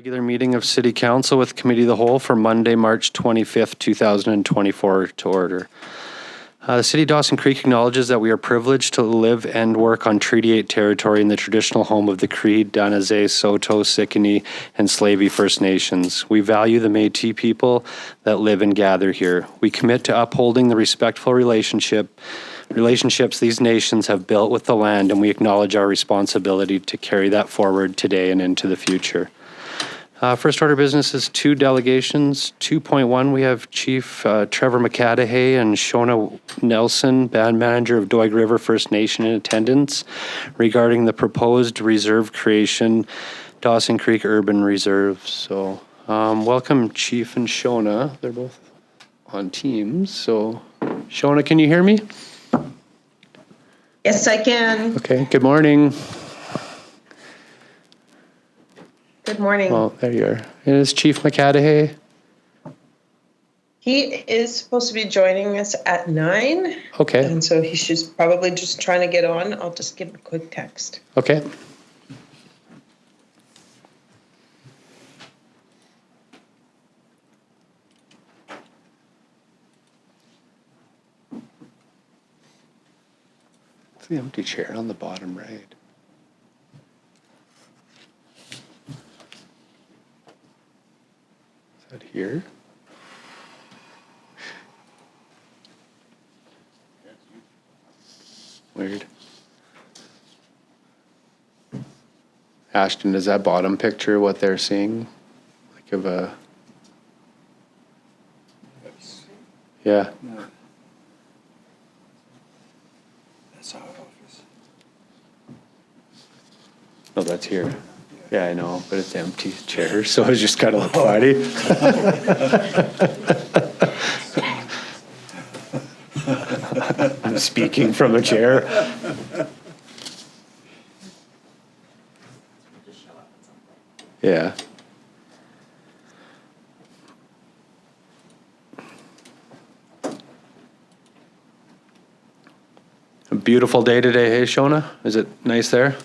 Regular meeting of City Council with Committee of the Whole for Monday, March 25th, 2024 to order. The City of Dawson Creek acknowledges that we are privileged to live and work on Treaty 8 territory in the traditional home of the Cree, Danazé, Saulteaux, Sicanee, and Slavey First Nations. We value the Métis people that live and gather here. We commit to upholding the respectful relationships these nations have built with the land, and we acknowledge our responsibility to carry that forward today and into the future. First order of business is 2 delegations. 2.1, we have Chief Trevor Makadahay and Shona Nelson, band manager of Doig River First Nation, in attendance regarding the proposed reserve creation, Dawson Creek Urban Reserve. So welcome Chief and Shona. They're both on Teams. So Shona, can you hear me? Yes, I can. Okay, good morning. Good morning. Well, there you are. And is Chief Makadahay? He is supposed to be joining us at 9. Okay. And so he's probably just trying to get on. I'll just give him a quick text. Okay. It's the empty chair on the bottom right. Here. Weird. Ashton, is that bottom picture what they're seeing? Like of a... Yeah. No. That's our office. No, that's here. Yeah, I know, but it's empty chair, so it's just kind of look funny. I'm speaking from a chair. Yeah. A beautiful day today, hey Shona? Is it nice there?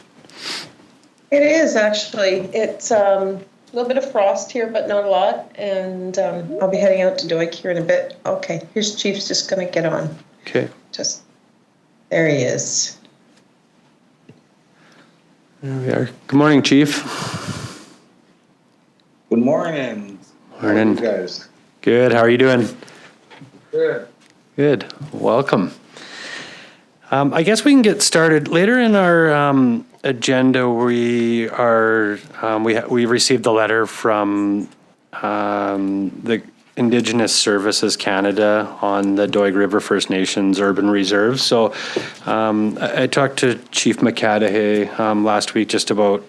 It is actually. It's a little bit of frost here, but not a lot. And I'll be heading out to Doig here in a bit. Okay, here's Chief's just going to get on. Okay. Just there he is. There we are. Good morning, Chief. Good morning. Morning. How are you guys? Good. How are you doing? Good. Good. Welcome. I guess we can get started. Later in our agenda, we received a letter from the Indigenous Services Canada on the Doig River First Nations Urban Reserve. So I talked to Chief Makadahay last week just about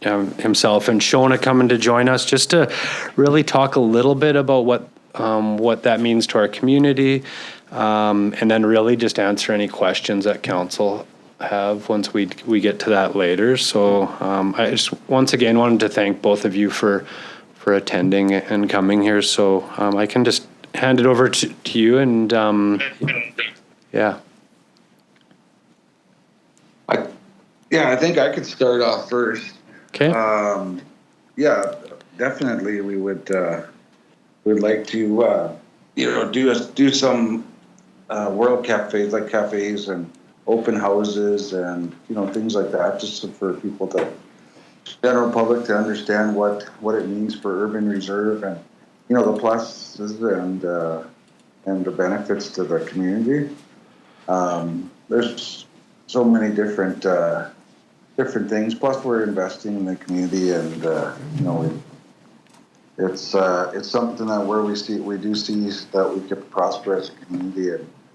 himself and Shona coming to join us, just to really talk a little bit about what that means to our community, and then really just answer any questions that council have once we get to that later. So I just once again wanted to thank both of you for attending and coming here. So I can just hand it over to you and yeah. I think I could start off first. Okay. Yeah, definitely we would we'd like to do some world cafes and open houses and things like that, just for people to general public to understand what it means for urban reserve and the pluses and the benefits to the community. There's so many different things. Plus, we're investing in the community, and it's something that we do see that we could prosper as a community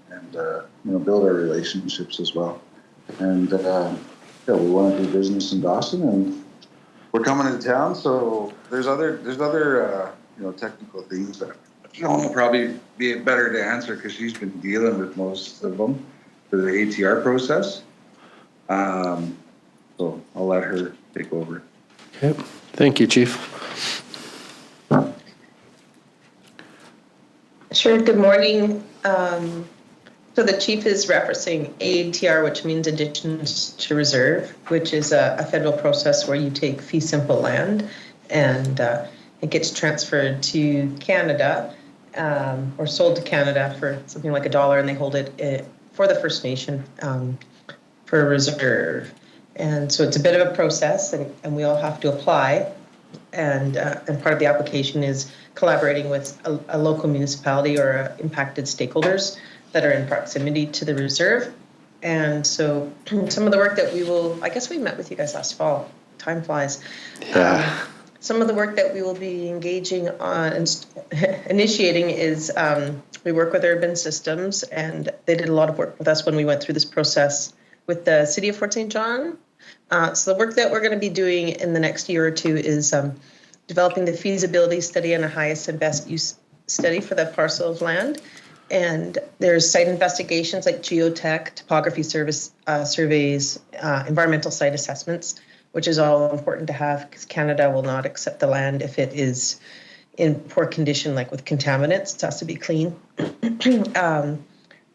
and build our relationships as well. And we want to do business in Dawson, and we're coming into town. So there's other technical things that will probably be better to answer because she's been dealing with most of them for the ATR process. So I'll let her take over. Okay. Thank you, Chief. Sure. Good morning. So the chief is referencing ATR, which means Indigenous to Reserve, which is a federal process where you take fee simple land and it gets transferred to Canada or sold to Canada for something like $1, and they hold it for the First Nation for a reserve. And so it's a bit of a process, and we all have to apply. And part of the application is collaborating with a local municipality or impacted stakeholders that are in proximity to the reserve. And so some of the work that we will, I guess we met with you guys last fall, time flies. Yeah. Some of the work that we will be engaging on and initiating is we work with Urban Systems, and they did a lot of work with us when we went through this process with the City of Fort St. John. So the work that we're going to be doing in the next year or two is developing the feasibility study and a highest and best use study for that parcel of land. And there's site investigations like geotech, topography surveys, environmental site assessments, which is all important to have because Canada will not accept the land if it is in poor condition, like with contaminants. It has to be clean.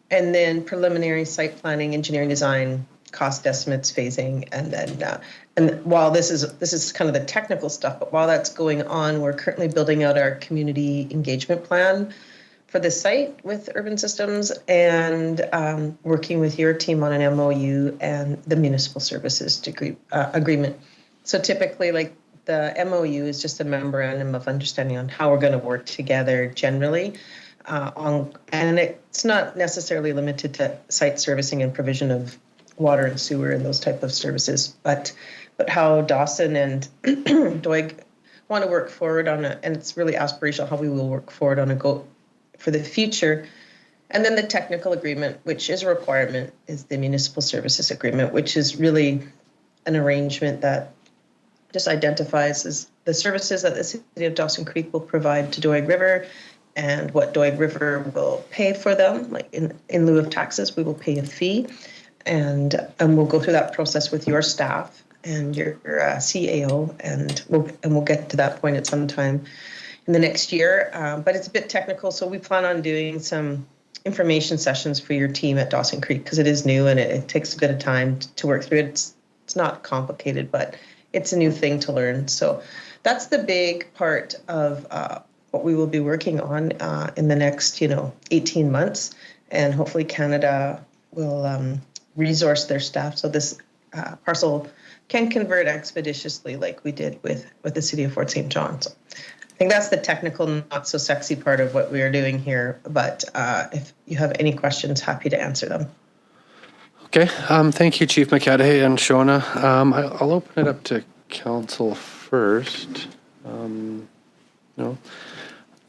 And then preliminary site planning, engineering design, cost estimates, phasing, and then and while this is kind of the technical stuff, but while that's going on, we're currently building out our community engagement plan for the site with Urban Systems and working with your team on an MOU and the municipal services agreement. So typically, like the MOU is just a memorandum of understanding on how we're going to work together generally. And it's not necessarily limited to site servicing and provision of water and sewer and those type of services, but how Dawson and Doig want to work forward on and it's really aspirational how we will work forward on a goal for the future. And then the technical agreement, which is a requirement, is the municipal services agreement, which is really an arrangement that just identifies as the services that the City of Dawson Creek will provide to Doig River and what Doig River will pay for them. Like in lieu of taxes, we will pay a fee. And we'll go through that process with your staff and your CAO, and we'll get to that point at some time in the next year. But it's a bit technical, so we plan on doing some information sessions for your team at Dawson Creek because it is new and it takes a bit of time to work through it. It's not complicated, but it's a new thing to learn. So that's the big part of what we will be working on in the next 18 months, and hopefully Canada will resource their staff so this parcel can convert expeditiously like we did with the City of Fort St. John. So I think that's the technical, not so sexy part of what we are doing here. But if you have any questions, happy to answer them. Okay. Thank you, Chief Makadahay and Shona. I'll open it up to council first. No.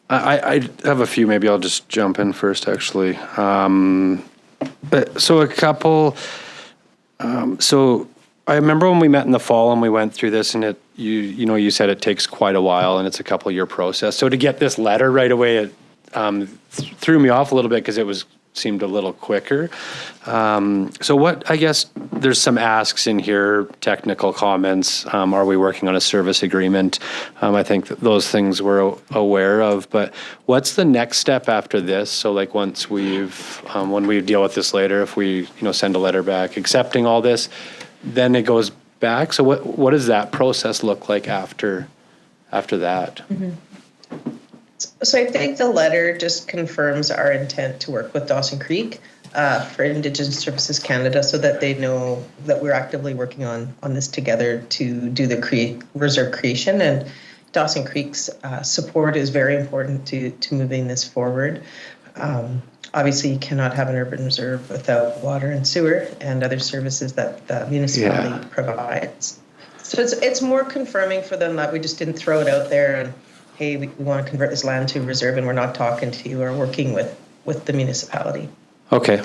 I have a few. Maybe I'll just jump in first, actually. So a couple, so I remember when we met in the fall and we went through this and you said it takes quite a while and it's a couple year process. So to get this letter right away, it threw me off a little bit because it seemed a little quicker. So I guess there's some asks in here, technical comments. Are we working on a service agreement? I think those things we're aware of, but what's the next step after this? So like once when we deal with this later, if we, send a letter back accepting all this, then it goes back. So what does that process look like after that? Mm-hmm. So I think the letter just confirms our intent to work with Dawson Creek for Indigenous Services Canada so that they know that we're actively working on this together to do the reserve creation. And Dawson Creek's support is very important to moving this forward. Obviously, you cannot have an urban reserve without water and sewer and other services that the municipality provides. So it's more confirming for them that we just didn't throw it out there and, hey, we want to convert this land to reserve and we're not talking to you or working with the municipality. Okay.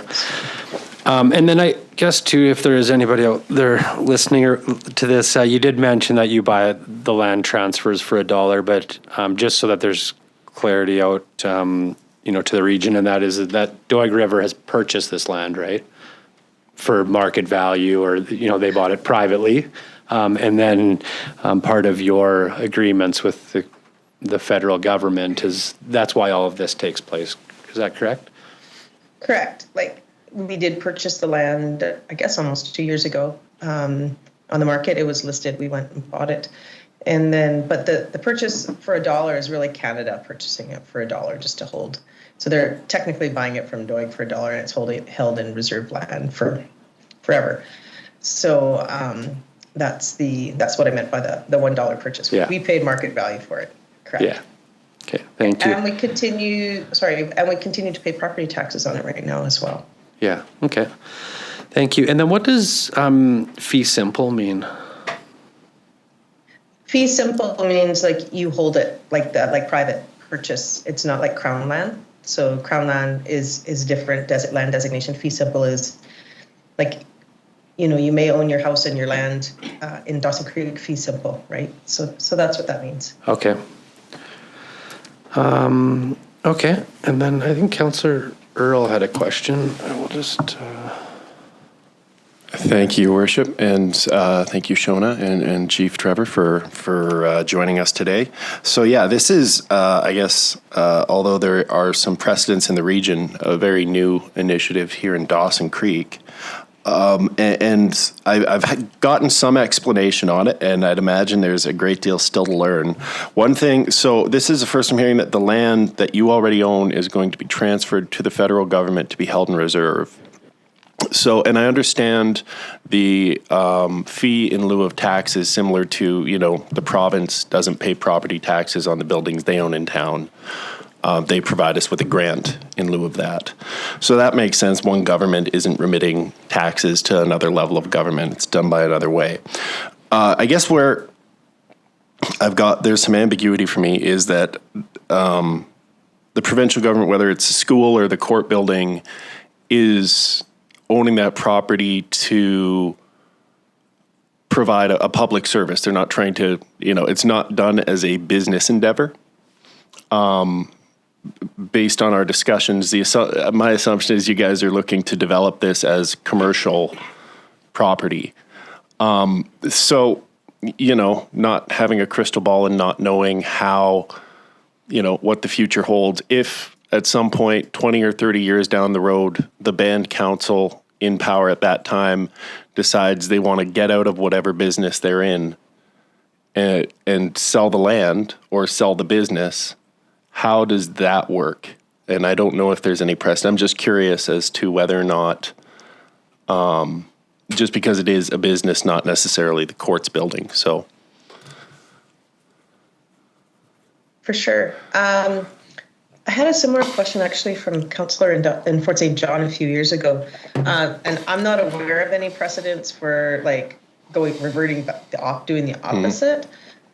And then I guess, too, if there is anybody out there listening to this, you did mention that you buy the land transfers for $1, but just so that there's clarity out, to the region, and that is that Doig River has purchased this land, right, for market value, or, they bought it privately. And then part of your agreements with the federal government that's why all of this takes place. Is that correct? Correct. Like, we did purchase the land, I guess almost 2 years ago on the market. It was listed. We went and bought it. And then, but the purchase for $1 is really Canada purchasing it for $1 just to hold. So they're technically buying it from Doig for $1 and it's held in reserve land for forever. So that's what I meant by the $1 purchase. Yeah. We paid market value for it. Correct. Yeah. Okay. Thank you. And we continue to pay property taxes on it right now as well. Yeah. Okay. Thank you. And then what does fee simple mean? Fee simple means like you hold it like that, like private purchase. It's not like Crown land. So Crown land is different land designation. Fee simple is like, you may own your house and your land in Dawson Creek, fee simple, right? So that's what that means. Okay. Okay. And then I think Councillor Earl had a question. I will just... Thank you, Your Worship, and thank you, Shona and Chief Trevor for joining us today. So yeah, this is, I guess, although there are some precedents in the region, a very new initiative here in Dawson Creek. And I've gotten some explanation on it, and I'd imagine there's a great deal still to learn. One thing, so this is the first I'm hearing that the land that you already own is going to be transferred to the federal government to be held in reserve. So, and I understand the fee in lieu of taxes similar to, the province doesn't pay property taxes on the buildings they own in town. They provide us with a grant in lieu of that. So that makes sense. One government isn't remitting taxes to another level of government. It's done by another way. I guess where there's some ambiguity for me is that the provincial government, whether it's a school or the court building, is owning that property to provide a public service. They're not trying to, it's not done as a business endeavor. Based on our discussions, my assumption is you guys are looking to develop this as commercial property. So, not having a crystal ball and not knowing how, what the future holds. If at some point, 20 or 30 years down the road, the band council in power at that time decides they want to get out of whatever business they're in and sell the land or sell the business, how does that work? And I don't know if there's any precedent. I'm just curious as to whether or not, just because it is a business, not necessarily the court's building. So, For sure. I had a similar question actually from Councillor in Fort St. John a few years ago, and I'm not aware of any precedents for reverting back doing the opposite.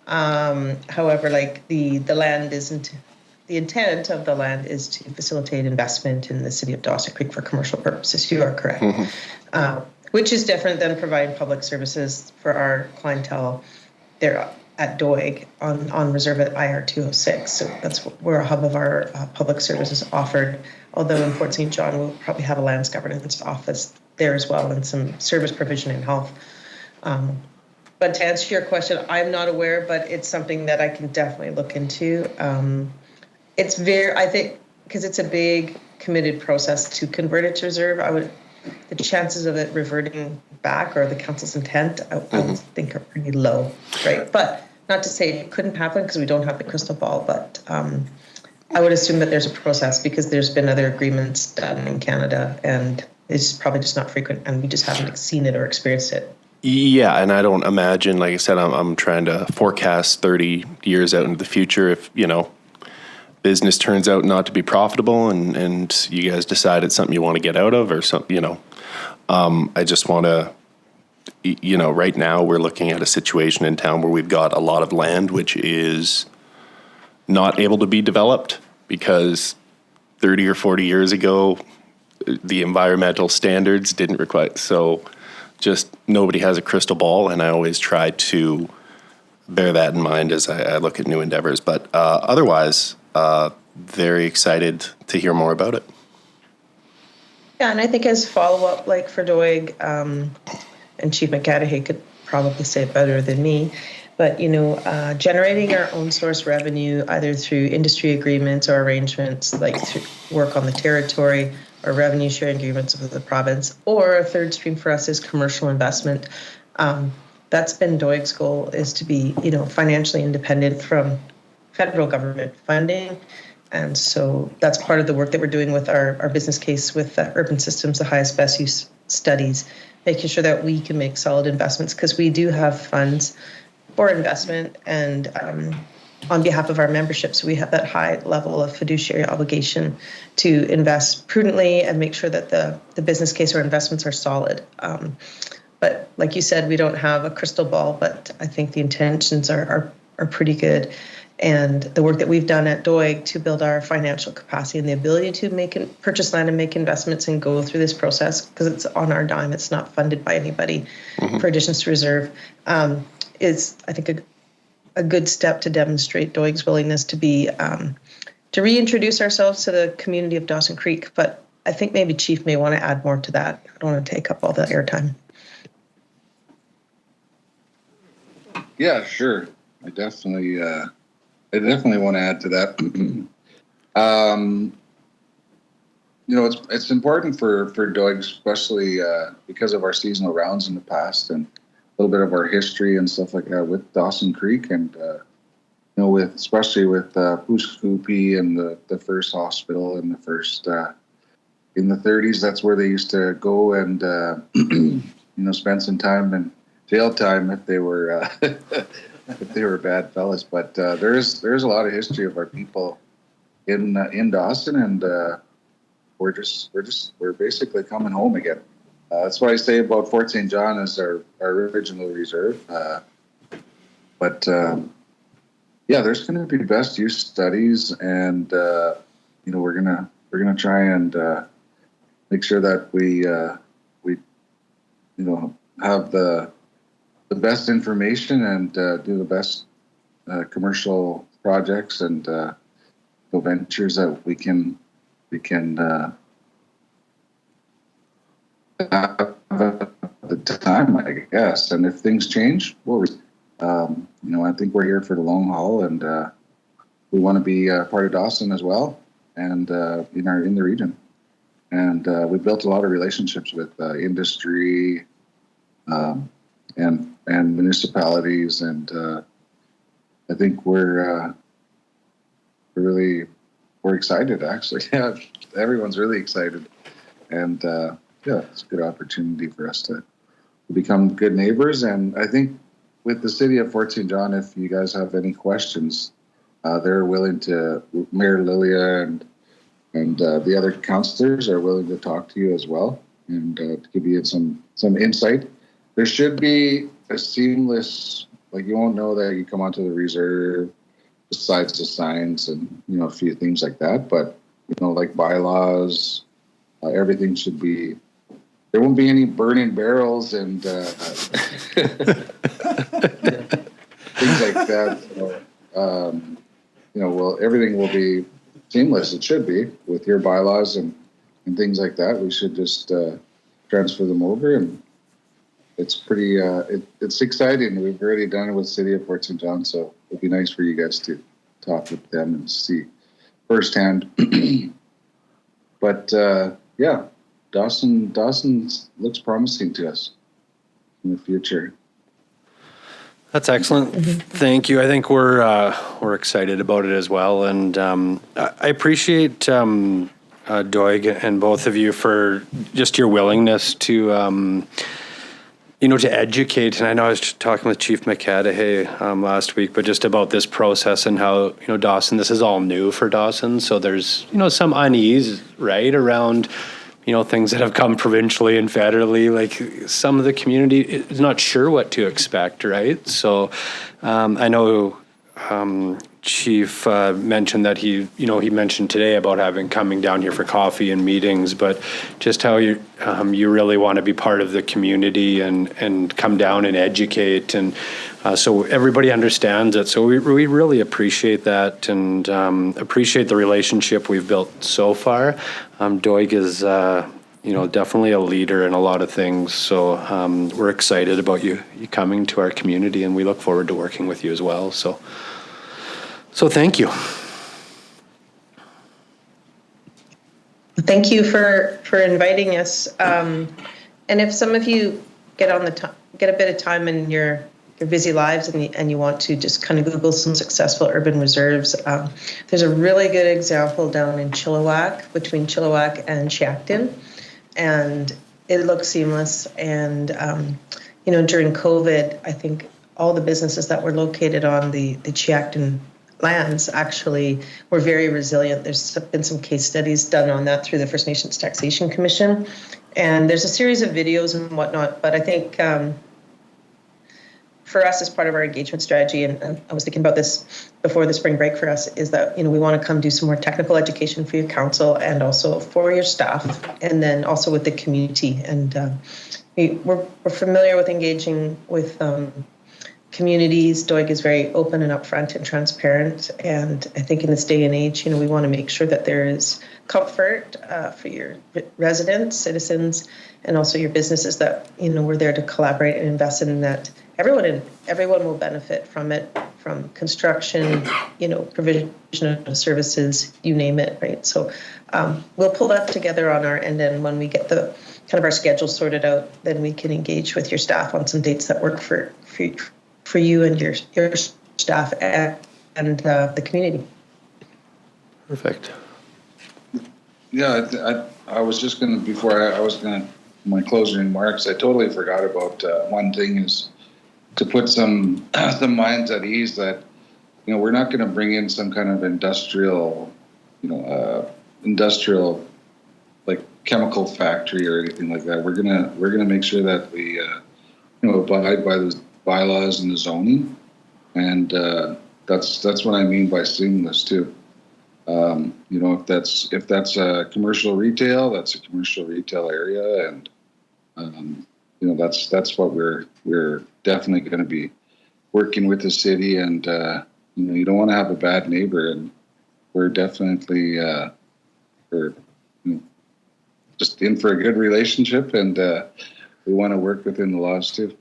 However, the land isn't. The intent of the land is to facilitate investment in the city of Dawson Creek for commercial purposes. You are correct, which is different than providing public services for our clientele there at Doig on reserve at IR 206. So that's where a hub of our public services offered. Although in Fort St. John, we'll probably have a lands governance office there as well and some service provision and health. But to answer your question, I'm not aware, but it's something that I can definitely look into. I think, because it's a big committed process to convert it to reserve, the chances of it reverting back or the council's intent, I would think are pretty low, right? But not to say it couldn't happen because we don't have the crystal ball, but I would assume that there's a process because there's been other agreements done in Canada and it's probably just not frequent and we just haven't seen it or experienced it. Yeah, and I don't imagine, like I said, I'm trying to forecast 30 years out into the future if, business turns out not to be profitable and you guys decide it's something you want to get out of or something, I just want to, right now we're looking at a situation in town where we've got a lot of land which is not able to be developed because 30 or 40 years ago, the environmental standards didn't require, so just nobody has a crystal ball, and I always try to bear that in mind as I look at new endeavors. But otherwise, very excited to hear more about it. Yeah, and I think as follow-up, for Doig, and Chief Makadahay could probably say it better than me, but, generating our own source revenue, either through industry agreements or arrangements, through work on the territory or revenue sharing agreements with the province, or a third stream for us is commercial investment. that's been Doig's goal, is to be, financially independent from federal government funding. And so that's part of the work that we're doing with our business case with urban systems, the highest best use studies, making sure that we can make solid investments, because we do have funds for investment and on behalf of our membership. So we have that high level of fiduciary obligation to invest prudently and make sure that the business case or investments are solid. But like you said, we don't have a crystal ball, but I think the intentions are pretty good. And the work that we've done at Doig to build our financial capacity and the ability to purchase land and make investments and go through this process, because it's on our dime, it's not funded by anybody for additions to reserve, is, I think, a good step to demonstrate Doig's willingness to be to reintroduce ourselves to the community of Dawson Creek. But I think maybe Chief may want to add more to that. I don't want to take up all the airtime. Yeah, sure. I definitely want to add to that. It's important for Doig, especially because of our seasonal rounds in the past and a little bit of our history and stuff like that with Dawson Creek, and especially with Pouce Coupe and the first hospital and the first in the 30s. That's where they used to go and spend some time in jail time if they were if they were bad fellas. But there's a lot of history of our people in Dawson, and we're basically coming home again. That's why I say about Fort St. John as our original reserve. But there's going to be best use studies, and we're gonna try and make sure that we have the best information and do the best commercial projects and ventures that we can have at the time, I guess. And if things change, I think we're here for the long haul, and we want to be part of Dawson as well, and in the region. And we built a lot of relationships with industry and municipalities, and I think we're excited, actually. Yeah, everyone's really excited, and it's a good opportunity for us to become good neighbors. And I think with the city of Fort St. John, if you guys have any questions, they're willing to. Mayor Lilia and the other councillors are willing to talk to you as well, and to give you some insight. There should be a seamless, you won't know that you come onto the reserve besides the signs and, a few things like that. But, like bylaws, everything should be, there won't be any burning barrels and things like that. So, everything will be seamless. It should be with your bylaws and things like that. We should just transfer them over, and it's pretty. It's exciting. We've already done it with City of Fort St. John, so it'd be nice for you guys to talk with them and see firsthand. But Dawson looks promising to us in the future. That's excellent. Thank you. I think we're excited about it as well, and I appreciate Doig and both of you for just your willingness to to educate. And I know I was talking with Chief Makadahay last week, but just about this process and how Dawson. This is all new for Dawson, so there's some unease around. Things that have come provincially and federally, like some of the community is not sure what to expect, right? So I know Chief mentioned that he mentioned today about coming down here for coffee and meetings, but just how you really want to be part of the community and come down and educate, and so everybody understands it. So we really appreciate that, and appreciate the relationship we've built so far. Doig is definitely a leader in a lot of things, so we're excited about you coming to our community, and we look forward to working with you as well. So thank you. Thank you for inviting us. And if some of you get on the get a bit of time in your busy lives and you want to just kind of Google some successful urban reserves, there's a really good example down in Chilliwack, between Chilliwack and Shackton, and it looks seamless. And during COVID, I think all the businesses that were located on the Shackton lands actually were very resilient. There's been some case studies done on that through the First Nations Taxation Commission, and there's a series of videos and whatnot. But I think for us, as part of our engagement strategy, and I was thinking about this before the spring break for us, is that we want to come do some more technical education for your council and also for your staff, and then also with the community. And we're familiar with engaging with communities. Doig is very open and upfront and transparent, and I think in this day and age, we want to make sure that there is comfort for your residents, citizens, and also your businesses, that we're there to collaborate and invest in that. Everyone will benefit from it, from construction, provision of services, you name it, right? So we'll pull that together on our end, and when we get the kind of our schedule sorted out, then we can engage with your staff on some dates that work for you and your staff and the community. Perfect. Yeah, I was just going to, before I was going to, my closing remarks, I totally forgot about one thing, is to put some minds at ease that, we're not going to bring in some kind of industrial like chemical factory or anything like that. We're gonna make sure that we abide by the bylaws and the zoning, and that's what I mean by seamless too. If that's a commercial retail, that's a commercial retail area, and that's what we're definitely going to be working with the city. And you don't want to have a bad neighbor, and we're definitely we're just in for a good relationship, and we want to work within the laws too.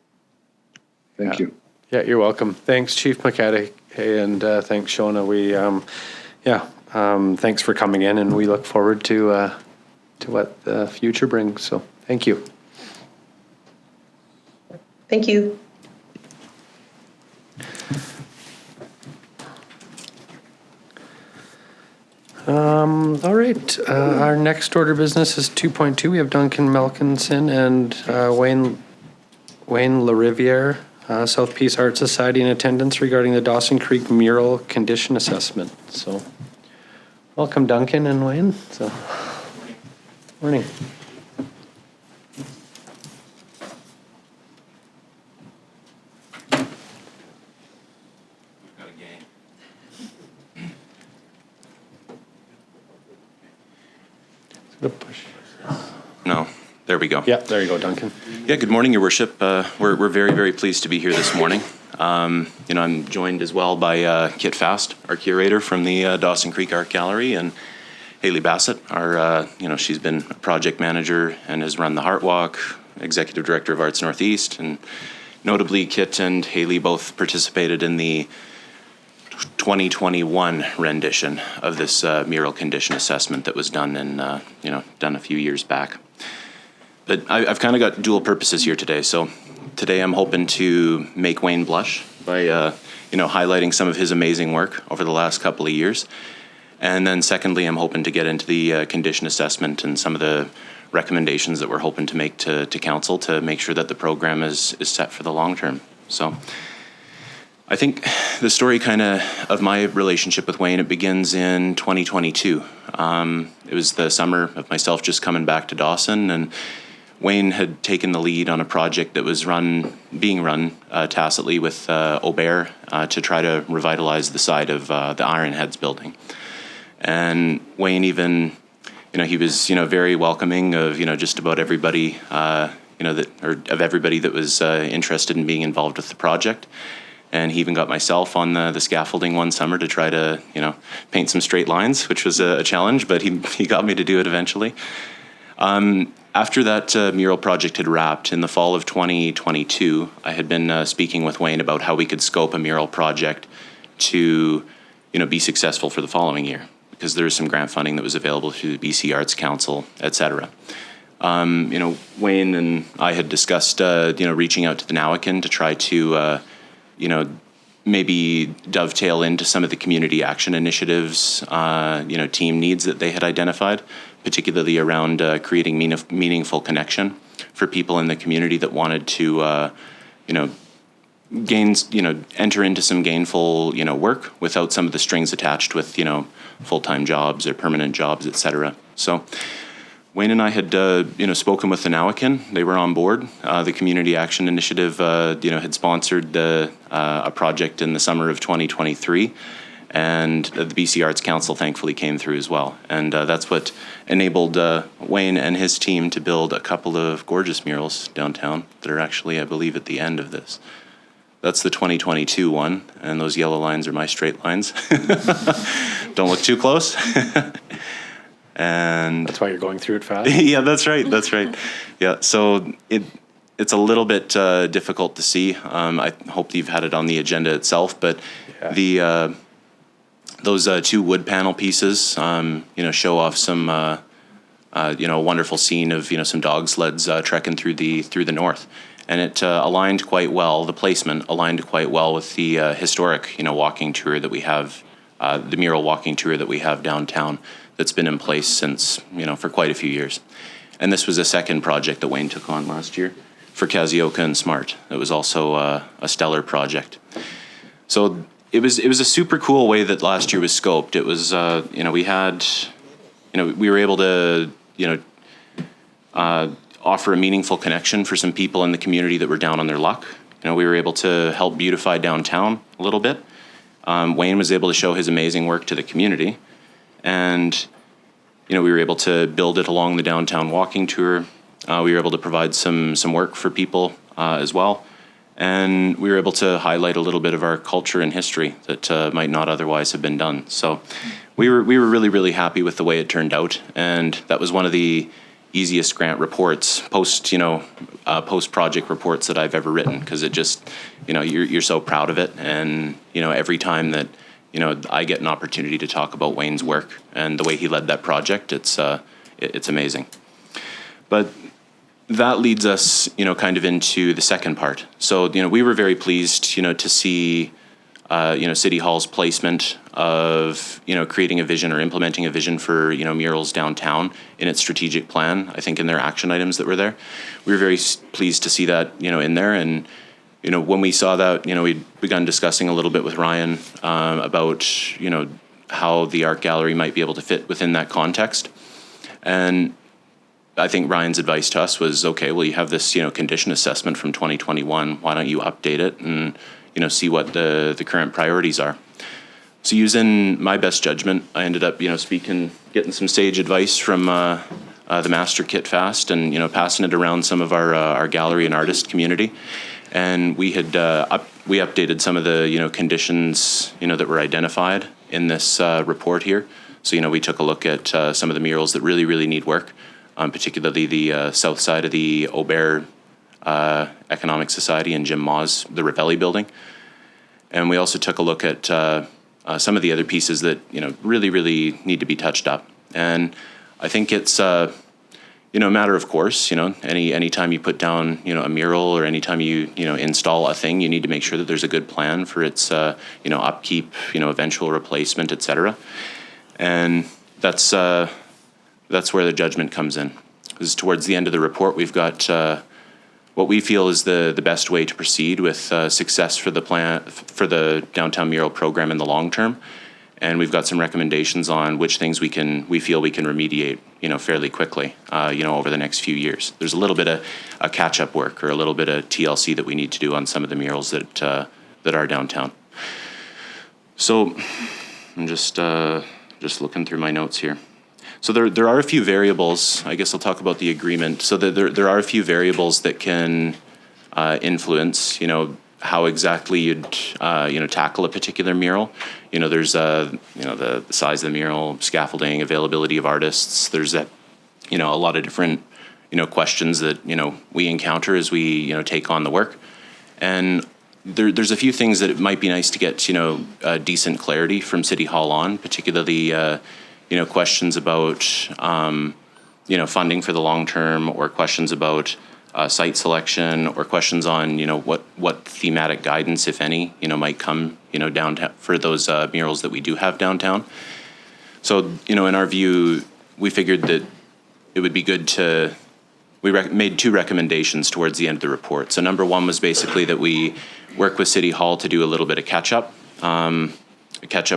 Thank you. Yeah, you're welcome. Thanks, Chief Makadahay, and thanks, Shona. We thanks for coming in, and we look forward to what the future brings. So thank you. Thank you. All right. Our next order of business is 2.2. We have Duncan, Malkinson, and Wayne Riviere, South Peace Art Society, in attendance regarding the Dawson Creek Mural Condition Assessment. So welcome, Duncan and Wayne. So, morning. No, there we go. Yeah, there you go, Duncan. Yeah, good morning, Your Worship. We're very, very pleased to be here this morning. I'm joined as well by Kit Fast, our curator from the Dawson Creek Art Gallery, and Haley Bassett, our she's been a project manager and has run the Heart Walk, executive director of Arts Northeast, and notably Kit and Haley both participated in the 2021 rendition of this mural condition assessment that was done done a few years back. But I've kind of got dual purposes here today. So today I'm hoping to make Wayne blush by highlighting some of his amazing work over the last couple of years. And then secondly, I'm hoping to get into the condition assessment and some of the recommendations that we're hoping to make to council to make sure that the program is set for the long term. So I think the story of my relationship with Wayne, it begins in 2022. It was the summer of myself just coming back to Dawson, and Wayne had taken the lead on a project that was being run tacitly with Aubert to try to revitalize the side of the Iron Heads building. And Wayne even, he was, very welcoming of, just about everybody, of everybody that was interested in being involved with the project. And he even got myself on the scaffolding one summer to try to, paint some straight lines, which was a challenge, but he got me to do it eventually. After that mural project had wrapped in the fall of 2022, I had been speaking with Wayne about how we could scope a mural project to, be successful for the following year, because there was some grant funding that was available through the BC Arts Council, et cetera. Wayne and I had discussed, reaching out to the Nawakan to try to, maybe dovetail into some of the community action initiatives, team needs that they had identified, particularly around creating meaningful connection for people in the community that wanted to, enter into some gainful, work without some of the strings attached with, full-time jobs or permanent jobs, et cetera. So Wayne and I had, spoken with the Nawakan. They were on board. The Community Action Initiative, had sponsored a project in the summer of 2023, and the BC Arts Council thankfully came through as well. And that's what enabled Wayne and his team to build a couple of gorgeous murals downtown that are actually, I believe, at the end of this. That's the 2022 one, and those yellow lines are my straight lines. Don't look too close. And That's why you're going through it fast? yeah, that's right. Yeah, so it's a little bit difficult to see. I hope you've had it on the agenda itself, but yeah. Those two wood panel pieces, show off some, wonderful scene of, some dog sleds trekking through the north. And it aligned quite well, the placement aligned quite well with the historic, walking tour that we have, the mural walking tour that we have downtown that's been in place since, for quite a few years. And this was a second project that Wayne took on last year for Kasioka and Smart. It was also a stellar project. So it was a super cool way that last year was scoped. It was, we were able to, offer a meaningful connection for some people in the community that were down on their luck. We were able to help beautify downtown a little bit. Wayne was able to show his amazing work to the community. And, we were able to build it along the downtown walking tour. We were able to provide some work for people as well. And we were able to highlight a little bit of our culture and history that might not otherwise have been done. So we were really, really happy with the way it turned out. And that was one of the easiest grant reports, post-project reports that I've ever written, because it just, you're so proud of it. And, every time that, I get an opportunity to talk about Wayne's work and the way he led that project, it's amazing. But that leads us, kind of into the second part. So, we were very pleased, to see, City Hall's placement of, creating a vision or implementing a vision for, murals downtown in its strategic plan, I think in their action items that were there. We were very pleased to see that, in there. And, when we saw that, we'd begun discussing a little bit with Ryan about, how the art gallery might be able to fit within that context. And I think Ryan's advice to us was, okay, well, you have this, condition assessment from 2021. Why don't you update it and, see what the current priorities are. So using my best judgment, I ended up, getting some sage advice from the Master Kit Fast and, passing it around some of our gallery and artist community. And we had we updated some of the, conditions, that were identified in this report here. So, we took a look at some of the murals that really, really need work, particularly the south side of the Aubert Economic Society and Jim Ma's, the Ravelli building. And we also took a look at some of the other pieces that, really, really need to be touched up. And I think it's, a matter of course, any time you put down, a mural or anytime you, install a thing, you need to make sure that there's a good plan for its, upkeep, eventual replacement, et cetera. And that's where the judgment comes in. Because towards the end of the report, we've got what we feel is the best way to proceed with success for the plan for the downtown mural program in the long term, and we've got some recommendations on which things we feel we can remediate, fairly quickly, over the next few years. There's a little bit of a catch-up work or a little bit of TLC that we need to do on some of the murals that are downtown. So I'm just looking through my notes here. So there are a few variables. I guess I'll talk about the agreement. So there are a few variables that can influence, how exactly you'd, tackle a particular mural. There's the size of the mural, scaffolding, availability of artists. There's a lot of different, questions that, we encounter as we, take on the work. And there's a few things that it might be nice to get, decent clarity from City Hall on, particularly, questions about, funding for the long term, or questions about site selection, or questions on, what thematic guidance, if any, might come, downtown for those murals that we do have downtown. So, in our view, we figured that it would be good to, made two recommendations towards the end of the report. So number one was basically that we work with City Hall to do a little bit of catch-up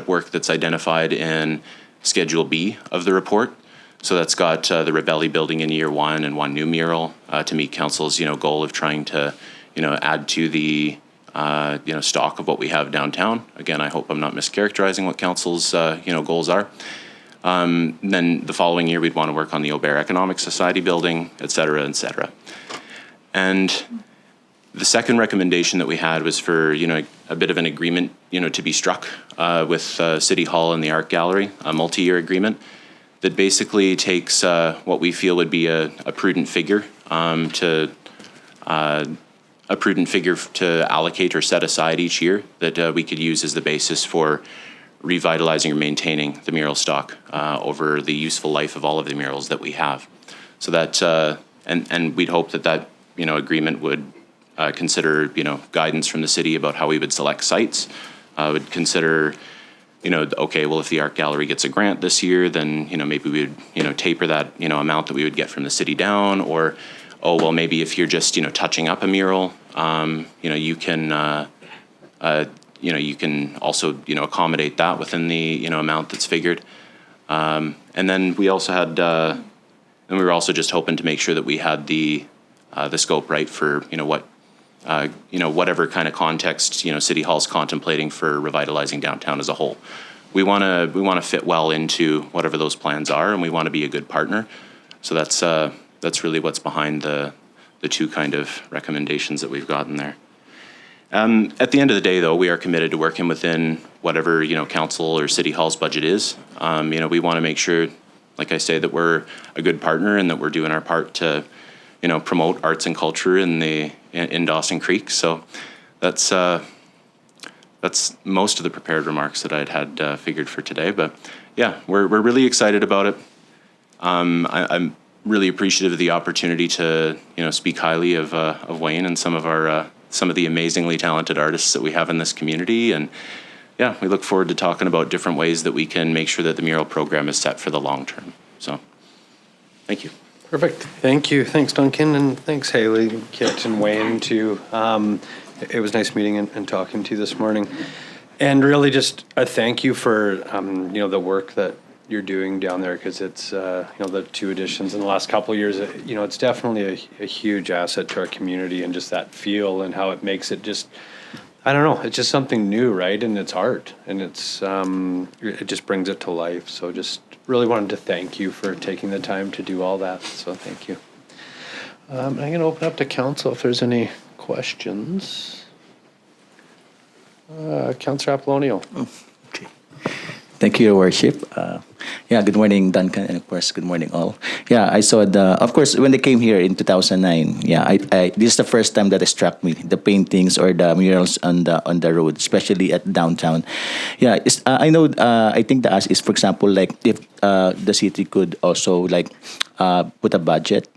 work that's identified in Schedule B of the report. So that's got the Rebelli building in year one and one new mural to meet council's, goal of trying to, add to the, stock of what we have downtown. Again, I hope I'm not mischaracterizing what council's, goals are. Then the following year, we'd want to work on the Aubert Economic Society building, et cetera, et cetera. And the second recommendation that we had was for, a bit of an agreement, to be struck with City Hall and the Art Gallery, a multi-year agreement that basically takes what we feel would be a prudent figure to allocate or set aside each year that we could use as the basis for revitalizing or maintaining the mural stock over the useful life of all of the murals that we have. So that, and we'd hope that agreement would consider, guidance from the city about how we would select sites, would consider, okay, well, if the art gallery gets a grant this year, then, maybe we would, taper that, amount that we would get from the city down, or, oh, well, maybe if you're just, touching up a mural, you can, you can also, accommodate that within the, amount that's figured. And then we also had, and we were also just hoping to make sure that we had the scope right for, whatever kind of context, City Hall's contemplating for revitalizing downtown as a whole. We want to fit well into whatever those plans are, and we want to be a good partner. So that's really what's behind the two kind of recommendations that we've gotten there. At the end of the day, though, we are committed to working within whatever, council or City Hall's budget is. We want to make sure, like I say, that we're a good partner and that we're doing our part to, promote arts and culture in Dawson Creek. So that's most of the prepared remarks that I'd had figured for today. But yeah, we're really excited about it. I'm really appreciative of the opportunity to, speak highly of Wayne and some of the amazingly talented artists that we have in this community. And yeah, we look forward to talking about different ways that we can make sure that the mural program is set for the long term. So thank you. Perfect. Thank you. Thanks, Duncan, and thanks, Haley, Kit, and Wayne, too. It was nice meeting and talking to you this morning. And really just a thank you for, the work that you're doing down there, because it's, the two additions in the last couple of years, it's definitely a huge asset to our community, and just that feel and how it makes it just, I don't know, it's just something new, right? And it's art, and it's, it just brings it to life. So just really wanted to thank you for taking the time to do all that. So thank you. I'm going to open up to council if there's any questions. Councillor Apollonio. Okay. Thank you, Your Worship. Good morning, Duncan, and of course, good morning, all. I saw of course, when they came here in 2009, this is the first time that it struck me, the paintings or the murals on the road, especially at downtown. I know, I think the ask is, for example, like if the city could also put a budget.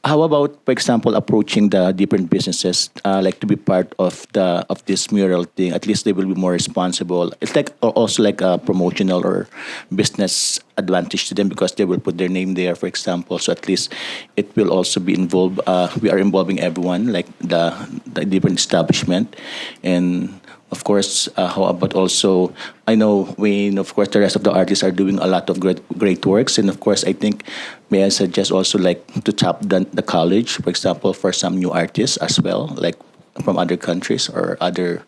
How about, for example, approaching the different businesses to be part of this mural thing? At least they will be more responsible. It's also a promotional or business advantage to them, because they will put their name there, for example. So at least it will also be involved. We are involving everyone, like the different establishment, and of course, how about also, I know when, of course, the rest of the artists are doing a lot of great works. And of course, I think, may I suggest also to tap the college, for example, for some new artists as well, like from other countries or other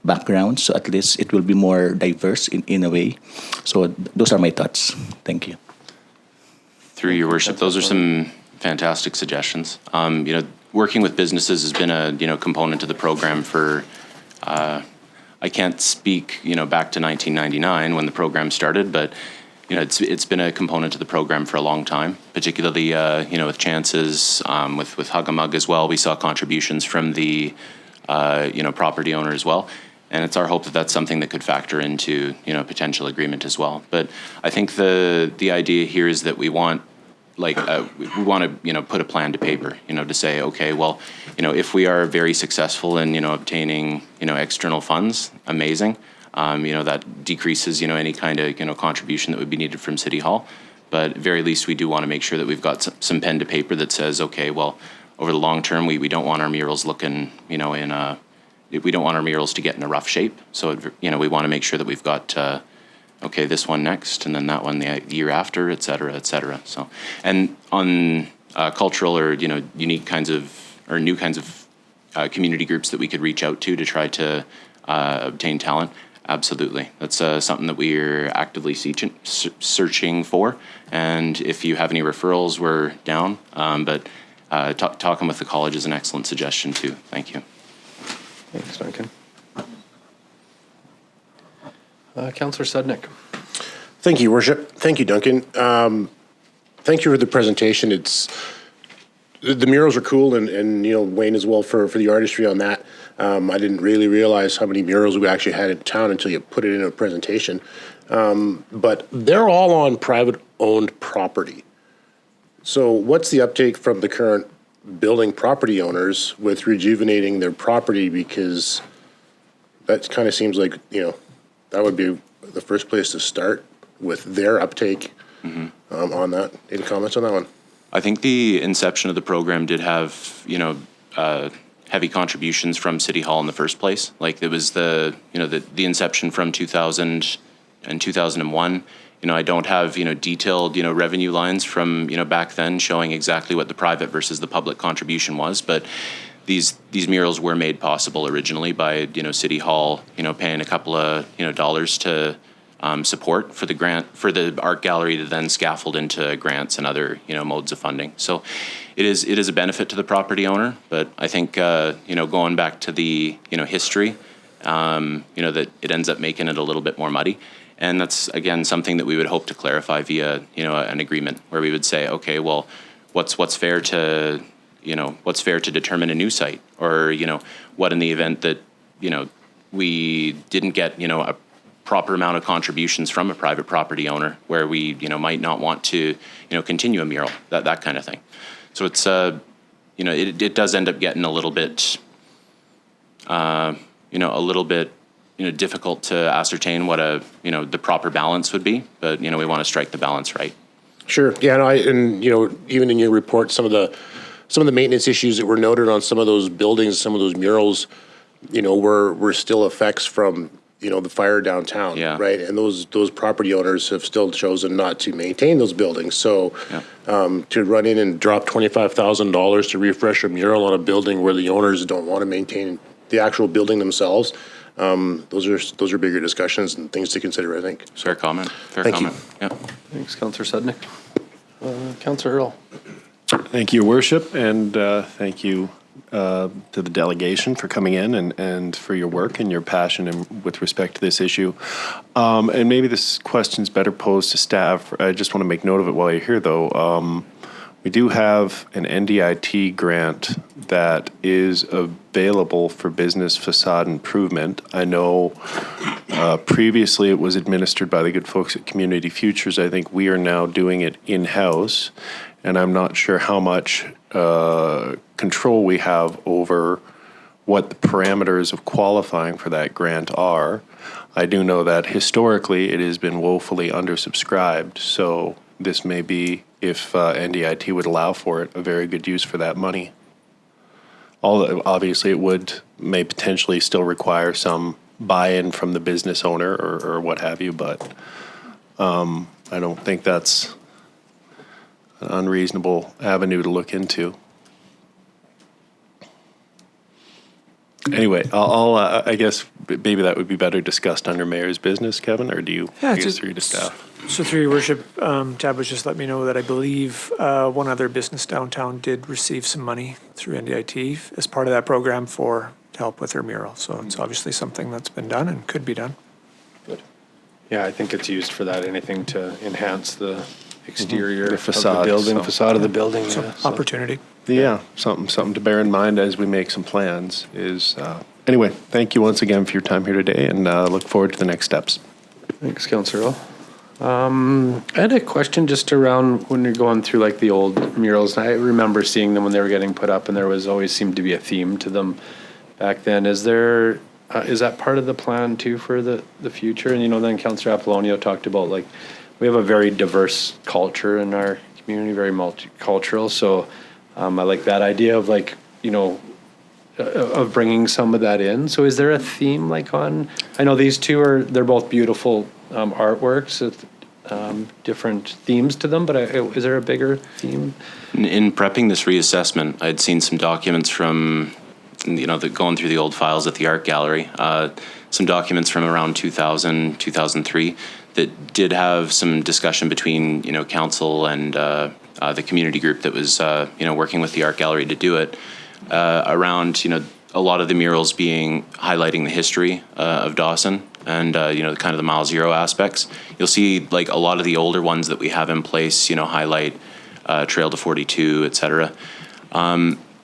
backgrounds. So at least it will be more diverse in a way. So those are my thoughts. Thank you. Through your worship, those are some fantastic suggestions. Working with businesses has been a, component of the program for, I can't speak, back to 1999 when the program started, but it's been a component of the program for a long time. Particularly, with Chances, with Hug a Mug as well, we saw contributions from the, property owner as well, and it's our hope that that's something that could factor into, potential agreement as well. But I think the idea here is that we want we want to, put a plan to paper, to say, okay, well, if we are very successful in, obtaining, external funds, amazing. That decreases, any kind of, contribution that would be needed from City Hall. But at very least, we do want to make sure that we've got some pen to paper that says, okay, well, over the long term, we don't want our murals looking, we don't want our murals to get in a rough shape. So, we want to make sure that we've got, okay, this one next, and then that one the year after, et cetera, et cetera. So, and on cultural or, unique kinds of, or new kinds of community groups that we could reach out to try to obtain talent, absolutely. That's something that we're actively searching for. And if you have any referrals, we're down. But talking with the college is an excellent suggestion too. Thank you. Thanks, Duncan. Councillor Sudnick. Thank you, Worship. Thank you, Duncan. Thank you for the presentation. The murals are cool, and Wayne as well for the artistry on that. I didn't really realize how many murals we actually had in town until you put it in a presentation. But they're all on private-owned property. So what's the uptake from the current building property owners with rejuvenating their property? Because that kind of seems like, that would be the first place to start with their uptake on that. Any comments on that one? I think the inception of the program did have, heavy contributions from City Hall in the first place. Like it was the inception from 2000 and 2001. I don't have, detailed, revenue lines from, back then showing exactly what the private versus the public contribution was. But these murals were made possible originally by, City Hall, paying a couple of, dollars to support for the grant, for the art gallery to then scaffold into grants and other, modes of funding. So it is a benefit to the property owner, but I think, going back to the, history, that it ends up making it a little bit more muddy. And that's, again, something that we would hope to clarify via, an agreement where we would say, okay, well, what's fair to, what's fair to determine a new site, or, what in the event that, we didn't get, a proper amount of contributions from a private property owner where we, might not want to, continue a mural, that kind of thing. So it's, it does end up getting a little bit, difficult to ascertain what the proper balance would be, but, we want to strike the balance right. Sure. Yeah. No, even in your report, some of the maintenance issues that were noted on some of those buildings, some of those murals, were still effects from, the fire downtown. Yeah. Right. And those property owners have still chosen not to maintain those buildings. So, to run in and drop $25,000 to refresh a mural on a building where the owners don't want to maintain the actual building themselves, those are bigger discussions and things to consider, I think. So, Fair comment. Thank you. Yeah. Thanks, Councillor Sudnick. Councillor Earl. Thank you, Worship, and thank you to the delegation for coming in and for your work and your passion with respect to this issue. And maybe this question's better posed to staff. I just want to make note of it while you're here, though. We do have an NDIT grant that is available for business facade improvement. I know previously it was administered by the good folks at Community Futures. I think we are now doing it in-house, and I'm not sure how much control we have over what the parameters of qualifying for that grant are. I do know that historically it has been woefully undersubscribed, so this may be, if NDIT would allow for it, a very good use for that money. Obviously, it may potentially still require some buy-in from the business owner or what have you, but I don't think that's an unreasonable avenue to look into. Anyway, I guess maybe that would be better discussed under Mayor's business, Kevin, or do you through to staff? So through your worship, Tab was just let me know that I believe one other business downtown did receive some money through NDIT as part of that program to help with their mural. So it's obviously something that's been done and could be done. Good. Yeah, I think it's used for that, anything to enhance the exterior The facade, of the building, so. facade of the building. So Yeah, so. opportunity. Yeah, something to bear in mind as we make some plans is, anyway, thank you once again for your time here today, and look forward to the next steps. Thanks, Councillor Earl. I had a question just around when you're going through like the old murals. I remember seeing them when they were getting put up, and there was always seemed to be a theme to them back then. Is there, is that part of the plan too for the future? And, you know, then Councillor Apollonio talked about like, we have a very diverse culture in our community, very multicultural. So I like that idea of like, you know, of bringing some of that in. So is there a theme like on, I know these two are, they're both beautiful artworks with different themes to them, but is there a bigger theme? In prepping this reassessment, I'd seen some documents from, you know, going through the old files at the art gallery, some documents from around 2000, 2003 that did have some discussion between, you know, council and the community group that was, you know, working with the art gallery to do it, around, you know, a lot of the murals being highlighting the history of Dawson and, you know, kind of the mile zero aspects. You'll see like a lot of the older ones that we have in place, you know, highlight Trail to 42, et cetera.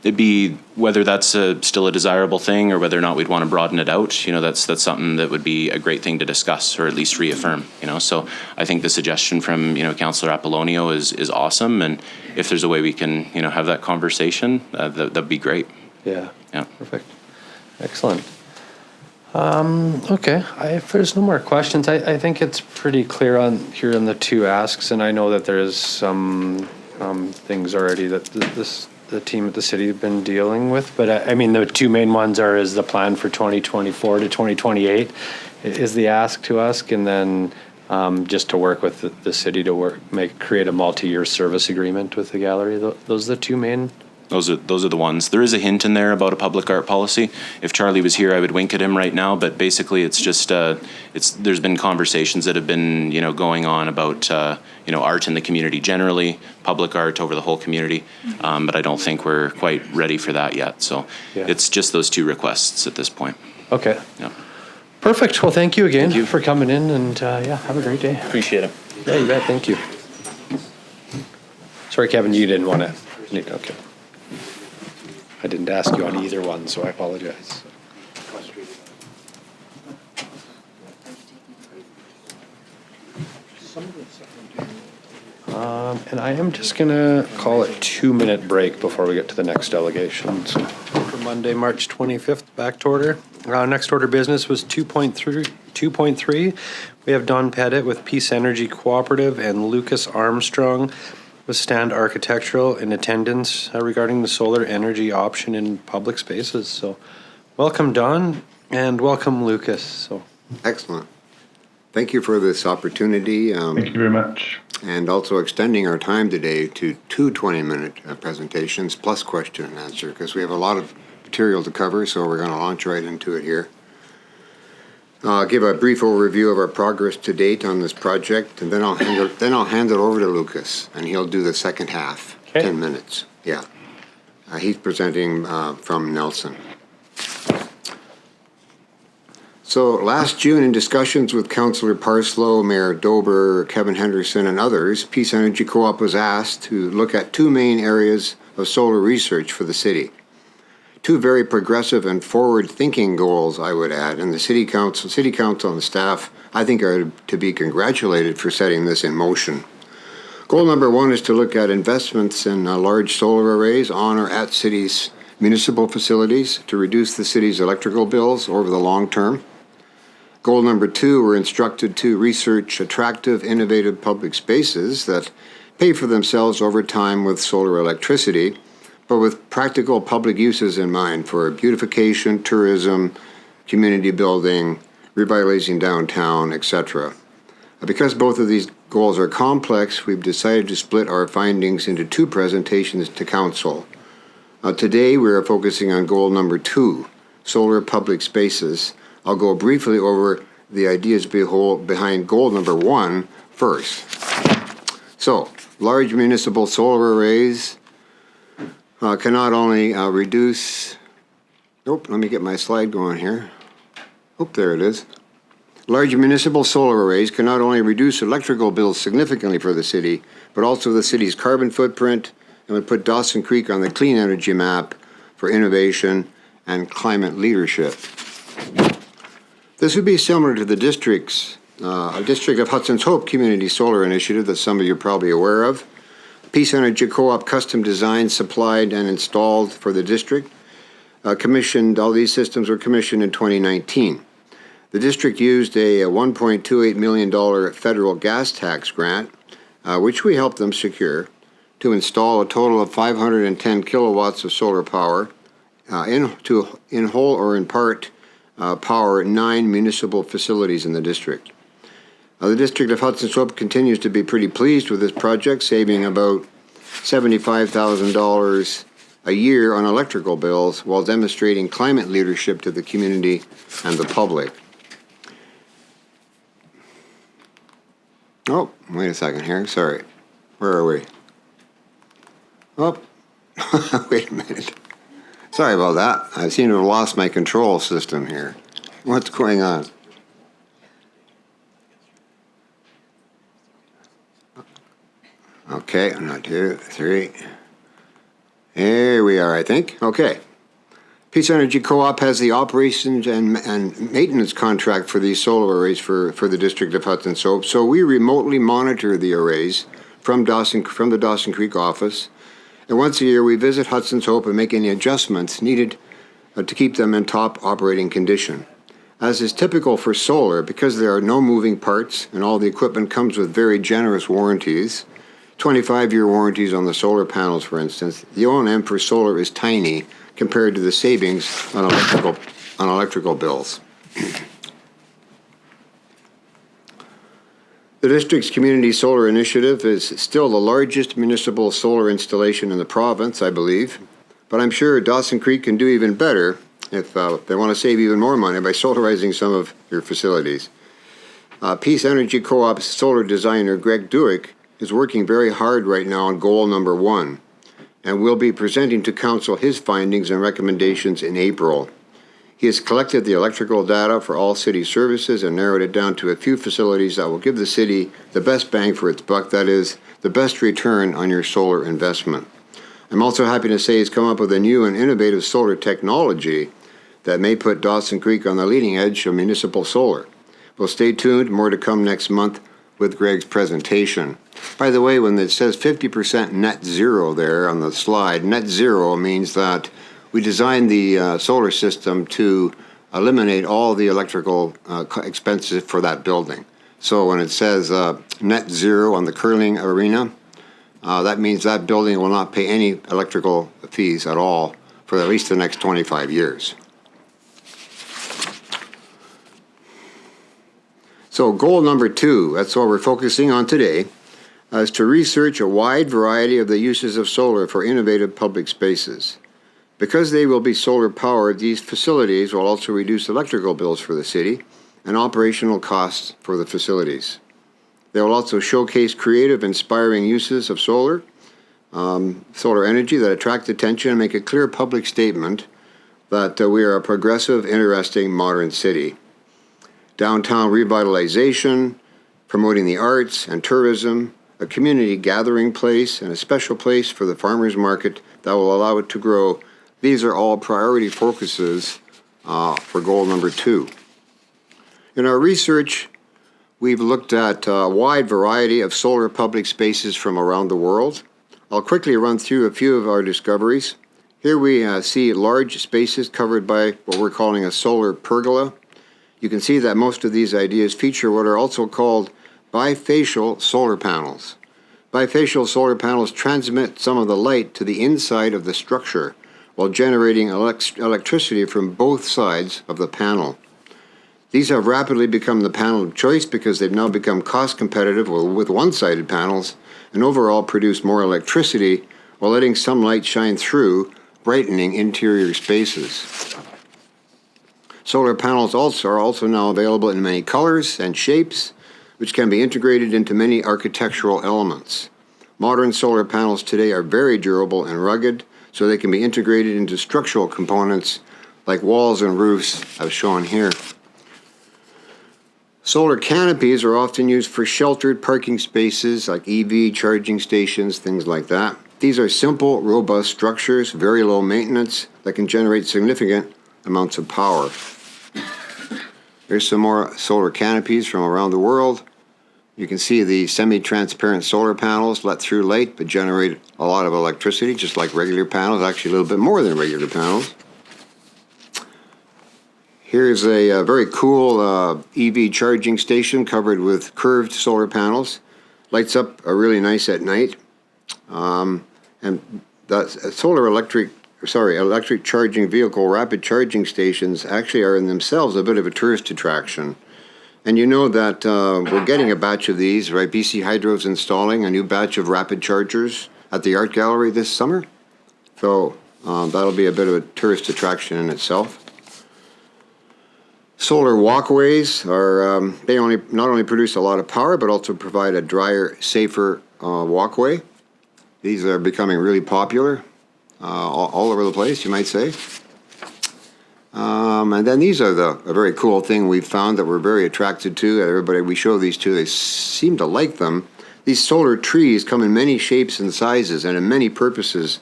It'd be whether that's still a desirable thing or whether or not we'd want to broaden it out. You know, that's something that would be a great thing to discuss or at least reaffirm. You know, so I think the suggestion from, you know, Councillor Apollonio is awesome, and if there's a way we can, you know, have that conversation, that'd be great. Yeah. Yeah. Perfect. Excellent. Okay. If there's no more questions, I think it's pretty clear on here in the two asks, and I know that there is some things already that the team at the city have been dealing with, but I mean, the two main ones is the plan for 2024 to 2028 is the ask to us, and then just to work with the city to create a multi-year service agreement with the gallery. Those are the two main. Those are the ones. There is a hint in there about a public art policy. If Charlie was here, I would wink at him right now. But basically, it's just there's been conversations that have been, you know, going on about you know, art in the community generally, public art over the whole community. But I don't think we're quite ready for that yet. So It's just those two requests at this point. Okay. Yeah. Perfect. Well, thank you again for coming in, and yeah, have a great day. Appreciate it. Yeah, you bet. Thank you. Sorry, Kevin, you didn't want to. Okay. I didn't ask you on either one, so I apologize. And I am just going to call a 2-minute break before we get to the next delegation. So for Monday, March 25th, back to order. Next order business was 2.3. We have Don Pettit with Peace Energy Cooperative and Lukas Armstrong with Stand Architectural in attendance regarding the solar energy option in public spaces. So welcome, Don, and welcome, Lukas. So excellent. Thank you for this opportunity. Thank you very much. And also extending our time today to 2 20-minute presentations plus question and answer, because we have a lot of material to cover, so we're going to launch right into it here. I'll give a brief overview of our progress to date on this project, and then I'll hand it over to Lukas, and he'll do the second half, 10 minutes. Yeah. He's presenting from Nelson. So last June, in discussions with Councillor Parslow, Mayor Dober, Kevin Henderson, and others, Peace Energy Co-op was asked to look at 2 main areas of solar research for the city. 2 very progressive and forward-thinking goals, I would add, and the City Council and the staff, I think, are to be congratulated for setting this in motion. Goal number 1 is to look at investments in large solar arrays on or at cities' municipal facilities to reduce the city's electrical bills over the long term. Goal number 2, we're instructed to research attractive, innovative public spaces that pay for themselves over time with solar electricity, but with practical public uses in mind for beautification, tourism, community building, revitalizing downtown, etc. Because both of these goals are complex, we've decided to split our findings into 2 presentations to Council. Today we are focusing on goal number 2, solar public spaces. I'll go briefly over the ideas behind goal number 1 first. So, large municipal solar arrays can not only reduce, let me get my slide going here. There it is. Large municipal solar arrays can not only reduce electrical bills significantly for the city, but also the city's carbon footprint, and would put Dawson Creek on the clean energy map for innovation and climate leadership. This would be similar to the district's a District of Hudson's Hope Community Solar Initiative that some of you are probably aware of. Peace Energy Co-op custom designed, supplied, and installed for the district. All these systems were commissioned in 2019. The district used a $1.28 million federal gas tax grant, which we helped them secure, to install a total of 510 kilowatts of solar power in whole or in part power 9 municipal facilities in the district. The District of Hudson's Hope continues to be pretty pleased with this project, saving about $75,000 a year on electrical bills while demonstrating climate leadership to the community and the public. Oh, wait a second here. Sorry. Where are we? Oh, wait a minute. Sorry about that. I seem to have lost my control system here. What's going on? Okay, 1, 2, 3. Here we are, I think. Okay. Peace Energy Co-op has the operations and maintenance contract for these solar arrays for the District of Hudson's Hope. So we remotely monitor the arrays from the Dawson Creek office. And once a year, we visit Hudson's Hope and make any adjustments needed to keep them in top operating condition. As is typical for solar, because there are no moving parts and all the equipment comes with very generous warranties, 25-year warranties on the solar panels, for instance, the O&M for solar is tiny compared to the savings on electrical bills. The district's community solar initiative is still the largest municipal solar installation in the province, I believe, but I'm sure Dawson Creek can do even better if they want to save even more money by solarizing some of your facilities. Peace Energy Co-op's solar designer, Greg Doig, is working very hard right now on goal number 1, and will be presenting to council his findings and recommendations in April. He has collected the electrical data for all city services and narrowed it down to a few facilities that will give the city the best bang for its buck, that is, the best return on your solar investment. I'm also happy to say he's come up with a new and innovative solar technology that may put Dawson Creek on the leading edge of municipal solar. Well, stay tuned, more to come next month with Greg's presentation. By the way, when it says 50% net zero there on the slide, net zero means that we designed the solar system to eliminate all the electrical expenses for that building. So when it says net zero on the curling arena, that means that building will not pay any electrical fees at all for at least the next 25 years. So goal number 2, that's what we're focusing on today, is to research a wide variety of the uses of solar for innovative public spaces. Because they will be solar powered, these facilities will also reduce electrical bills for the city and operational costs for the facilities. They will also showcase creative, inspiring uses of solar energy that attract attention and make a clear public statement that we are a progressive, interesting, modern city. Downtown revitalization, promoting the arts and tourism, a community gathering place, and a special place for the farmers market that will allow it to grow. These are all priority focuses for goal number 2. In our research, we've looked at a wide variety of solar public spaces from around the world. I'll quickly run through a few of our discoveries. Here we see large spaces covered by what we're calling a solar pergola. You can see that most of these ideas feature what are also called bifacial solar panels. Bifacial solar panels transmit some of the light to the inside of the structure while generating electricity from both sides of the panel. These have rapidly become the panel of choice because they've now become cost competitive with one-sided panels and overall produce more electricity while letting some light shine through, brightening interior spaces. Solar panels are also now available in many colors and shapes, which can be integrated into many architectural elements. Modern solar panels today are very durable and rugged, so they can be integrated into structural components like walls and roofs, as shown here. Solar canopies are often used for sheltered parking spaces like EV charging stations, things like that. These are simple, robust structures, very low maintenance, that can generate significant amounts of power. There's some more solar canopies from around the world. You can see the semi-transparent solar panels let through light but generate a lot of electricity, just like regular panels, actually a little bit more than regular panels. Here's a very cool EV charging station covered with curved solar panels. Lights up really nice at night. And that's electric charging vehicle rapid charging stations actually are in themselves a bit of a tourist attraction. And you know that we're getting a batch of these, right? BC Hydro's installing a new batch of rapid chargers at the art gallery this summer. So that'll be a bit of a tourist attraction in itself. Solar walkways are, they not only produce a lot of power, but also provide a drier, safer walkway. These are becoming really popular all over the place, you might say. And then these are a very cool thing we've found that we're very attracted to. Everybody we show these to, they seem to like them. These solar trees come in many shapes and sizes and in many purposes.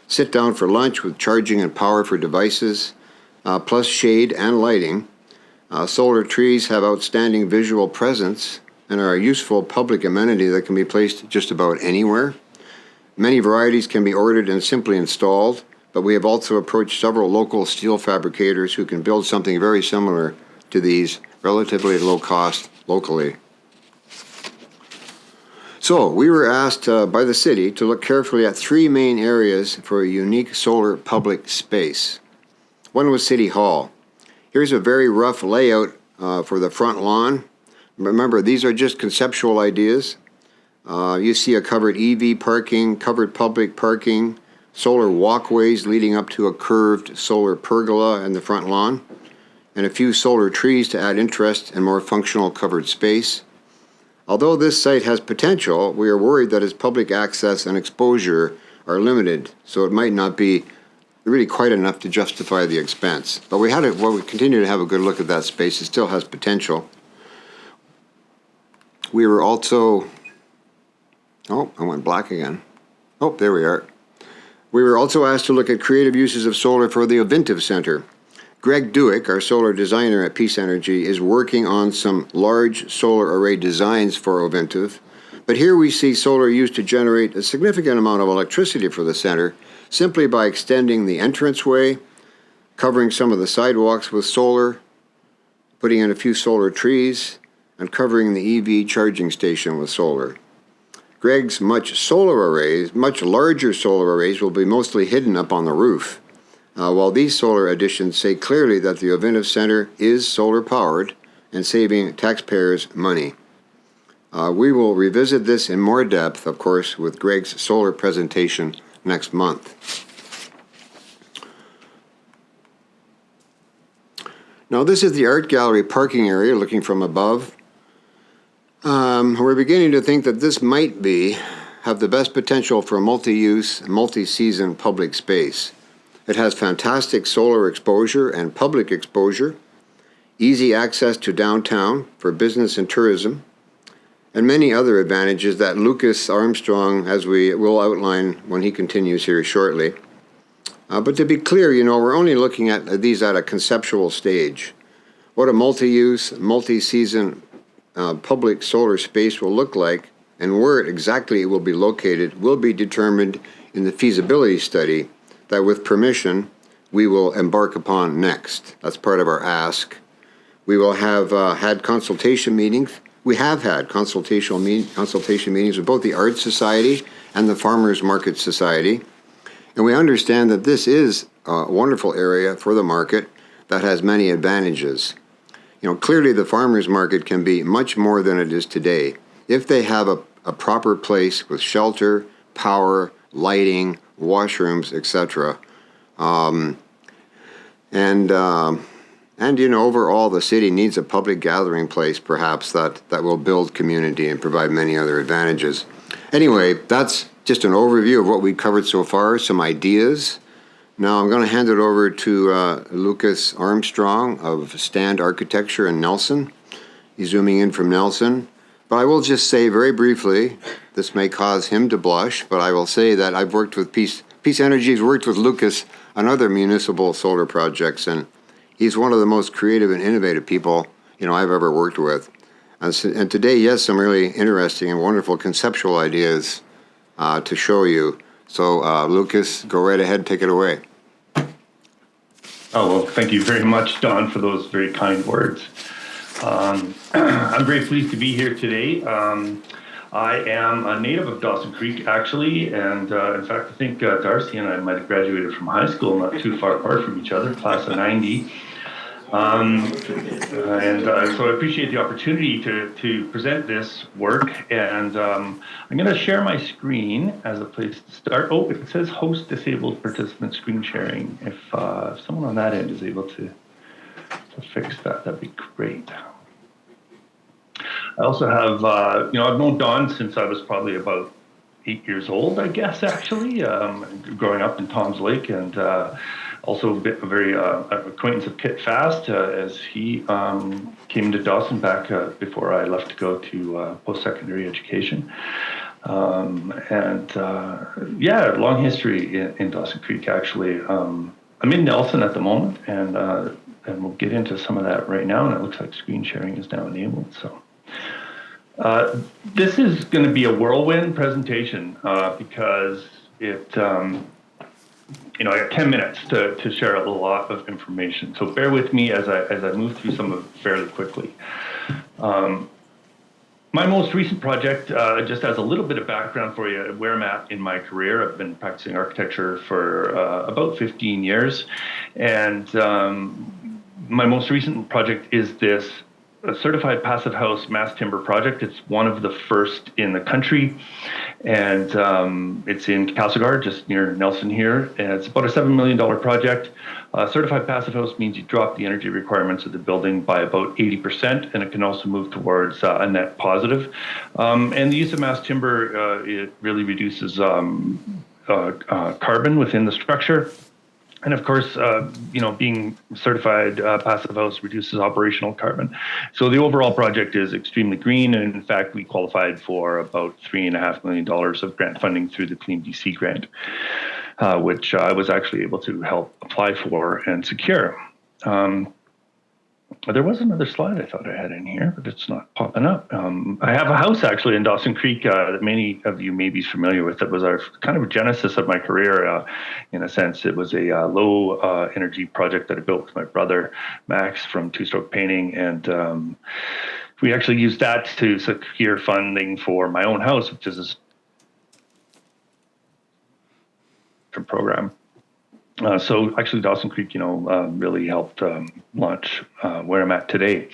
Sit down for lunch with charging and power for devices, plus shade and lighting. Solar trees have outstanding visual presence and are a useful public amenity that can be placed just about anywhere. Many varieties can be ordered and simply installed, but we have also approached several local steel fabricators who can build something very similar to these, relatively low cost locally. So we were asked by the city to look carefully at three main areas for a unique solar public space. One was City Hall. Here's a very rough layout for the front lawn. Remember, these are just conceptual ideas. You see a covered EV parking, covered public parking, solar walkways leading up to a curved solar pergola in the front lawn, and a few solar trees to add interest and more functional covered space. Although this site has potential, we are worried that its public access and exposure are limited, so it might not be really quite enough to justify the expense. But we continue to have a good look at that space. It still has potential. We were also, oh, I went black again. Oh, there we are. We were also asked to look at creative uses of solar for the Ovintiv Center. Greg Doig, our solar designer at Peace Energy, is working on some large solar array designs for Ovintiv. But here we see solar used to generate a significant amount of electricity for the center, simply by extending the entranceway, covering some of the sidewalks with solar, putting in a few solar trees, and covering the EV charging station with solar. Greg's much larger solar arrays will be mostly hidden up on the roof, while these solar additions say clearly that the Ovintiv Center is solar powered and saving taxpayers money. We will revisit this in more depth, of course, with Greg's solar presentation next month. Now this is the art gallery parking area looking from above. We're beginning to think that this might have the best potential for multi-use, multi-season public space. It has fantastic solar exposure and public exposure, easy access to downtown for business and tourism, and many other advantages that Lukas Armstrong, as we will outline when he continues here shortly. But to be clear, we're only looking at these at a conceptual stage. What a multi-use, multi-season public solar space will look like and where exactly it will be located will be determined in the feasibility study that, with permission, we will embark upon next. That's part of our ask. We will have had consultation meetings. We have had consultation meetings with both the Art Society and the Farmers Market Society, and we understand that this is a wonderful area for the market that has many advantages. Clearly the farmers market can be much more than it is today if they have a proper place with shelter, power, lighting, washrooms, etc. Overall, the city needs a public gathering place, perhaps, that will build community and provide many other advantages. Anyway, that's just an overview of what we covered so far, some ideas. Now I'm going to hand it over to Lukas Armstrong of Stand Architecture in Nelson. He's zooming in from Nelson. But I will just say very briefly, this may cause him to blush, but I will say that I've worked with Peace Energy has worked with Lukas on other municipal solar projects, and he's one of the most creative and innovative people I've ever worked with. And today, yes, some really interesting and wonderful conceptual ideas to show you. So, Lukas, go right ahead, take it away. Oh, well, thank you very much, Don, for those very kind words. I'm very pleased to be here today. I am a native of Dawson Creek, actually, and in fact, I think Darcy and I might have graduated from high school not too far apart from each other, class of 90. So I appreciate the opportunity to present this work, and I'm going to share my screen as a place to start. Oh, it says host disabled participant screen sharing. If someone on that end is able to fix that, that'd be great. I also have, I've known Don since I was probably about 8 years old, I guess, actually, growing up in Tom's Lake, and also a very acquaintance of Kit Fast as he came to Dawson back before I left to go to post-secondary education. Long history in Dawson Creek, actually. I'm in Nelson at the moment, and we'll get into some of that right now, and it looks like screen sharing is now enabled, so. This is going to be a whirlwind presentation because it, I got 10 minutes to share a lot of information. So bear with me as I move through some of it fairly quickly. My most recent project, just as a little bit of background for you, where I'm at in my career, I've been practicing architecture for about 15 years. And my most recent project is this a certified passive house mass timber project. It's one of the first in the country, and it's in Castlegar, just near Nelson here. And it's about a $7 million project. Certified passive house means you drop the energy requirements of the building by about 80%, and it can also move towards a net positive. And the use of mass timber, it really reduces carbon within the structure. And of course, being certified passive house reduces operational carbon. So the overall project is extremely green. And in fact, we qualified for about $3.5 million of grant funding through the Clean DC grant, which I was actually able to help apply for and secure. There was another slide I thought I had in here, but it's not popping up. I have a house actually in Dawson Creek that many of you may be familiar with. That was our kind of genesis of my career, in a sense. It was a low energy project that I built with my brother, Max, from Two Stroke Painting. And we actually used that to secure funding for my own house, which is a program. So actually Dawson Creek, really helped launch where I'm at today.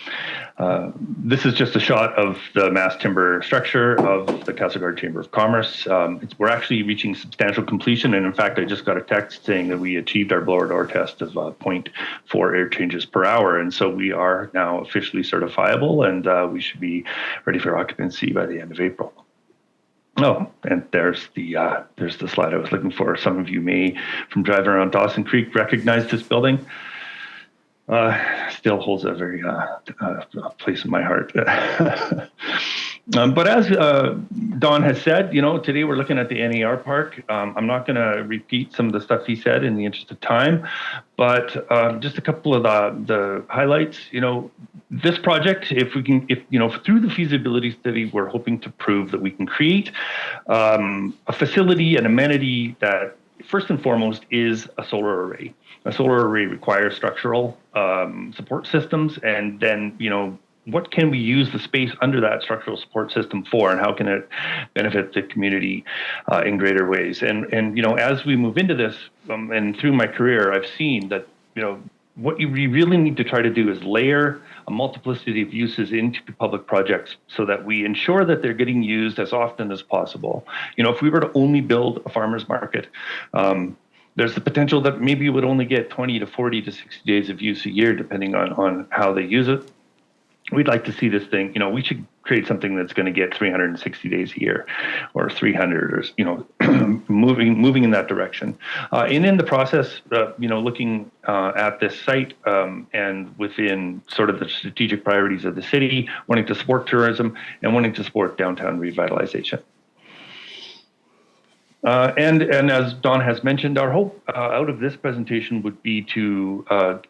This is just a shot of the mass timber structure of the Castlegar Chamber of Commerce. We're actually reaching substantial completion. And in fact, I just got a text saying that we achieved our blower door test of 0.4 air changes per hour. And so we are now officially certifiable, and we should be ready for occupancy by the end of April. Oh, and there's the slide I was looking for. Some of you may, from driving around Dawson Creek, recognize this building. Still holds a very place in my heart. But as Don has said, today we're looking at the NAR Park. I'm not going to repeat some of the stuff he said in the interest of time, but just a couple of the highlights. This project, if through the feasibility study, we're hoping to prove that we can create a facility, an amenity that first and foremost is a solar array. A solar array requires structural support systems, and then, what can we use the space under that structural support system for, and how can it benefit the community in greater ways? And as we move into this, and through my career, I've seen that, what we really need to try to do is layer a multiplicity of uses into public projects so that we ensure that they're getting used as often as possible. If we were to only build a farmer's market, there's the potential that maybe you would only get 20 to 40 to 60 days of use a year, depending on how they use it. We'd like to see this thing, we should create something that's going to get 360 days a year, or 300, or, moving in that direction. And in the process, looking at this site and within sort of the strategic priorities of the city, wanting to support tourism and wanting to support downtown revitalization. And as Don has mentioned, our hope out of this presentation would be to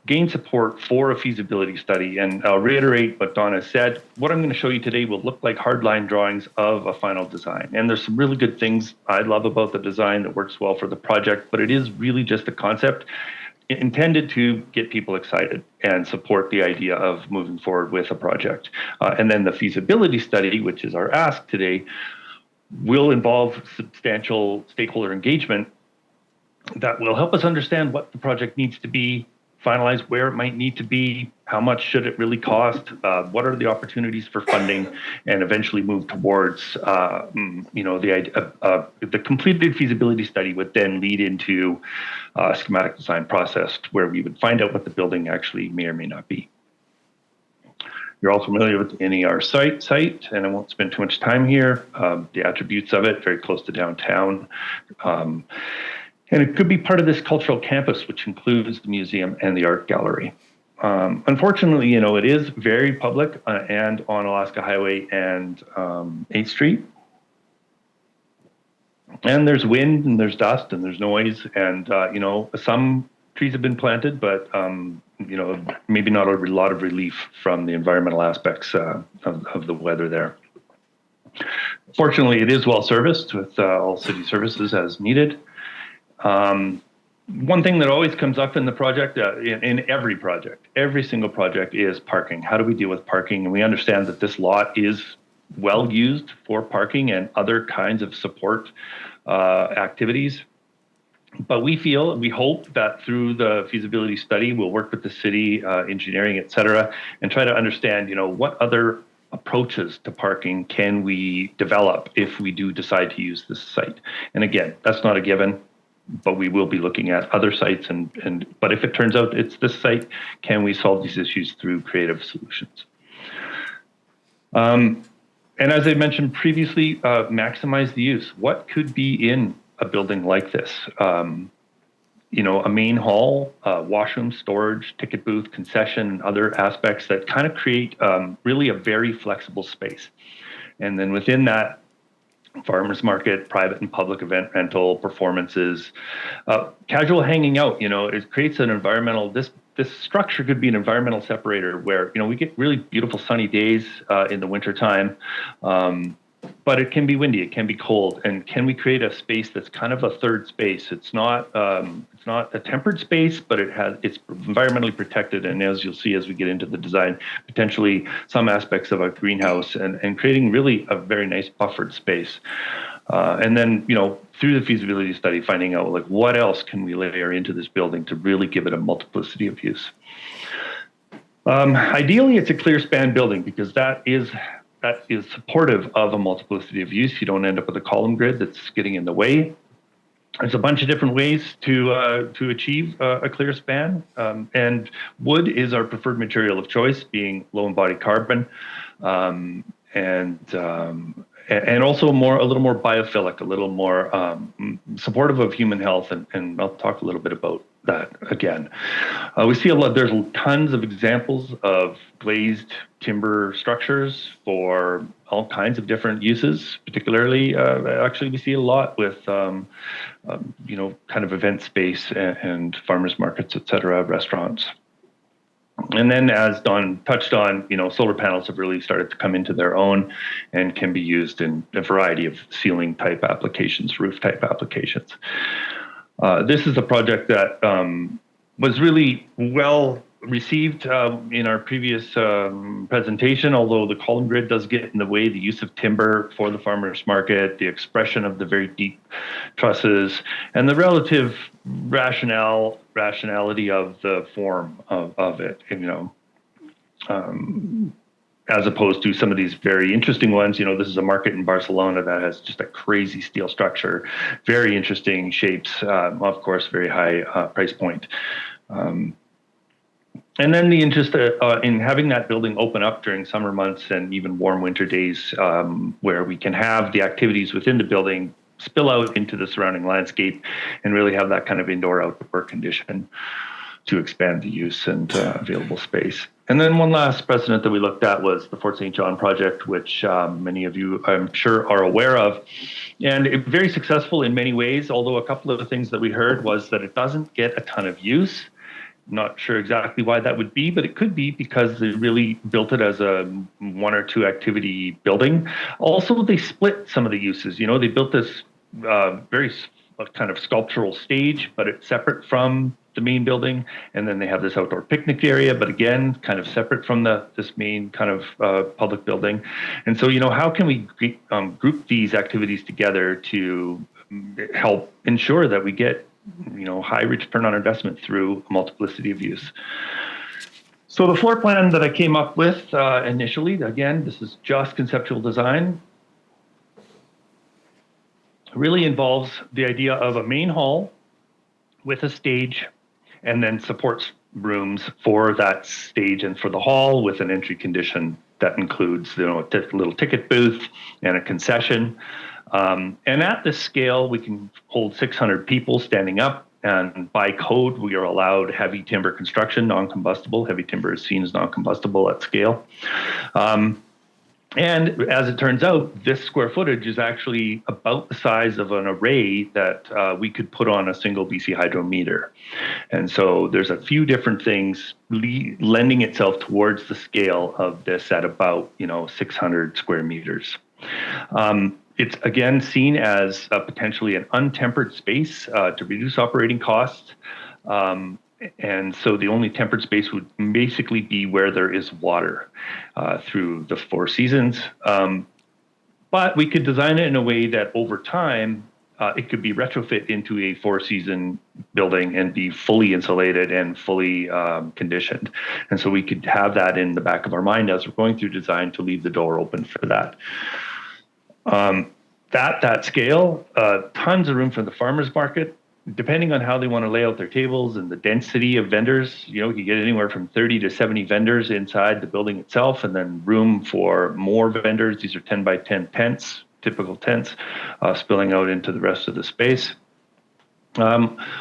gain support for a feasibility study. And I'll reiterate what Don has said. What I'm going to show you today will look like hardline drawings of a final design. And there's some really good things I love about the design that works well for the project, but it is really just a concept intended to get people excited and support the idea of moving forward with a project. And then the feasibility study, which is our ask today, will involve substantial stakeholder engagement that will help us understand what the project needs to be, finalize where it might need to be, how much should it really cost, what are the opportunities for funding, and eventually move towards, the completed feasibility study would then lead into a schematic design process where we would find out what the building actually may or may not be. You're all familiar with the NER site, and I won't spend too much time here. The attributes of it, very close to downtown. And it could be part of this cultural campus, which includes the museum and the art gallery. Unfortunately, it is very public and on Alaska Highway and 8th Street. And there's wind and there's dust and there's noise and, some trees have been planted, but maybe not a lot of relief from the environmental aspects of the weather there. Fortunately, it is well serviced with all city services as needed. One thing that always comes up in the project, in every single project, is parking. How do we deal with parking? And we understand that this lot is well used for parking and other kinds of support activities. But we hope that through the feasibility study, we'll work with the city, engineering, et cetera, and try to understand, what other approaches to parking can we develop if we do decide to use this site. And again, that's not a given, but we will be looking at other sites. But if it turns out it's this site, can we solve these issues through creative solutions? And as I mentioned previously, maximize the use. What could be in a building like this? A main hall, washroom, storage, ticket booth, concession, and other aspects that kind of create really a very flexible space. And then within that, farmers market, private and public event rental, performances, casual hanging out, it creates an environmental, this structure could be an environmental separator where, we get really beautiful sunny days in the wintertime. But it can be windy, it can be cold, and can we create a space that's kind of a third space? It's not a tempered space, but it's environmentally protected, and as you'll see as we get into the design, potentially some aspects of a greenhouse, and creating really a very nice buffered space. And then, through the feasibility study, finding out what else can we layer into this building to really give it a multiplicity of use. Ideally, it's a clear span building because that is supportive of a multiplicity of use. You don't end up with a column grid that's getting in the way. There's a bunch of different ways to achieve a clear span, and wood is our preferred material of choice, being low embodied carbon, and also a little more biophilic, a little more supportive of human health, and I'll talk a little bit about that again. We see there's tons of examples of glazed timber structures for all kinds of different uses, particularly, actually we see a lot with, kind of event space and farmers markets, et cetera, restaurants. And then as Don touched on, solar panels have really started to come into their own and can be used in a variety of ceiling type applications, roof type applications. This is a project that was really well received in our previous presentation, although the column grid does get in the way, the use of timber for the farmers market, the expression of the very deep trusses, and the relative rationality of the form of it, as opposed to some of these very interesting ones. This is a market in Barcelona that has just a crazy steel structure, very interesting shapes, of course, very high price point. And then the interest in having that building open up during summer months and even warm winter days, where we can have the activities within the building spill out into the surrounding landscape and really have that kind of indoor-outdoor condition. to expand the use and available space. And then one last precedent that we looked at was the Fort St. John project, which many of you, I'm sure, are aware of. And it, very successful in many ways, although a couple of the things that we heard was that it doesn't get a ton of use. Not sure exactly why that would be, but it could be because they really built it as a 1 or 2 activity building. Also, they split some of the uses. You know, they built this very kind of sculptural stage, but it's separate from the main building, and then they have this outdoor picnic area, but again, kind of separate from this main kind of public building. And so, you know, how can we group these activities together to help ensure that we get, you know, high return on investment through a multiplicity of use? So the floor plan that I came up with initially, again, this is just conceptual design, really involves the idea of a main hall with a stage, and then supports rooms for that stage and for the hall with an entry condition that includes, you know, a little ticket booth and a concession. And at this scale, we can hold 600 people standing up. And by code, we are allowed heavy timber construction, non-combustible. Heavy timber is seen as non-combustible at scale. And as it turns out, this square footage is actually about the size of an array that we could put on a single BC Hydro meter. And so there's a few different things lending itself towards the scale of this at about, you know, 600 square meters. It's again seen as potentially an untempered space to reduce operating costs. And so the only tempered space would basically be where there is water through the 4 seasons. But we could design it in a way that over time, it could be retrofit into a 4-season building and be fully insulated and fully conditioned. And so we could have that in the back of our mind as we're going through design to leave the door open for that. That scale, tons of room for the farmers market. Depending on how they want to lay out their tables and the density of vendors, you know, you get anywhere from 30 to 70 vendors inside the building itself, and then room for more vendors. These are 10 by 10 tents, typical tents, spilling out into the rest of the space.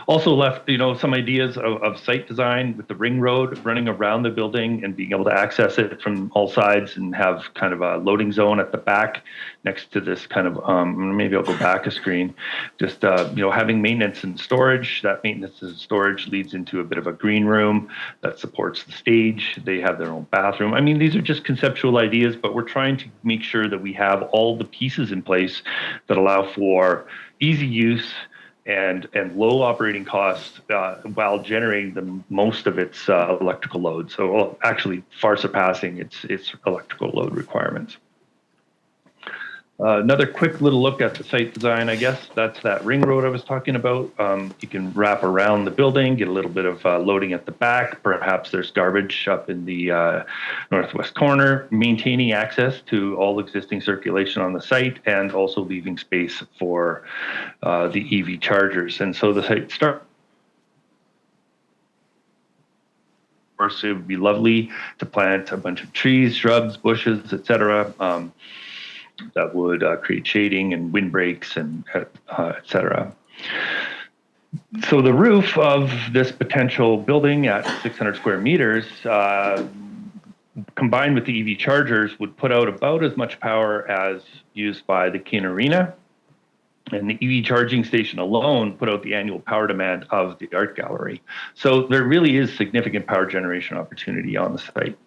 Also left, you know, some ideas of site design with the ring road running around the building and being able to access it from all sides and have kind of a loading zone at the back next to this kind of, maybe I'll go back a screen, just, you know, having maintenance and storage. That maintenance and storage leads into a bit of a green room that supports the stage. They have their own bathroom. I mean, these are just conceptual ideas, but we're trying to make sure that we have all the pieces in place that allow for easy use and low operating costs while generating the most of its electrical load. So, well, actually far surpassing its electrical load requirements. Another quick little look at the site design, I guess. That's that ring road I was talking about. You can wrap around the building, get a little bit of loading at the back. Perhaps there's garbage up in the northwest corner, maintaining access to all existing circulation on the site and also leaving space for the EV chargers. And so the site start. Of course, it would be lovely to plant a bunch of trees, shrubs, bushes, etc. That would create shading and windbreaks and et cetera. So the roof of this potential building at 600 square meters, combined with the EV chargers, would put out about as much power as used by the Kin Arena. And the EV charging station alone put out the annual power demand of the art gallery. So there really is significant power generation opportunity on the site.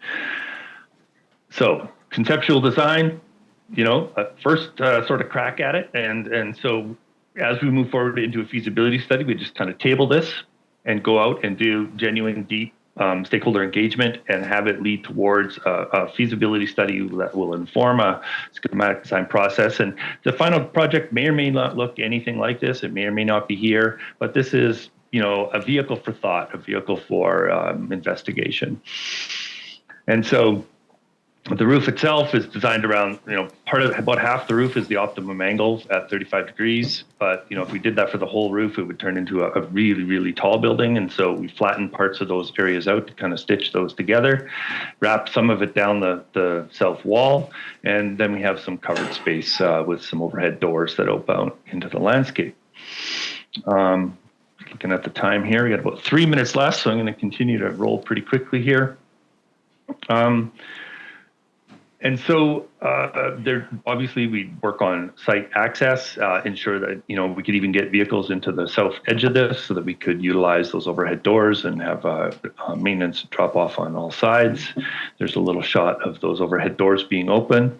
So conceptual design, you know, first sort of crack at it. And so as we move forward into a feasibility study, we just kind of table this and go out and do genuine, deep stakeholder engagement and have it lead towards a feasibility study that will inform a schematic design process. And the final project may or may not look anything like this. It may or may not be here, but this is, you know, a vehicle for thought, a vehicle for investigation. And so the roof itself is designed around, you know, about half the roof is the optimum angle at 35 degrees. But, you know, if we did that for the whole roof, it would turn into a really, really tall building. And so we flattened parts of those areas out to kind of stitch those together, wrap some of it down the south wall. And then we have some covered space with some overhead doors that open out into the landscape. looking at the time here, we got about 3 minutes left, so I'm going to continue to roll pretty quickly here. And so there, obviously, we work on site access, ensure that we could even get vehicles into the south edge of this, so that we could utilize those overhead doors and have maintenance drop off on all sides. There's a little shot of those overhead doors being open.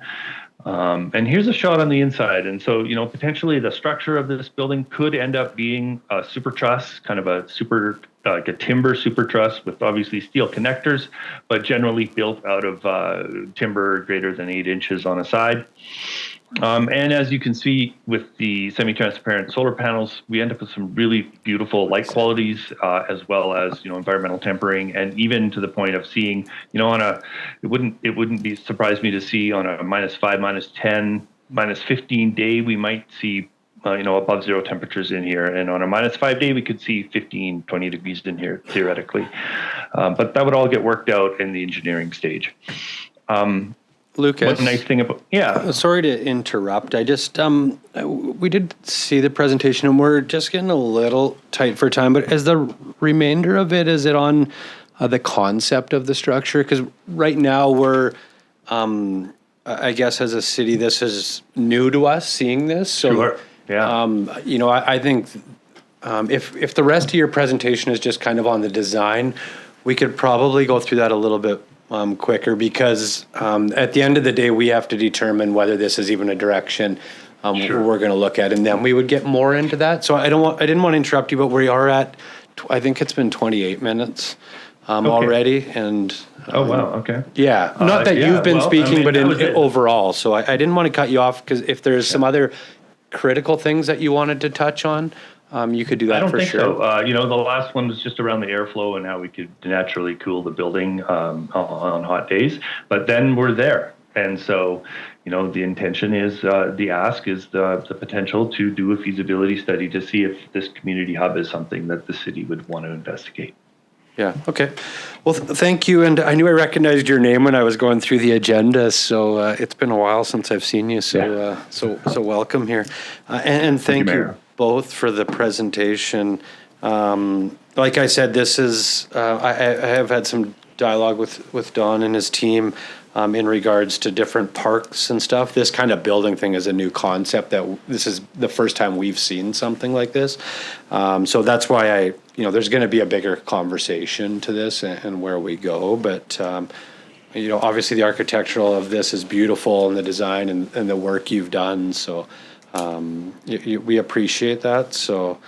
And here's a shot on the inside. And so, potentially the structure of this building could end up being a super truss, kind of like a timber super truss with obviously steel connectors, but generally built out of timber greater than 8 inches on a side. And as you can see with the semi-transparent solar panels, we end up with some really beautiful light qualities, as well as environmental tempering, and even to the point of seeing, it wouldn't be surprise me to see on a -5, -10, -15 day, we might see above 0 temperatures in here, and on a -5 day we could see 15, 20 degrees in here theoretically, but that would all get worked out in the engineering stage. Lukas, one nice thing about sorry to interrupt. I just we did see the presentation, and we're just getting a little tight for time. But is the remainder of it, is it on the concept of the structure? Because right now we're, I guess as a city, this is new to us seeing this. So, Sure. Yeah. I think if the rest of your presentation is just kind of on the design, we could probably go through that a little bit quicker, because at the end of the day, we have to determine whether this is even a direction we're going to look at, and then we would get more into that. So I didn't want to interrupt you, but we are at, I think it's been 28 minutes already, and oh wow, okay. Yeah, not that you've been speaking, but in overall. So I didn't want to cut you off, because if there's some other critical things that you wanted to touch on, you could do that for sure. I don't think so. The last one was just around the airflow and how we could naturally cool the building on hot days. But then we're there. And so, the intention is, the ask is the potential to do a feasibility study to see if this community hub is something that the city would want to investigate. Yeah, okay. Well, thank you. And I knew I recognized your name when I was going through the agenda, so it's been a while since I've seen you. So so welcome here. And thank you both for the presentation. Like I said, this is, I have had some dialogue with Don and his team in regards to different parks and stuff. This kind of building thing is a new concept, that this is the first time we've seen something like this. So that's why there's going to be a bigger conversation to this and where we go. But, obviously the architectural of this is beautiful, and the design and the work you've done. So we appreciate that. So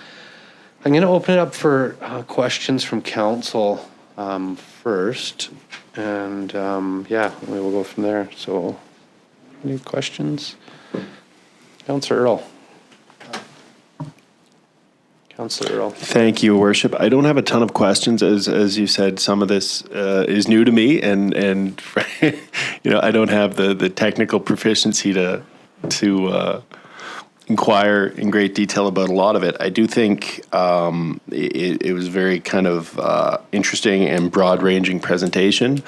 I'm going to open it up for questions from council first. And we will go from there. So any questions? Councillor Earl. Councillor Earl. Thank you, Worship. I don't have a ton of questions. As you said, some of this is new to me, and I don't have the technical proficiency to inquire in great detail about a lot of it. I do think it was very kind of interesting and broad-ranging presentation.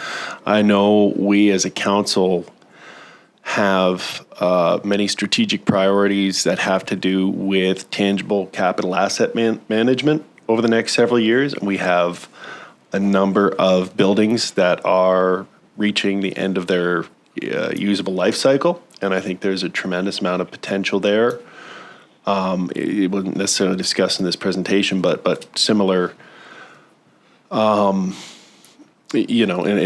I know we as a council have many strategic priorities that have to do with tangible capital asset management over the next several years. And we have a number of buildings that are reaching the end of their usable life cycle. And I think there's a tremendous amount of potential there. It wasn't necessarily discussed in this presentation, but similar, in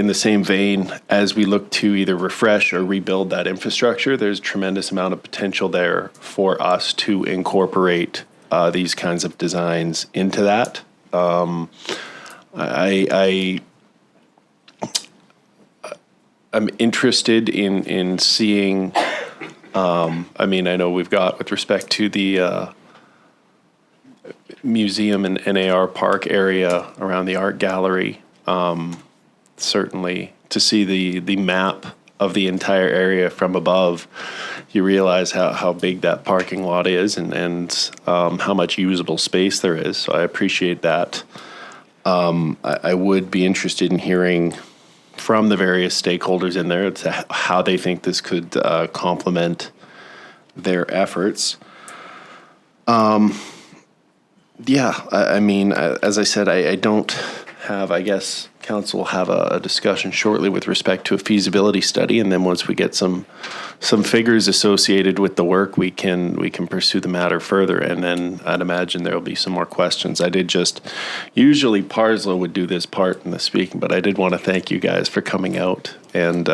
the same vein, as we look to either refresh or rebuild that infrastructure, there's a tremendous amount of potential there for us to incorporate these kinds of designs into that. I'm interested in seeing. I know we've got, with respect to the museum and NAR Park area around the art gallery, certainly to see the map of the entire area from above, you realize how big that parking lot is and how much usable space there is. So I appreciate that. I would be interested in hearing from the various stakeholders in there to how they think this could complement their efforts. Yeah, I mean, as I said, I don't have, I guess, council will have a discussion shortly with respect to a feasibility study, and then once we get some figures associated with the work, we can pursue the matter further, and then I'd imagine there will be some more questions. I did just, usually Parslow would do this part in the speaking, but I did want to thank you guys for coming out, and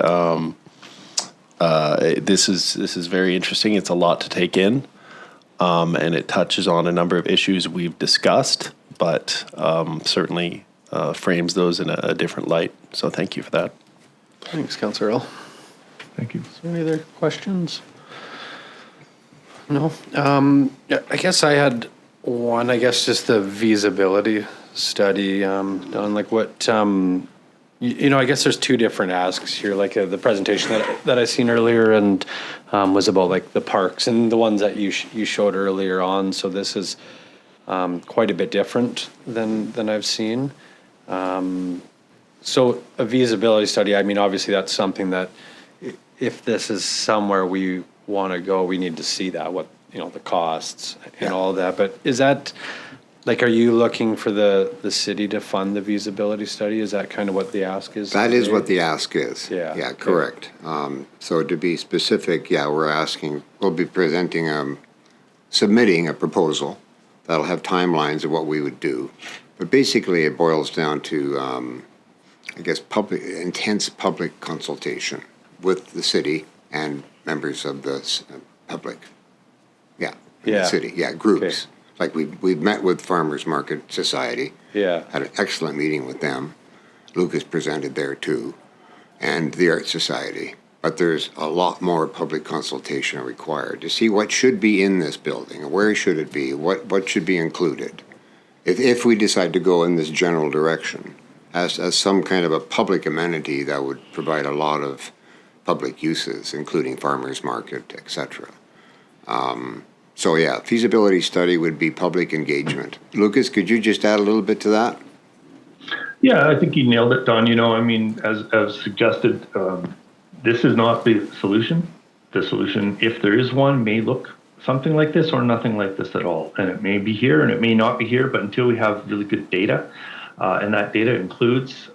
this is very interesting. It's a lot to take in. And it touches on a number of issues we've discussed, but certainly frames those in a different light. So thank you for that. Thanks, Councillor Earl. Thank you. Is there any other questions? No? Yeah, I guess I had one, just the feasibility study on like what, I guess there's two different asks here, like the presentation that I seen earlier and was about like the parks and the ones that you showed earlier on. So this is quite a bit different than I've seen. So a feasibility study, I mean, obviously that's something that if this is somewhere we want to go, we need to see that, what, the costs and all that. But is that, like, are you looking for the city to fund the feasibility study? Is that kind of what the ask is? That is what the ask is. Yeah. Yeah, correct. So to be specific, we'll be submitting a proposal that'll have timelines of what we would do. But basically it boils down to, intense public consultation with the city and members of the public. The city, groups. Okay. Like we've met with Farmers Market Society. Yeah. Had an excellent meeting with them. Lukas presented there too, and the Art Society. But there's a lot more public consultation required to see what should be in this building, where should it be, what should be included. If we decide to go in this general direction, as some kind of a public amenity that would provide a lot of public uses, including farmers market, etc. Feasibility study would be public engagement. Lukas, could you just add a little bit to that? Yeah, I think you nailed it, Don. As suggested, this is not the solution. The solution, if there is one, may look something like this or nothing like this at all. And it may be here and it may not be here, but until we have really good data, and that data includes,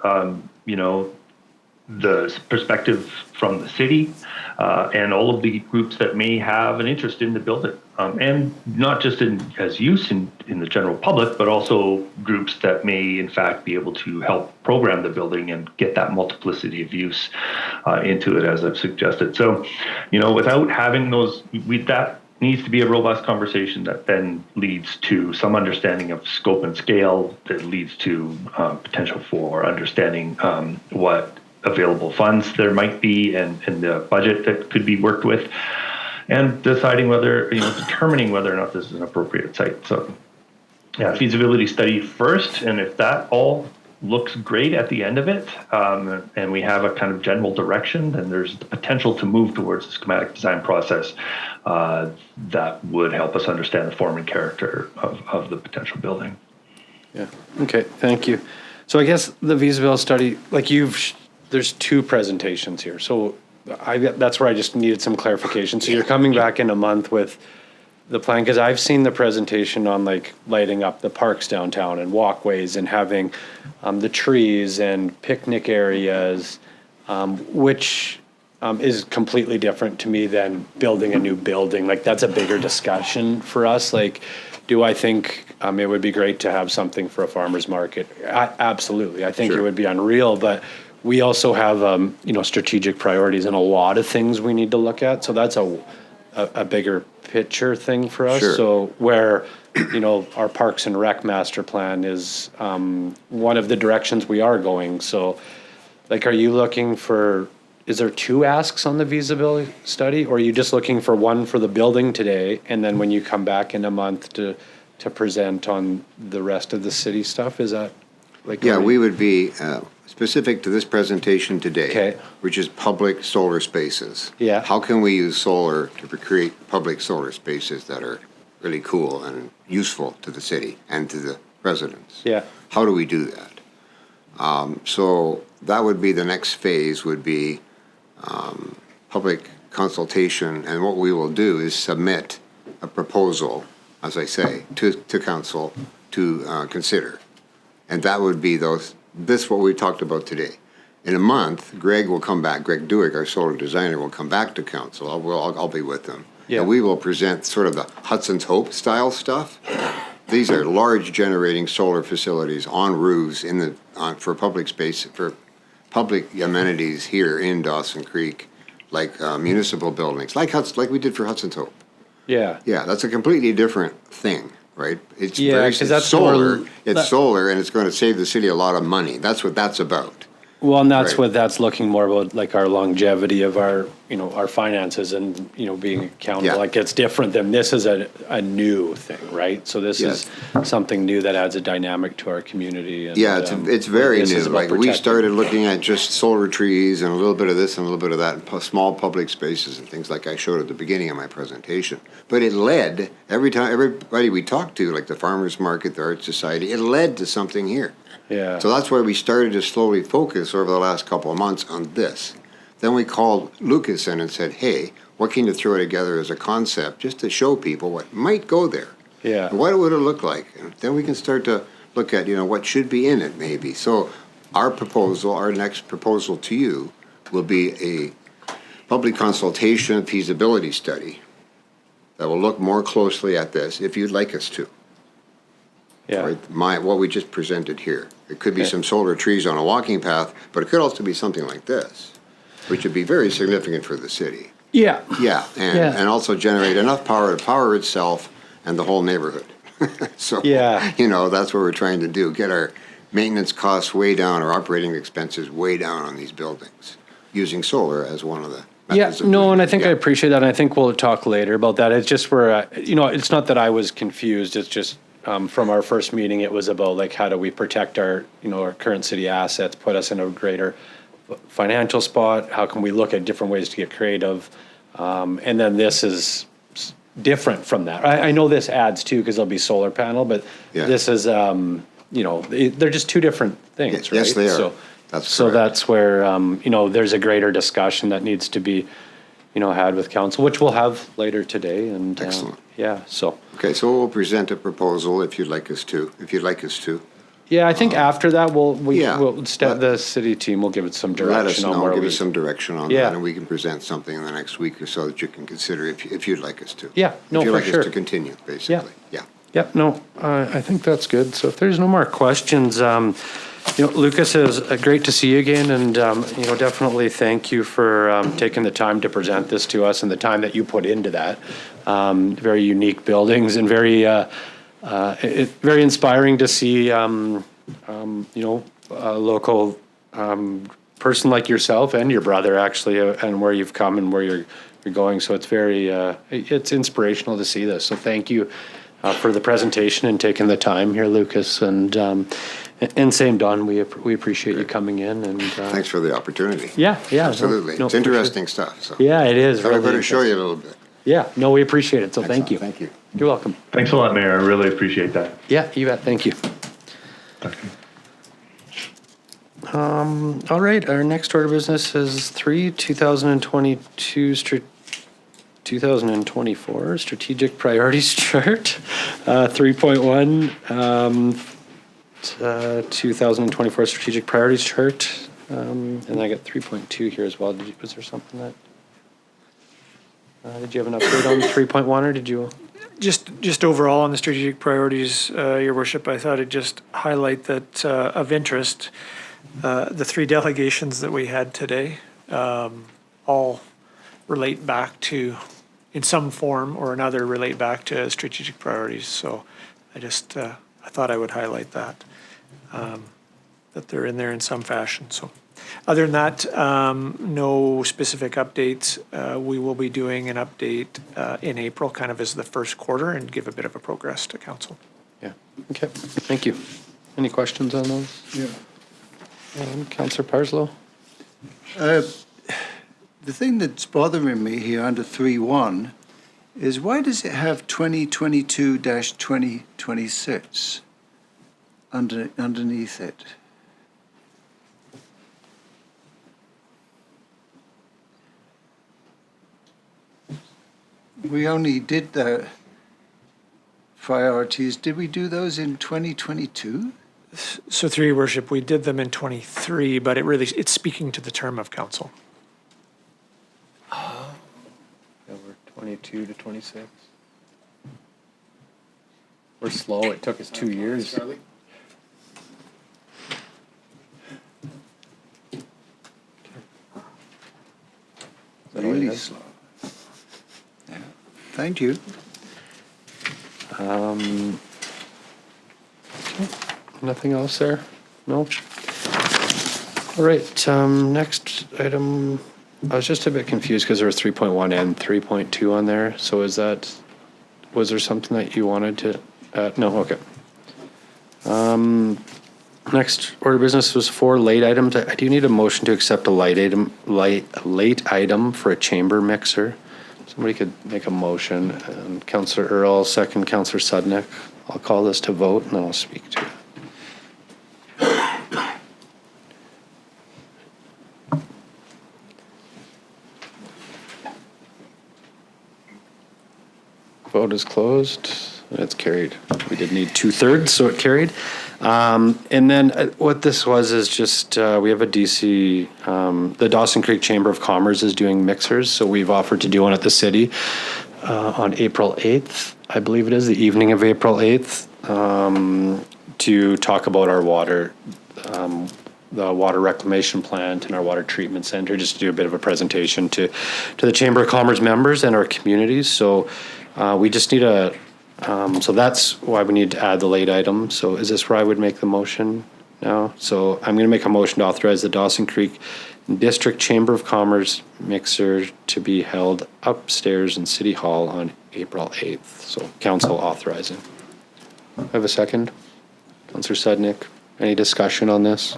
the perspective from the city and all of the groups that may have an interest in the building, and not just as use in the general public, but also groups that may in fact be able to help program the building and get that multiplicity of use into it, as I've suggested. So, without having those, that needs to be a robust conversation that then leads to some understanding of scope and scale, that leads to potential for understanding what available funds there might be and the budget that could be worked with, and deciding determining whether or not this is an appropriate site. So feasibility study first, and if that all looks great at the end of it, and we have a kind of general direction, then there's the potential to move towards the schematic design process that would help us understand the form and character of the potential building. Yeah, okay, thank you. So I guess the feasibility study, like there's two presentations here. So that's where I just needed some clarification. So you're coming back in a month with the plan, because I've seen the presentation on like lighting up the parks downtown and walkways and having the trees and picnic areas, which is completely different to me than building a new building. Like that's a bigger discussion for us. Like, do I think it would be great to have something for a farmer's market? Absolutely. I think It would be unreal, but we also have, strategic priorities and a lot of things we need to look at. So that's a bigger picture thing for us. Sure. So where, our Parks and Rec master plan is one of the directions we are going. So, like, are you looking for, is there two asks on the feasibility study, or are you just looking for one for the building today, and then when you come back in a month to present on the rest of the city stuff? Is that like? Yeah, we would be specific to this presentation today, Okay. which is public solar spaces. Yeah. How can we use solar to create public solar spaces that are really cool and useful to the city and to the residents? Yeah. How do we do that? So that would be the next phase, would be public consultation, and what we will do is submit a proposal as I say, to council to consider. And that would be this what we talked about today. In a month, Greg will come back, Greg Doig, our solar designer, will come back to council. I'll be with them. Yeah. And we will present sort of the Hudson's Hope style stuff. These are large generating solar facilities on roofs for public space, for public amenities here in Dawson Creek, like municipal buildings, like we did for Hudson's Hope. Yeah. Yeah, that's a completely different thing, right? It's Yeah, 'cause that's solar. more- It's solar, and it's going to save the city a lot of money. That's what that's about. Well, and that's Right. what that's looking more about, like our longevity of our, our finances and, being accountable. Yeah. Like it's different than, this is a new thing, right? So this is something new that adds a dynamic to our community. And, Yeah, it's very this new. is about Like we protecting- started looking at just solar trees and a little bit of this and a little bit of that, and small public spaces and things like I showed at the beginning of my presentation. But it led everybody we talked to, like the farmers market, the art society, it led to something here. Yeah. So that's why we started to slowly focus over the last couple of months on this. Then we called Lukas in and said, hey, what can you throw together as a concept just to show people what might go there? Yeah. And what would it look like? And then we can start to look at, what should be in it maybe. So our next proposal to you will be a public consultation feasibility study that will look more closely at this if you'd like us to. Yeah. Right? What we just presented here. It could be Okay. some solar trees on a walking path, but it could also be something like this, which would be very significant for the city. Yeah. Yeah, and also generate enough power to power itself and the whole neighborhood. So, Yeah. That's what we're trying to do, get our maintenance costs way down, our operating expenses way down on these buildings, using solar as one of the Yeah, methods of no, doing and I it. think I appreciate that. And I think we'll talk later about that. It's just where, it's not that I was confused. It's just from our first meeting, it was about like, how do we protect our, our current city assets, put us in a greater financial spot? How can we look at different ways to get creative? And then this is different from that. I know this adds too, because there'll be solar panel, but Yeah. this is, they're just two different things, right? Yes, they are. So, That's so correct. that's where, there's a greater discussion that needs to be, had with council, which we'll have later today. And Excellent. Yeah, so. Okay, so we'll present a proposal if you'd like us to. Yeah, I think after that, yeah, the city team will give it some Let us direction on know, where give we. us some direction on Yeah. that, and we can present something in the next week or so that you can consider if you'd like us to. Yeah, no, If you'd for like sure. us to continue, basically. Yeah. Yep, no, I think that's good. So if there's no more questions, Lukas, is great to see you again, and definitely thank you for taking the time to present this to us and the time that you put into that. Very unique buildings and very very inspiring to see a local person like yourself and your brother actually, and where you've come and where you're going. So it's very it's inspirational to see this. So thank you for the presentation and taking the time here, Lukas, and same Don. We appreciate you coming in and Thanks for the opportunity. Yeah, Absolutely. no, It's for sure. interesting stuff. So. Yeah, it is. So I really better show interesting. you a little bit. Yeah, no, we appreciate it. So thank you. Thank you. You're welcome. Thanks a lot, Mayor. I really appreciate that. Yeah, you bet. Thank you. All right, our next order of business is 2024 strategic priorities chart, 3.1, 2024 strategic priorities chart, and I got 3.2 here as well. Was there something that? Did you have an update on 3.1, or did you? Just overall on the strategic priorities, Your Worship, I thought I'd just highlight that of interest, the three delegations that we had today all relate back to, in some form or another, relate back to strategic priorities. So I just, I thought I would highlight that, that they're in there in some fashion. So other than that, no specific updates. We will be doing an update in April, kind of as the first quarter, and give a bit of a progress to council. Yeah, okay, thank you. Any questions on those? Yeah. Councillor Parslow? The thing that's bothering me here under 3.1 is why does it have 2022-2026 underneath it? We only did that priorities, did we do those in 2022? So through your worship, we did them in 23, but it's speaking to the term of council. Yeah, we're 22 to 26. We're slow. It took us 2 years. Really slow. Yeah. Thank you. Nothing else there? No? All right, next item, I was just a bit confused because there was 3.1 and 3.2 on there. So was there something that you wanted to, no, okay. Next order of business was 4 late items. I do need a motion to accept a late item for a chamber mixer. Somebody could make a motion, and Councillor Earl, second Councillor Sudnick. I'll call this to vote and then I'll speak to it. Vote is closed. It's carried. We did need 2/3, so it carried. And then what this was is just, we have a DC, the Dawson Creek Chamber of Commerce is doing mixers. So we've offered to do one at the city on April 8th, I believe it is, the evening of April 8th, to talk about our water, the water reclamation plant and our water treatment center, just to do a bit of a presentation to the Chamber of Commerce members and our communities. So we just need so that's why we need to add the late item. So is this where I would make the motion now? So I'm going to make a motion to authorize the Dawson Creek District Chamber of Commerce mixer to be held upstairs in City Hall on April 8th. So council authorizing. I have a second. Councillor Sudnick, any discussion on this?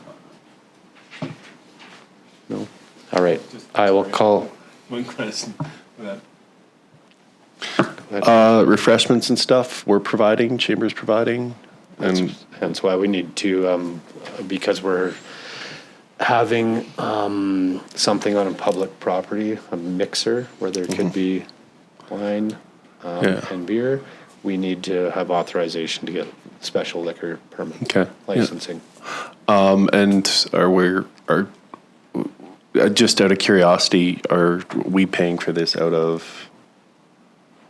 No? All right. I will call. One question. Go ahead. Refreshments and stuff we're providing, Chamber's providing. And Hence why we need to, because we're having something on a public property, a mixer where there could be wine and beer, we need to have authorization to get special liquor permit licensing. And just out of curiosity, are we paying for this out of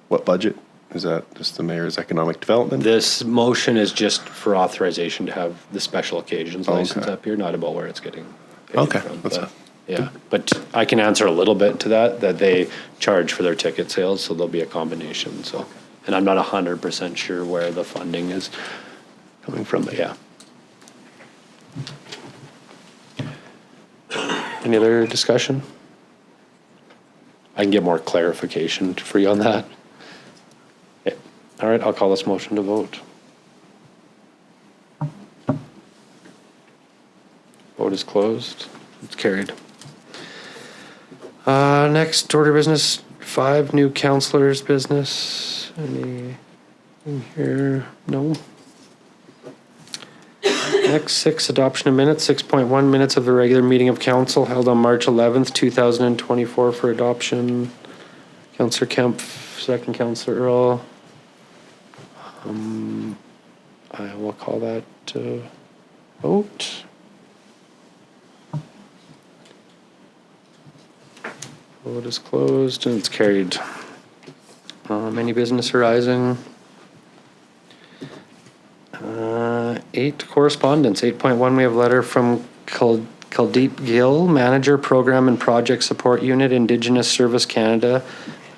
what budget? Is that just the mayor's economic development? This motion is just for authorization to have the special occasions license up here, not about where it's getting paid from. But, yeah, but I can answer a little bit to that they charge for their ticket sales, so there'll be a combination. So, and I'm not 100% sure where the funding is coming from, but yeah. Any other discussion? I can get more clarification for you on that. All right, I'll call this motion to vote. Vote is closed. It's carried. Next order of business, 5 new councillors' business. Any in here? No. Next, 6, adoption of minutes. 6.1, minutes of the regular meeting of council held on March 11th, 2024 for adoption. Councillor Kemp, second Councillor Earl. I will call that vote. Vote is closed and it's carried. Any business arising? 8, correspondence. 8.1, we have a letter from Kuldip Gill, Manager, Program and Project Support Unit, Indigenous Service Canada,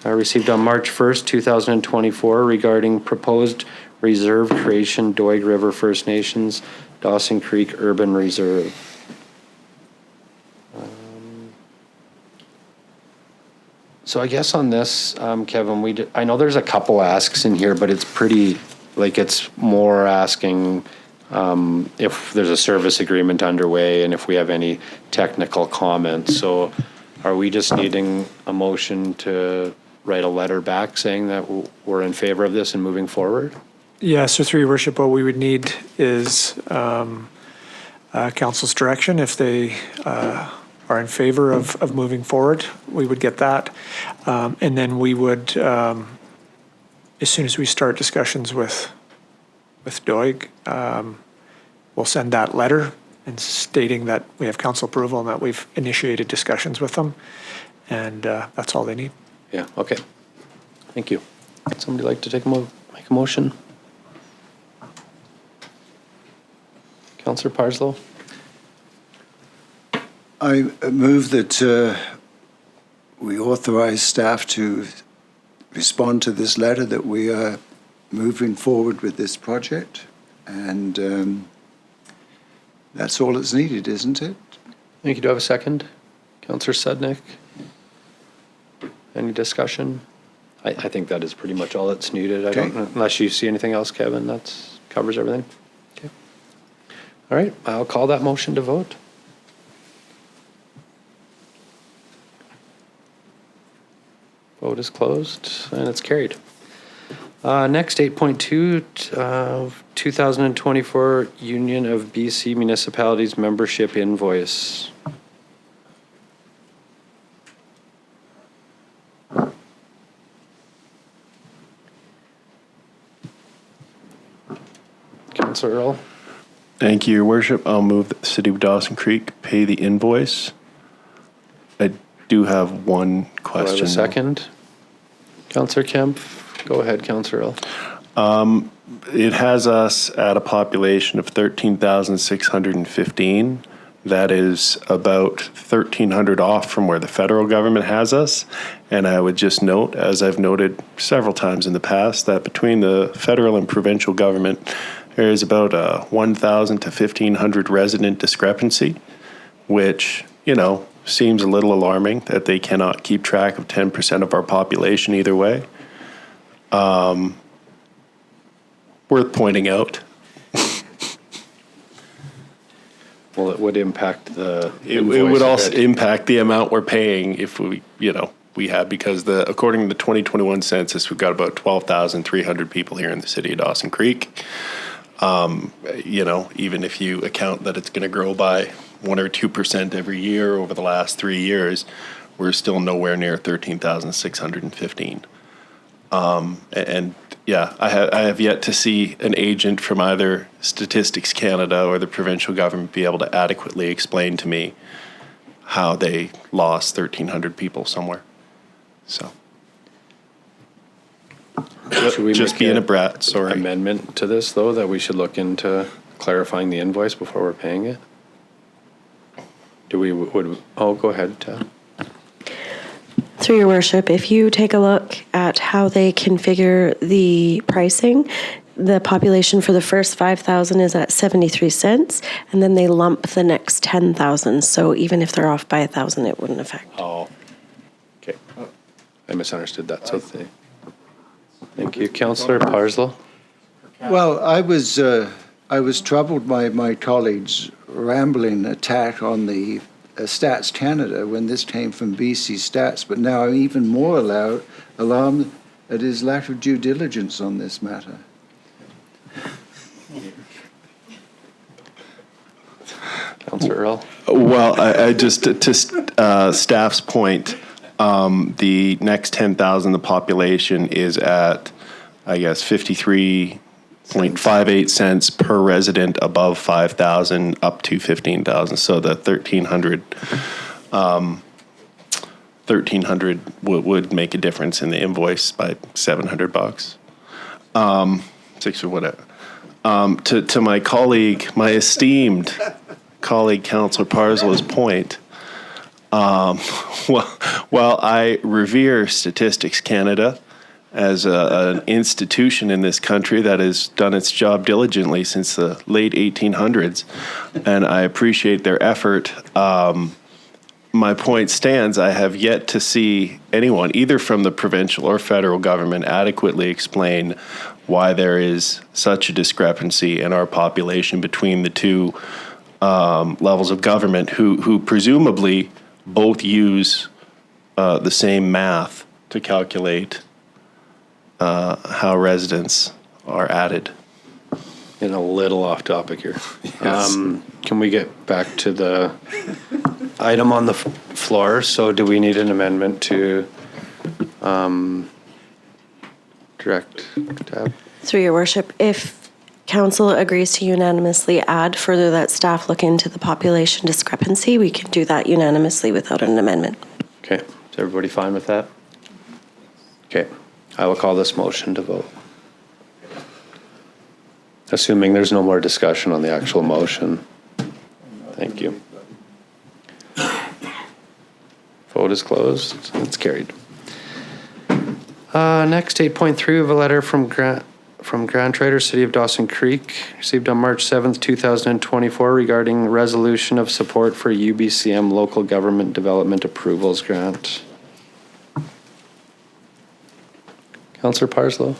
received on March 1st, 2024, regarding proposed reserve creation, Doig River First Nations, Dawson Creek Urban Reserve. So I guess on this, Kevin, I know there's a couple asks in here, but it's pretty, like it's more asking if there's a service agreement underway and if we have any technical comments. So are we just needing a motion to write a letter back saying that we're in favor of this and moving forward? Yeah, so through your worship, what we would need is council's direction. If they are in favor of moving forward, we would get that. And then we would as soon as we start discussions with Doig, we'll send that letter and stating that we have council approval and that we've initiated discussions with them. And that's all they need. Yeah, okay. Thank you. Would somebody like to make a motion? Councillor Parslow? I move that we authorize staff to respond to this letter that we are moving forward with this project. And that's all that's needed, isn't it? Thank you. Do I have a second? Councillor Sudnick? Any discussion? I think that is pretty much all that's needed. I don't, unless you see anything else, Kevin, that covers everything. Okay. All right, I'll call that motion to vote. Vote is closed and it's carried. Next, 8.2, 2024 Union of BC Municipalities Membership Invoice. Councillor Earl. Thank you, Your Worship. I'll move that the City of Dawson Creek pay the invoice. I do have one question. Do I have a second? Councillor Kemp. Go ahead, Councillor Earl. It has us at a population of 13,615. That is about 1,300 off from where the federal government has us. And I would just note, as I've noted several times in the past, that between the federal and provincial government, there is about a 1,000 to 1,500 resident discrepancy, which, you know, seems a little alarming that they cannot keep track of 10% of our population either way. Worth pointing out. Well, it would impact the It would also impact the amount we're paying if we, you know, we had, because according to the 2021 census, we've got about 12,300 people here in the city of Dawson Creek. You know, even if you account that it's going to grow by 1 or 2% every year over the last 3 years, we're still nowhere near 13,615. And yeah, I have yet to see an agent from either Statistics Canada or the provincial government be able to adequately explain to me how they lost 1,300 people somewhere. So, Should we just make being a brat, sorry. amendment to this, though, that we should look into clarifying the invoice before we're paying it? Go ahead, Through your worship, if you take a look at how they configure the pricing, the population for the first 5,000 is at 73 cents, and then they lump the next 10,000. So even if they're off by 1,000, it wouldn't affect. Oh, okay. I misunderstood that. So thank you, Councillor Parslow. Well, I was troubled by my colleagues' rambling attack on the Stats Canada when this came from BC Stats, but now I'm even more alarmed at his lack of due diligence on this matter. Councillor Earl. Well, I just, to staff's point, the next 10,000, the population is at, I guess, 53.58 cents per resident above 5,000 up to 15,000. So the 1,300 would make a difference in the invoice by $700. 6 or whatever. To my colleague, my esteemed colleague, Councillor Parslow's point, while I revere Statistics Canada as an institution in this country that has done its job diligently since the late 1800s, and I appreciate their effort, my point stands. I have yet to see anyone, either from the provincial or federal government, adequately explain why there is such a discrepancy in our population between the two levels of government, who presumably both use the same math to calculate how residents are added. And a little off topic here. Yes. Can we get back to the item on the floor? So do we need an amendment to direct tab. Through your worship, if council agrees to unanimously add further that staff look into the population discrepancy, we can do that unanimously without an amendment. Okay, is everybody fine with that? Okay, I will call this motion to vote. Assuming there's no more discussion on the actual motion. Thank you. Vote is closed. It's carried. Next, 8.3, we have a letter from Grant Writer, City of Dawson Creek, received on March 7th, 2024, regarding resolution of support for UBCM Local Government Development Approvals Grant. Councillor Parslow.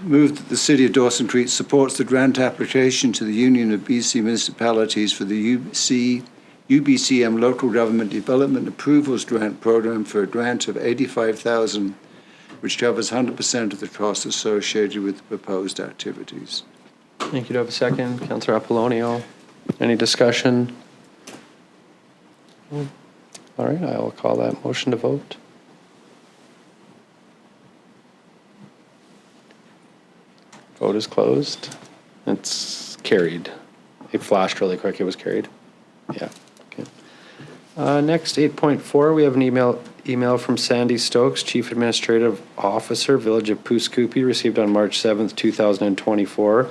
Move that the City of Dawson Creek supports the grant application to the Union of BC Municipalities for the UBCM Local Government Development Approvals Grant Program for a grant of $85,000, which covers 100% of the costs associated with the proposed activities. Thank you. Do I have a second? Councillor Apollonio. Any discussion? All right, I will call that motion to vote. Vote is closed. It's carried. It flashed really quick. It was carried. Yeah. Okay. Next, 8.4, we have an email from Sandy Stokes, Chief Administrative Officer, Village of Pouce, Coupe, received on March 7th, 2024,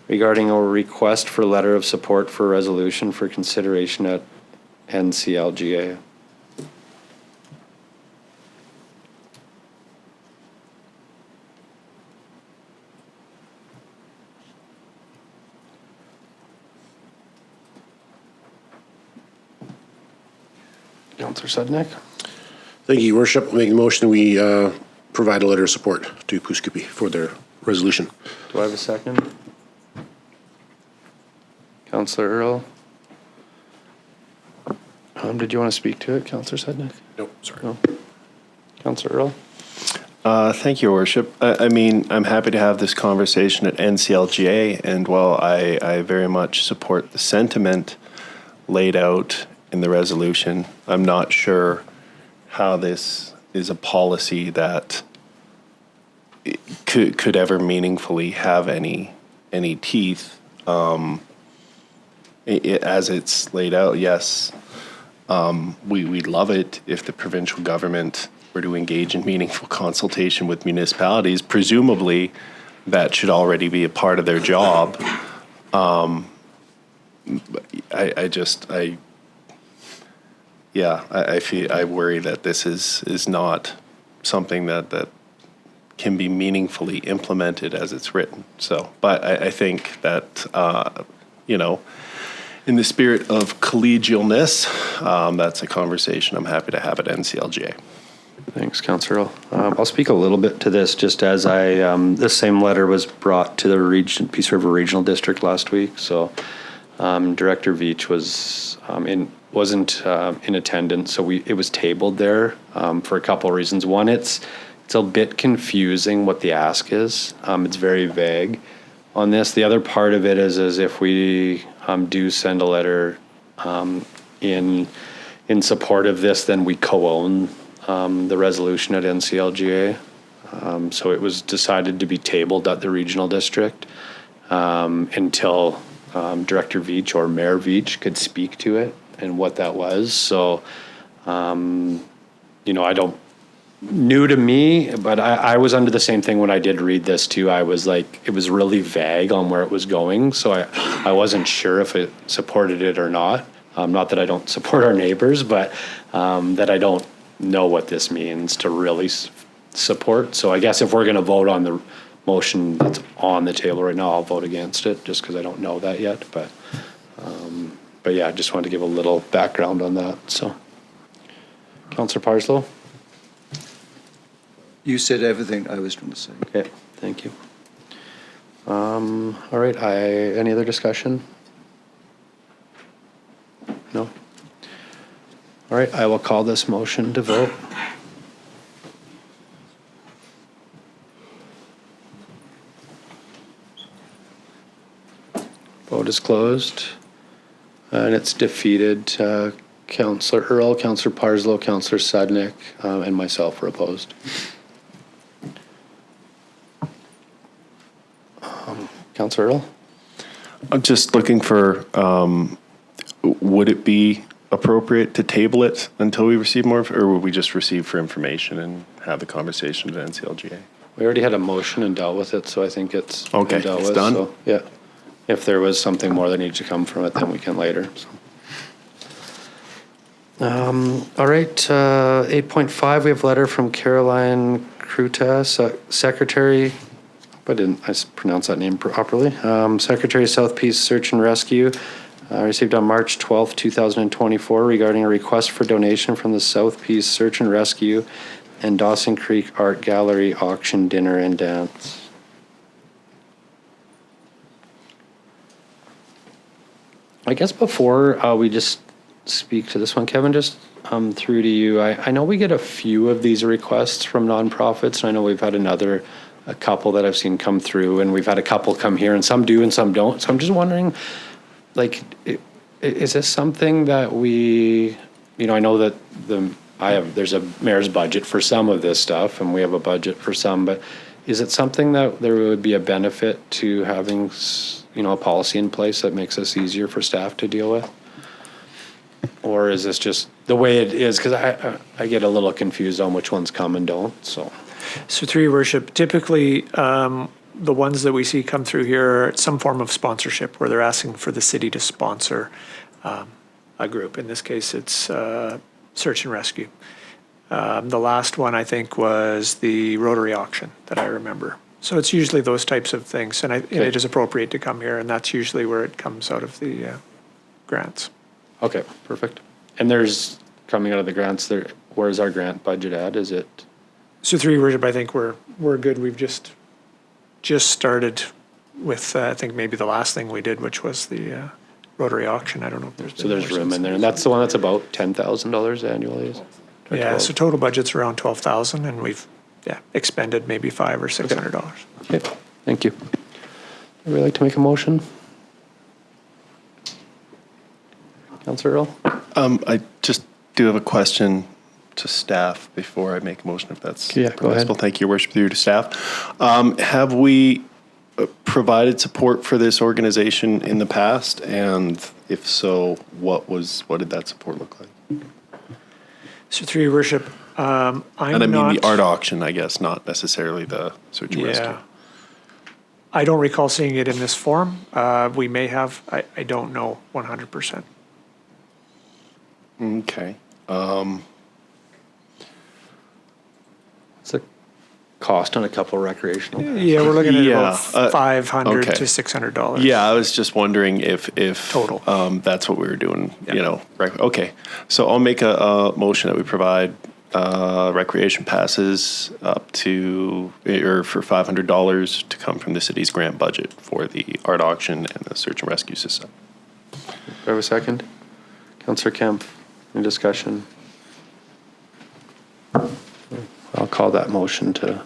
regarding a request for letter of support for resolution for consideration at NCLGA. Councillor Sudnick. Thank you, Your Worship. I'll make the motion we provide a letter of support to Pouce Coupe for their resolution. Do I have a second? Councillor Earl. Did you want to speak to it, Councillor Sudnick? No, sorry. No. Councillor Earl. Thank you, Your Worship. I mean, I'm happy to have this conversation at NCLGA, and while I very much support the sentiment laid out in the resolution, I'm not sure how this is a policy that could ever meaningfully have any teeth. As it's laid out, yes, we'd love it if the provincial government were to engage in meaningful consultation with municipalities. Presumably, that should already be a part of their job. I worry that this is not something that can be meaningfully implemented as it's written. So, but I think that, in the spirit of collegialness, that's a conversation I'm happy to have at NCLGA. Thanks, Councillor Earl. I'll speak a little bit to this just as this same letter was brought to the Peace River Regional District last week. So Director Veach wasn't in attendance, so it was tabled there for a couple of reasons. One, it's a bit confusing what the ask is. It's very vague on this. The other part of it is if we do send a letter in support of this, then we co-own the resolution at NCLGA. So it was decided to be tabled at the regional district until Director Veach or Mayor Veach could speak to it and what that was. So, new to me, but I was under the same thing when I did read this too. I was like, it was really vague on where it was going. So I wasn't sure if it supported it or not. Not that I don't support our neighbors, but that I don't know what this means to really support. So I guess if we're going to vote on the motion that's on the table right now, I'll vote against it just because I don't know that yet. But yeah, I just wanted to give a little background on that. So, Councillor Parslow. You said everything I was going to say. Okay, thank you. All right, any other discussion? No? All right, I will call this motion to vote. Vote is closed. And it's defeated. Councillor Earl, Councillor Parslow, Councillor Sudnick, and myself were opposed. Councillor Earl? I'm just looking for, would it be appropriate to table it until we receive more, or would we just receive for information and have the conversation with NCLGA? We already had a motion and dealt with it, so I think it's been Okay, dealt it's with, done? so, yeah. If there was something more that needs to come from it, then we can later, so. All right, 8.5, we have a letter from Caroline Kruta, Secretary, hope I didn't pronounce that name properly. Secretary South Peace Search and Rescue, received on March 12th, 2024 regarding a request for donation from the South Peace Search and Rescue and Dawson Creek Art Gallery auction dinner and dance. I guess before we just speak to this one, Kevin, just through to you. I know we get a few of these requests from nonprofits, and I know we've had a couple that I've seen come through, and we've had a couple come here, and some do and some don't. So I'm just wondering, like, is this something that we, I know that there's a mayor's budget for some of this stuff, and we have a budget for some, but is it something that there would be a benefit to having, a policy in place that makes us easier for staff to deal with? Or is this just the way it is? Because I get a little confused on which ones come and don't, so. So through your worship, typically the ones that we see come through here are some form of sponsorship where they're asking for the city to sponsor a group. In this case, it's search and rescue. The last one, I think, was the Rotary auction that I remember. So it's usually those types of things, and it is appropriate to come here, and that's usually where it comes out of the grants. Okay, perfect. And there's, coming out of the grants, where's our grant budget at? Is it? So through your worship, I think we're good. We've just started with, I think maybe the last thing we did, which was the Rotary auction. I don't know if there's. So there's room in there, and that's the one that's about $10,000 annually, is it? Yeah, so total budget's around 12,000, and we've expended maybe $500 or $600. Okay, thank you. Would we like to make a motion? Councillor Earl? I just do have a question to staff before I make a motion, if that's go ahead. permissible. Thank you, Your Worship, through to staff. Have we provided support for this organization in the past? And if so, what did that support look like? So through your worship, And I mean the art auction, I guess, not necessarily the search and rescue. I don't recall seeing it in this form. We may have. I don't know 100%. Okay. What's the cost on a couple recreational? Yeah, we're looking at about $500 okay. to $600. Yeah, I was just wondering if Total. That's what we were doing. Right. Okay. So I'll make a motion that we provide recreation passes up to, or for $500 to come from the city's grant budget for the art auction and the search and rescue system. Do I have a second? Councillor Kemp, any discussion? I'll call that motion to.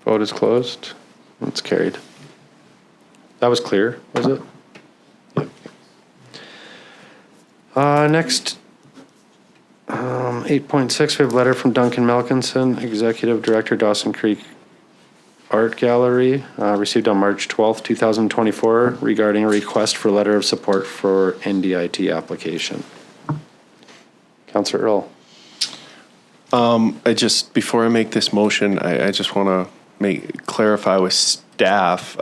Vote is closed. It's carried. That was clear, was it? Yep. Next, 8.6, we have a letter from Duncan Malkinson, Executive Director, Dawson Creek Art Gallery, received on March 12th, 2024, regarding a request for letter of support for NDIT application. Councillor Earl. Before I make this motion, I just want to clarify with staff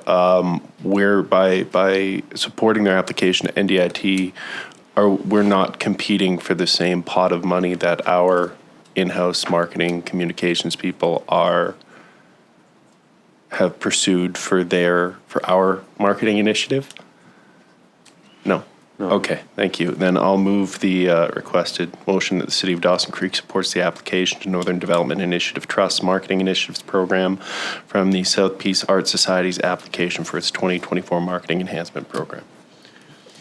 where by supporting their application to NDIT, we're not competing for the same pot of money that our in-house marketing communications people have pursued for our marketing initiative? No. Okay, thank you. Then I'll move the requested motion that the City of Dawson Creek supports the application to Northern Development Initiative Trust Marketing Initiatives Program from the South Peace Art Society's application for its 2024 Marketing Enhancement Program.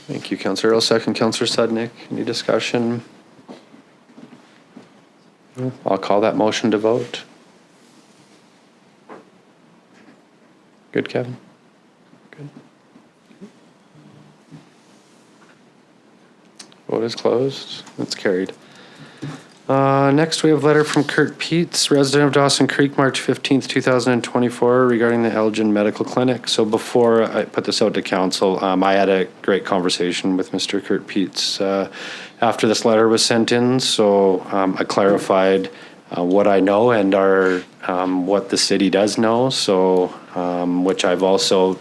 Thank you, Councillor Earl. Second, Councillor Sudnick. Any discussion? I'll call that motion to vote. Good, Kevin? Good. Vote is closed. That's carried. Next, we have a letter from Kurt Peats, resident of Dawson Creek, March 15th, 2024, regarding the Eljen Medical Clinic. So before I put this out to council, I had a great conversation with Mr. Kurt Peats after this letter was sent in. So I clarified what I know and what the city does know. So, which I've also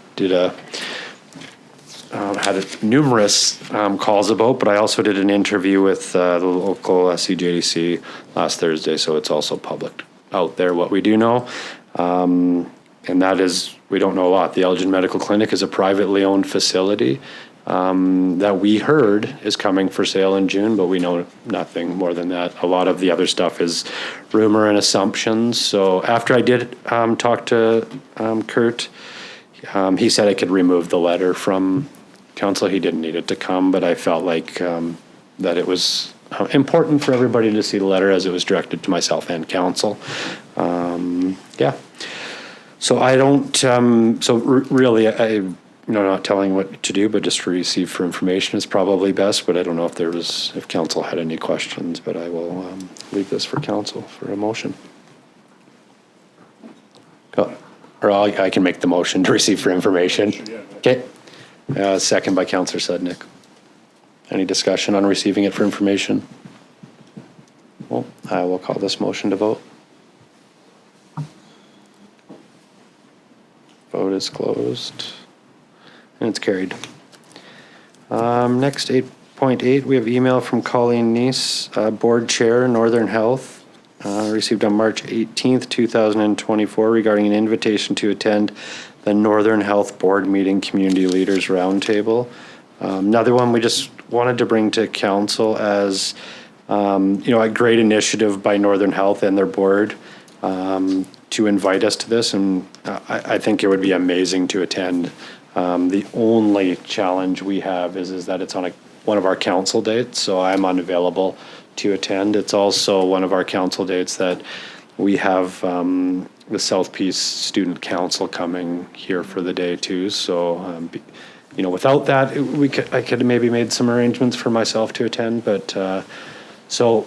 had numerous calls about, but I also did an interview with the local SCJDC last Thursday, so it's also public out there what we do know. And that is, we don't know a lot. The Eljen Medical Clinic is a privately owned facility that we heard is coming for sale in June, but we know nothing more than that. A lot of the other stuff is rumor and assumptions. So after I did talk to Kurt, he said I could remove the letter from council. He didn't need it to come, but I felt like that it was important for everybody to see the letter as it was directed to myself and council. Yeah. So I don't, really, I'm not telling what to do, but just to receive for information is probably best, but I don't know if council had any questions, but I will leave this for council for a motion. Or I can make the motion to receive for information. Okay. Second by Councillor Sudnick. Any discussion on receiving it for information? Well, I will call this motion to vote. Vote is closed. And it's carried. Next, 8.8, we have email from Colleen Nyce, Board Chair, Northern Health, received on March 18th, 2024, regarding an invitation to attend the Northern Health Board Meeting Community Leaders Roundtable. Another one we just wanted to bring to council as, a great initiative by Northern Health and their board to invite us to this. And I think it would be amazing to attend. The only challenge we have is that it's on one of our council dates, so I'm unavailable to attend. It's also one of our council dates that we have the South Peace Student Council coming here for the day too. So, without that, I could have maybe made some arrangements for myself to attend. But so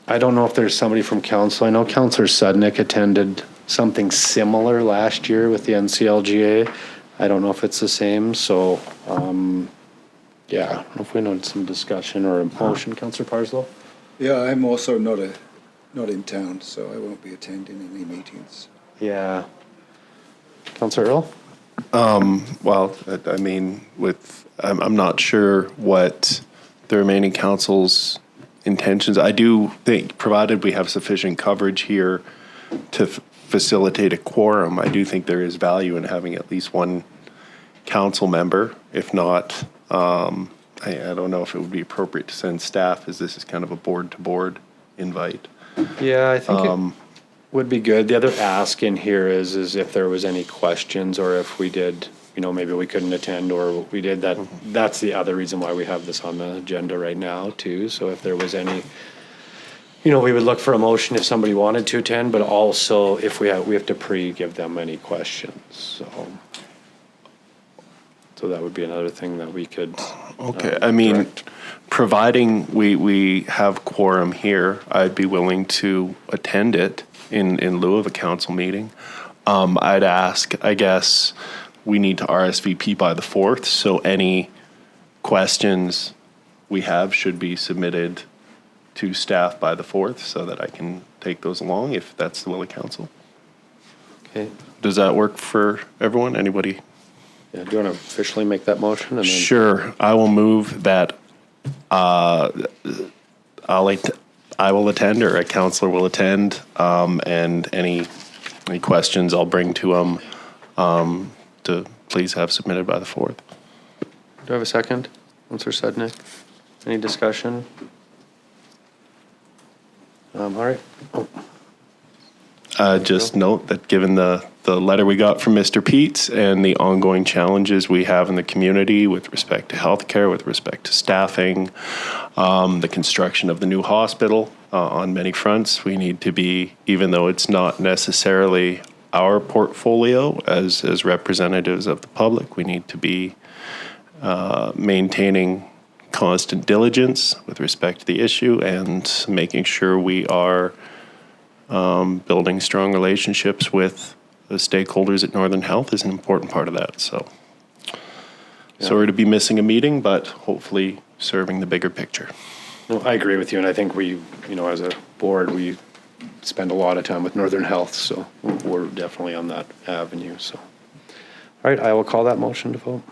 I don't know if there's somebody from council. I know Councillor Sudnick attended something similar last year with the NCLGA. I don't know if it's the same. So, I don't know if we know some discussion or a motion, Councillor Parslow. Yeah, I'm also not in town, so I won't be attending any meetings. Yeah. Councillor Earl? Well, I mean, I'm not sure what the remaining council's intentions. I do think, provided we have sufficient coverage here to facilitate a quorum, I do think there is value in having at least one council member. If not, I don't know if it would be appropriate to send staff, as this is kind of a board-to-board invite. Yeah, I think it would be good. The other ask in here is if there was any questions, or if we did, maybe we couldn't attend, or we did that. That's the other reason why we have this on the agenda right now too. So if there was any, we would look for a motion if somebody wanted to attend, but also if we have to give them any questions. So that would be another thing that we could. Okay, I mean, direct. Providing we have quorum here, I'd be willing to attend it in lieu of a council meeting. I'd ask, I guess, we need to RSVP by the 4th, so any questions we have should be submitted to staff by the 4th so that I can take those along if that's the will of council. Okay. Does that work for everyone? Anybody? Yeah, do you want to officially make that motion? And then Sure. I will move that I will attend, or a councillor will attend, and any questions I'll bring to them to please have submitted by the 4th. Do I have a second? Councillor Sudnick? Any discussion? All right. Just note that given the letter we got from Mr. Peats and the ongoing challenges we have in the community with respect to healthcare, with respect to staffing, the construction of the new hospital on many fronts, we need to be, even though it's not necessarily our portfolio as representatives of the public, we need to be maintaining constant diligence with respect to the issue and making sure we are building strong relationships with the stakeholders at Northern Health is an important part of that. So sorry to be missing a meeting, but hopefully serving the bigger picture. No, I agree with you, and I think we, as a board, we spend a lot of time with Northern Health, so we're definitely on that avenue. So, all right, I will call that motion to vote.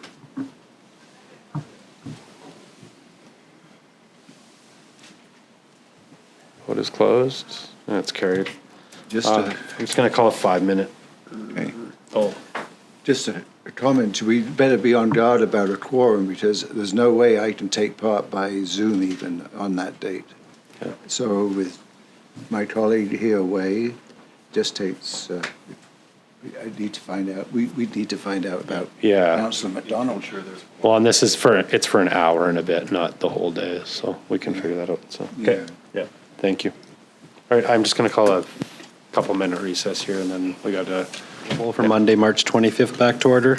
Vote is closed. That's carried. I'm just going to call a 5-minute. Okay. Oh, Just a comment, we better be on guard about a quorum because there's no way I can take part by Zoom even on that date. Okay. So with my colleague here away, just takes, I need to find out, we need to find out about Councillor McDonald. well, and this is it's for an hour and a bit, not the whole day, so we can figure that out. So, okay. Yeah. Thank you. All right, I'm just going to call a couple-minute recess here, and then we got a roll for Monday, March 25th back to order.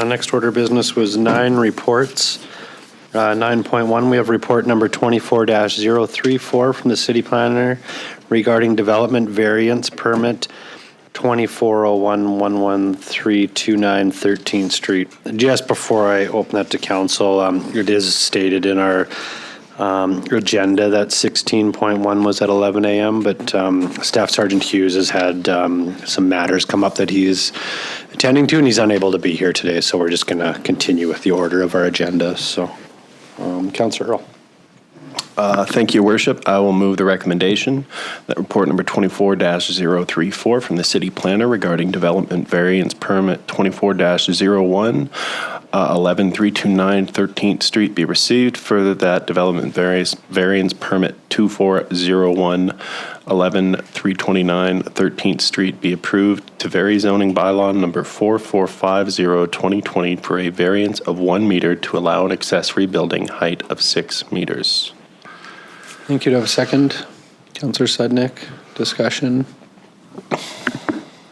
Next order of business was 9 reports. 9.1, we have report number 24-034 from the city planner regarding development variance permit 2401-11329 13th Street. Just before I open that to council, it is stated in our agenda that 16.1 was at 11 a.m., but Staff Sergeant Hughes has had some matters come up that he's attending to, and he's unable to be here today, so we're just going to continue with the order of our agenda. So, Councillor Earl. Thank you, Your Worship. I will move the recommendation that report number 24-034 from the city planner regarding development variance permit 24-01 11329 13th Street be received. Further, that development variance permit 2401 11329 13th Street be approved to vary zoning bylaw number 4450-2020 for a variance of 1 meter to allow an accessory building height of 6 meters. Thank you. Do I have a second? Councillor Sudnick, discussion.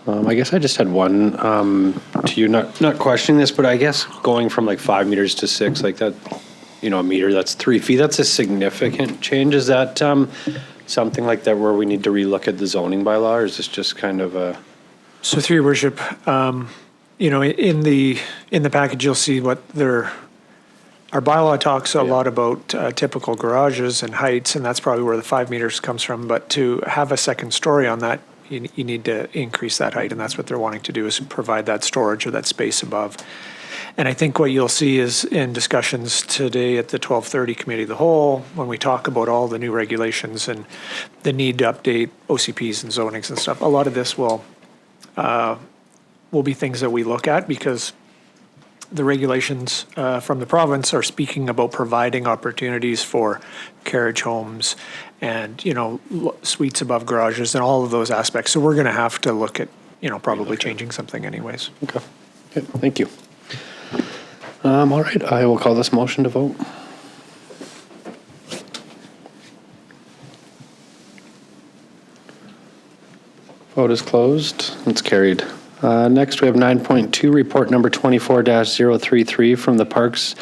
I guess I just had one to you, not questioning this, but I guess going from like 5 meters to 6, like that, a meter, that's 3 feet. That's a significant change. Is that something like that where we need to relook at the zoning bylaw, or is this just kind of a? So through your worship, in the package, you'll see what our bylaw talks a lot about typical garages and heights, and that's probably where the 5 meters comes from. But to have a second story on that, you need to increase that height, and that's what they're wanting to do, is provide that storage or that space above. And I think what you'll see is in discussions today at the 12:30 Committee of the Whole, when we talk about all the new regulations and the need to update OCPs and zonings and stuff, a lot of this will be things that we look at, because the regulations from the province are speaking about providing opportunities for carriage homes and, suites above garages and all of those aspects. So we're going to have to look at, probably changing something anyways. Okay. Good. Thank you. All right. I will call this motion to vote. Vote is closed. It's carried. Next, we have 9.2, report number 24-033 from the Parks,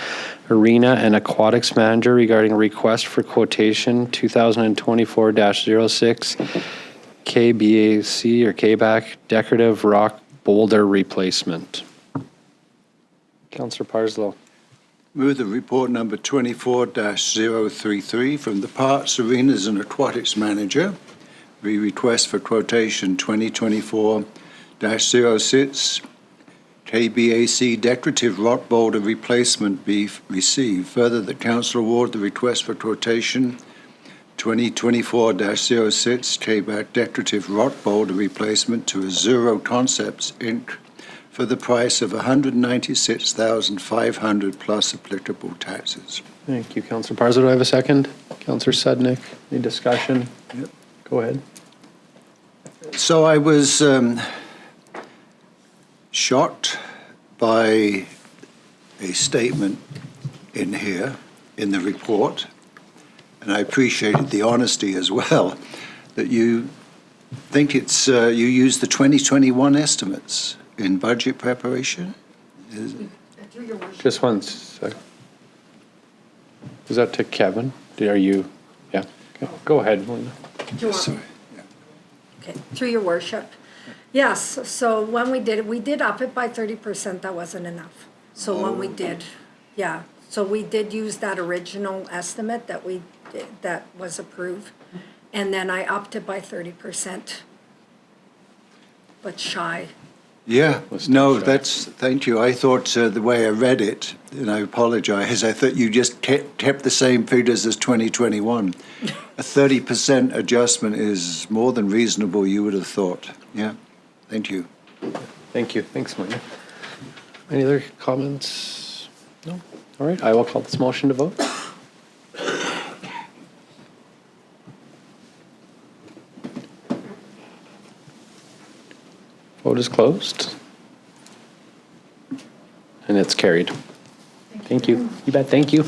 Arena, and Aquatics Manager regarding a request for quotation 2024-06 KBAC or KBAC decorative rock boulder replacement. Councillor Parslow. Move the report number 24-033 from the Parks, Arenas, and Aquatics Manager. We request for quotation 2024-06 KBAC decorative rock boulder replacement be received. Further, the council award the request for quotation 2024-06 KBAC decorative rock boulder replacement to Azuro Concepts Inc. for the price of $196,500 plus applicable taxes. Thank you, Councillor Parslow. Do I have a second? Councillor Sudnick, any discussion? Yep. Go ahead. So I was shocked by a statement in here, in the report, and I appreciated the honesty as well, that you think it's, you use the 2021 estimates in budget preparation? Just one second. Is that to Kevin? Are you? Yeah. Okay. Go ahead, Melina. Do you want- Okay, through your worship. Yes, so when we did up it by 30%, that wasn't enough. So when we did, yeah, so we did use that original estimate that was approved. And then I upped it by 30%, but shy. Yeah, no, thank you. I thought the way I read it, and I apologize, I thought you just kept the same figures as 2021. A 30% adjustment is more than reasonable, you would have thought. Yeah, thank you. Thank you. Thanks, Melina. Any other comments? No? All right, I will call this motion to vote. Vote is closed. And it's carried. Thank you. You bet, thank you.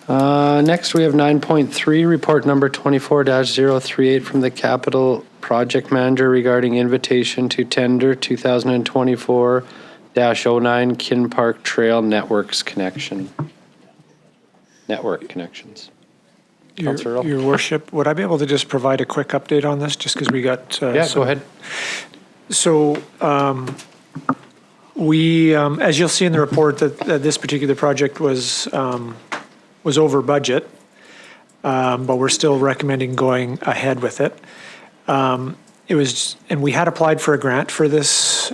Next, we have 9.3, report number 24-038 from the Capital Project Manager regarding invitation to tender 2024-09 Kin Park Trail Network Connections. Councillor Earl? Your worship, would I be able to just provide a quick update on this, just because we got... Yeah, go ahead. So we, as you'll see in the report, that this particular project was over budget, but we're still recommending going ahead with it. And we had applied for a grant for this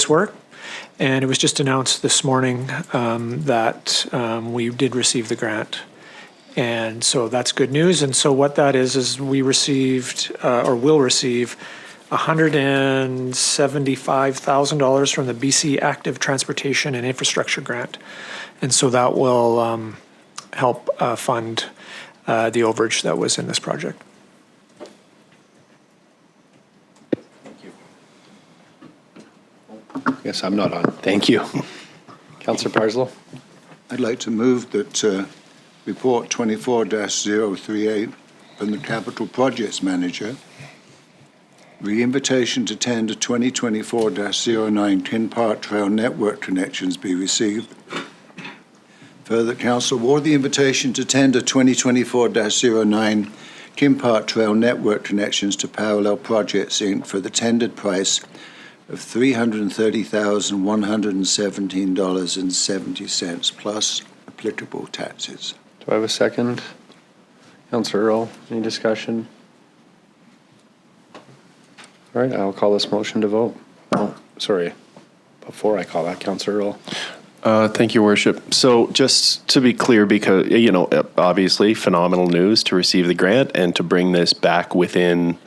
work, and it was just announced this morning that we did receive the grant. And so that's good news. And so what that is we received, or will receive, $175,000 from the BC Active Transportation and Infrastructure Grant. And so that will help fund the overage that was in this project. Guess I'm not on. Thank you. Councillor Parslow? I'd like to move that report 24-038 from the Capital Projects Manager, re-invitation to tender 2024-09 Kin Park Trail Network Connections be received. Further, Council award the invitation to tender 2024-09 Kin Park Trail Network Connections to Parallel Projects, Inc. for the tendered price of $330,117.70 plus applicable taxes. Do I have a second? Councillor Earl, any discussion? All right, I'll call this motion to vote. Oh, sorry. Before I call that, Councillor Earl. Thank you, Worship. So just to be clear, because, obviously phenomenal news to receive the grant and to bring this back within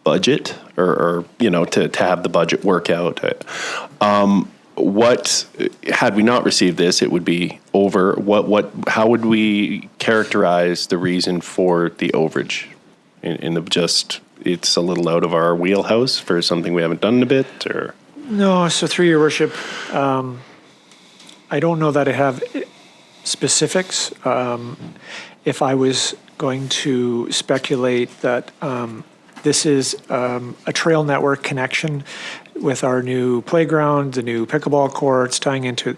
budget or to have the budget work out. What, had we not received this, it would be over. How would we characterize the reason for the overage? It's a little out of our wheelhouse for something we haven't done in a bit, or? No, so through your worship, I don't know that I have specifics. If I was going to speculate that this is a trail network connection with our new playground, the new pickleball courts, tying into,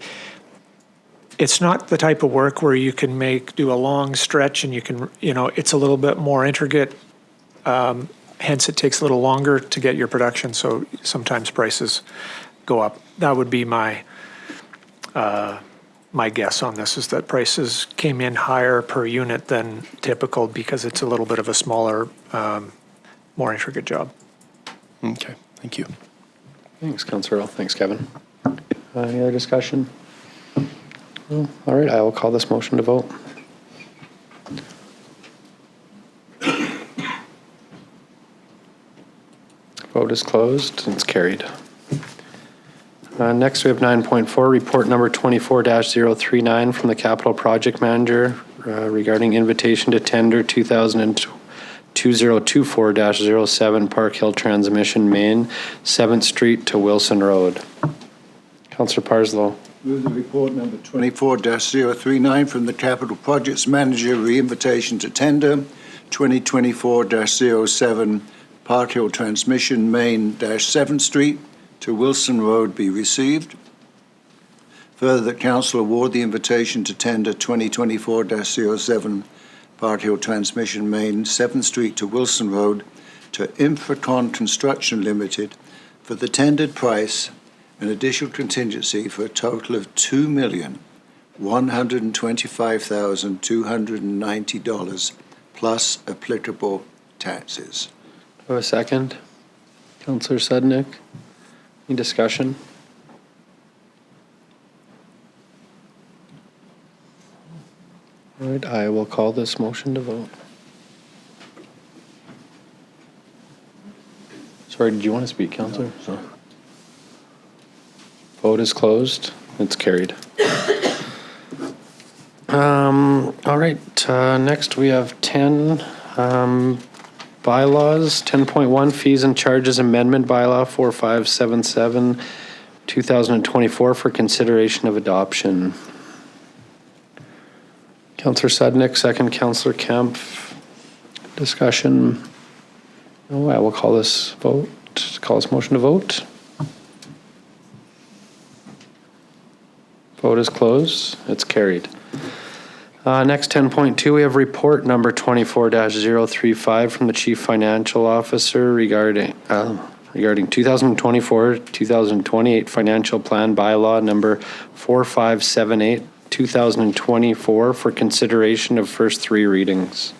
it's not the type of work where you can do a long stretch and you can, it's a little bit more intricate. Hence, it takes a little longer to get your production, so sometimes prices go up. That would be my guess on this, is that prices came in higher per unit than typical because it's a little bit of a smaller, more intricate job. Okay, thank you. Thanks, Councillor Earl. Thanks, Kevin. Any other discussion? No? All right, I will call this motion to vote. Vote is closed and it's carried. Next, we have 9.4, report number 24-039 from the Capital Project Manager regarding invitation to tender 2024-07 Park Hill Transmission Main, 7th Street to Wilson Road. Councillor Parslow. Move the report number 24-039 from the Capital Projects Manager, re-invitation to tender 2024-07 Park Hill Transmission Main, 7th Street to Wilson Road be received. Further, that council award the invitation to tender 2024-07 Part Hill Transmission Main 7th Street to Wilson Road to Infratron Construction Limited for the tendered price and additional contingency for a total of $2,125,290 plus applicable taxes. Do I have a second? Councillor Sudnick? Any discussion? All right, I will call this motion to vote. Sorry, did you want to speak, Councillor? No. Vote is closed. It's carried. All right, next we have 10 bylaws. 10.1 Fees and Charges Amendment Bylaw 4577 2024 for consideration of adoption. Councillor Sudnick, second. Councillor Kemp. Discussion. No, I will call this motion to vote. Vote is closed. It's carried. Next, 10.2, we have report number 24-035 from the Chief Financial Officer regarding 2024-2028 Financial Plan Bylaw number 4578, 2024 for consideration of first three readings.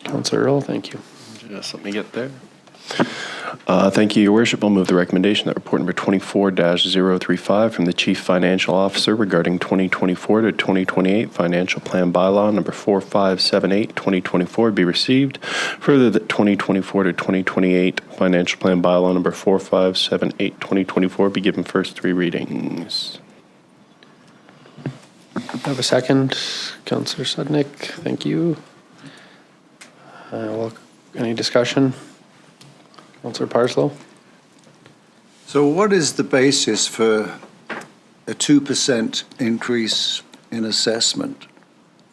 Councillor Earl, thank you. Just let me get there. Thank you, Your Worship. I'll move the recommendation that report number 24-035 from the Chief Financial Officer regarding 2024 to 2028 Financial Plan Bylaw number 4578, 2024 be received. Further, that 2024 to 2028 Financial Plan Bylaw number 4578, 2024 be given first three readings. I have a second. Councillor Sudnick, thank you. Any discussion? Councillor Parslow? So what is the basis for a 2% increase in assessment?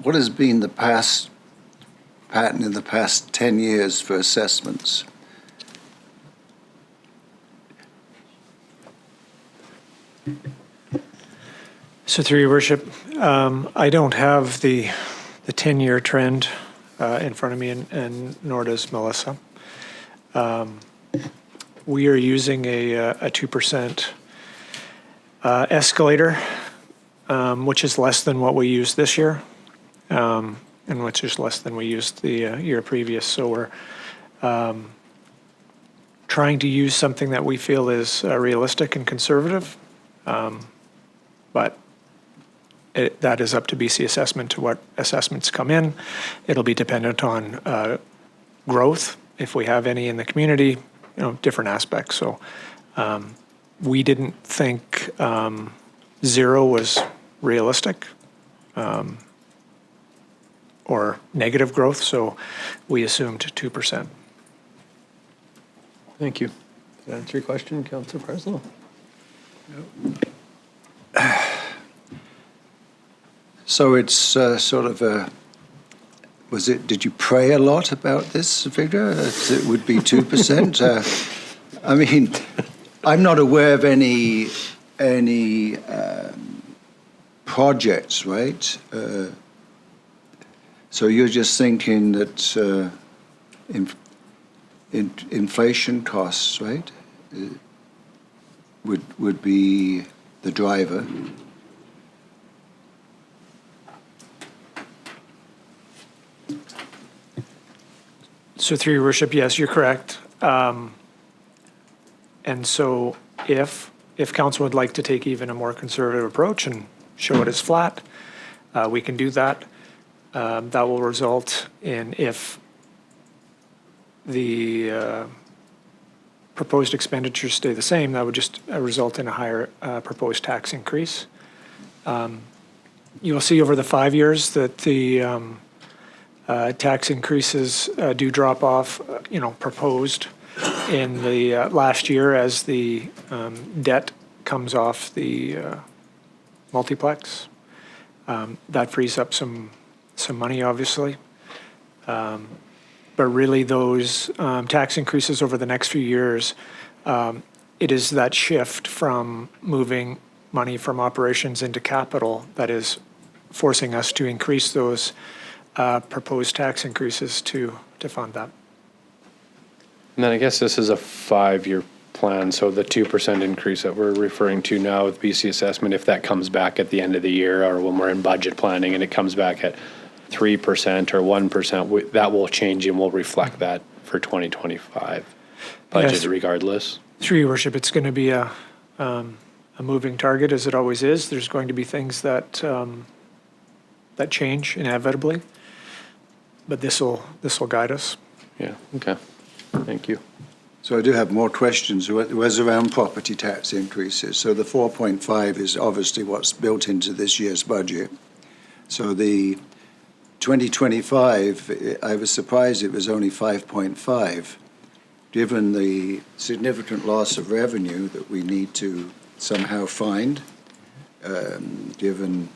What has been the past pattern in the past 10 years for assessments? So through your worship, I don't have the 10-year trend in front of me, and nor does Melissa. We are using a 2% escalator, which is less than what we used this year, and which is less than we used the year previous. So we're trying to use something that we feel is realistic and conservative, but that is up to BC Assessment to what assessments come in. It'll be dependent on growth, if we have any in the community, different aspects. So we didn't think 0 was realistic or negative growth, so we assumed 2%. Thank you. Did that answer your question, Councillor Parslow? So it's sort of a, did you pray a lot about this figure? It would be 2%? I mean, I'm not aware of any projects, right? So you're just thinking that inflation costs, right, would be the driver. So through your worship, yes, you're correct. And so if council would like to take even a more conservative approach and show it as flat, we can do that. That will result in, if the proposed expenditures stay the same, that would just result in a higher proposed tax increase. You will see over the 5 years that the tax increases do drop off, proposed in the last year as the debt comes off the multiplex. That frees up some money, obviously. But really, those tax increases over the next few years, it is that shift from moving money from operations into capital that is forcing us to increase those proposed tax increases to fund that. And then I guess this is a 5-year plan, so the 2% increase that we're referring to now with BC assessment, if that comes back at the end of the year or when we're in budget planning and it comes back at 3% or 1%, that will change and will reflect that for 2025 budget Yes. regardless. Through your worship, it's going to be a moving target, as it always is. There's going to be things that that change inevitably, but this will guide us. Yeah, okay. Thank you. So I do have more questions. It was around property tax increases. So the 4.5 is obviously what's built into this year's budget. So the 2025, I was surprised it was only 5.5, given the significant loss of revenue that we need to somehow find, given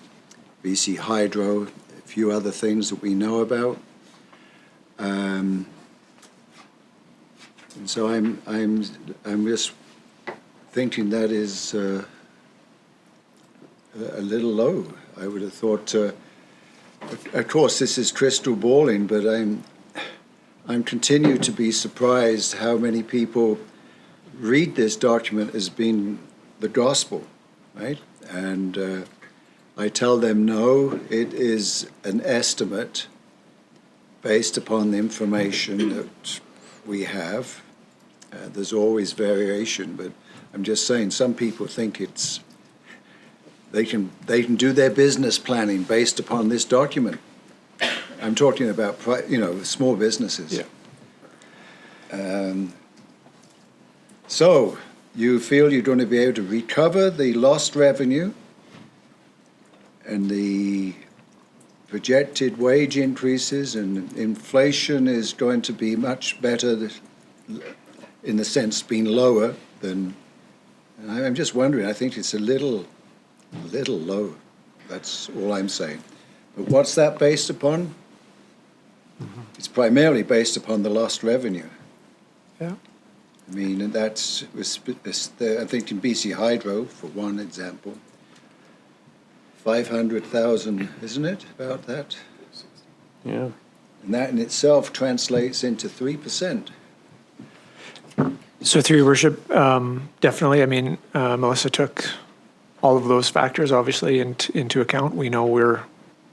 BC Hydro, a few other things that we know about. And so I'm just thinking that is a little low. I would have thought. Of course, this is crystal balling, but I'm continued to be surprised how many people read this document as being the gospel, right? And I tell them, no, it is an estimate based upon the information that we have. There's always variation, but I'm just saying some people think it's they can do their business planning based upon this document. I'm talking about small businesses. Yeah. So you feel you're going to be able to recover the lost revenue and the projected wage increases, and inflation is going to be much better in the sense being lower than. And I'm just wondering, I think it's a little low. That's all I'm saying. But what's that based upon? Mm-hmm. It's primarily based upon the lost revenue. Yeah. I mean, and I think in BC Hydro, for one example, 500,000, isn't it, about that? Yeah. And that in itself translates into 3%. So through your worship, definitely. I mean, Melissa took all of those factors obviously into account. We know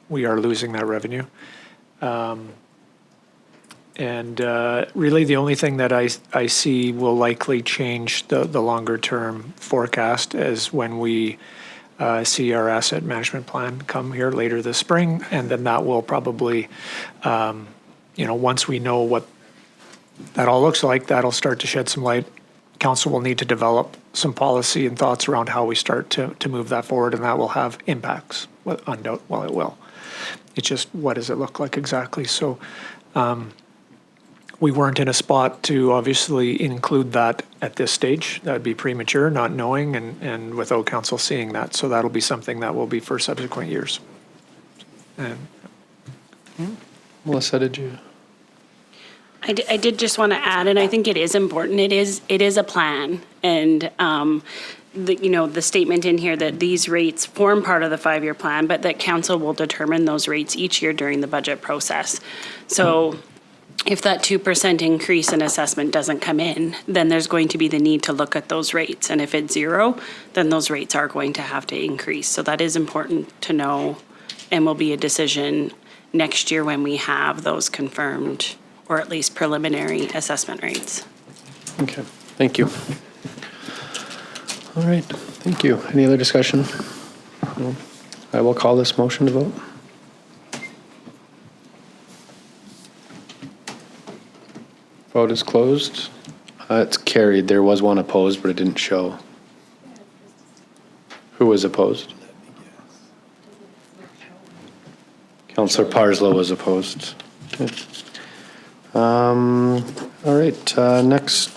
we are losing that revenue. And really the only thing that I see will likely change the longer term forecast is when we see our asset management plan come here later this spring, and then that will probably, once we know what that all looks like, that'll start to shed some light. Council will need to develop some policy and thoughts around how we start to move that forward, and that will have impacts. Well, it will. It's just, what does it look like exactly? So we weren't in a spot to obviously include that at this stage. That would be premature, not knowing, and without council seeing that. So that'll be something that will be for subsequent years. And Melissa, did you? I did just want to add, and I think it is important. It is a plan, and the statement in here that these rates form part of the 5-year plan, but that council will determine those rates each year during the budget process. So if that 2% increase in assessment doesn't come in, then there's going to be the need to look at those rates. And if it's 0, then those rates are going to have to increase. So that is important to know, and will be a decision next year when we have those confirmed or at least preliminary assessment rates. Okay, thank you. All right, thank you. Any other discussion? No. I will call this motion to vote. Vote is closed. It's carried. There was one opposed, but it didn't show. Who was opposed? Councillor Parslow was opposed. Okay. All right, next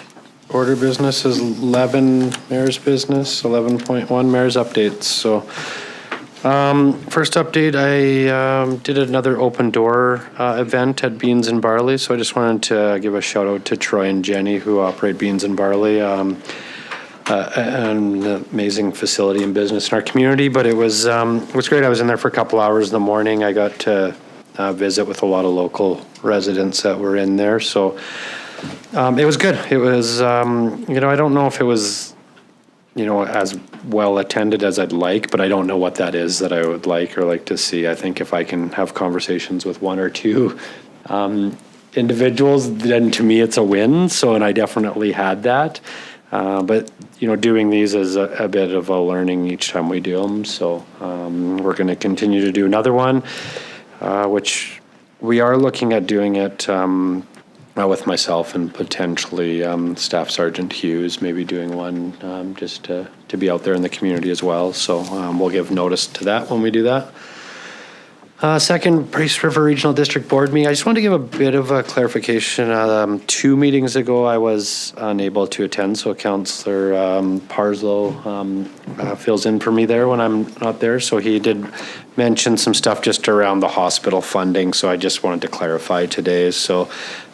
order business is 11 mayor's business, 11.1 mayor's updates. So First update, I did another open door event at Beans and Barley, so I just wanted to give a shout out to Troy and Jenny who operate Beans and Barley. An amazing facility and business in our community, but it was great. I was in there for a couple hours in the morning. I got to visit with a lot of local residents that were in there, so it was good. It was, I don't know if it was, as well attended as I'd like, but I don't know what that is that I would like or like to see. I think if I can have conversations with one or two individuals, then to me it's a win. So, and I definitely had that. But, doing these is a bit of a learning each time we do them. So we're going to continue to do another one, which we are looking at doing it with myself and potentially Staff Sergeant Hughes, maybe doing one just to be out there in the community as well. So we'll give notice to that when we do that. Second, Peace River Regional District Board meeting. I just want to give a bit of a clarification. 2 meetings ago, I was unable to attend, so Councillor Parslow fills in for me there when I'm not there. So he did mention some stuff just around the hospital funding, so I just wanted to clarify today. So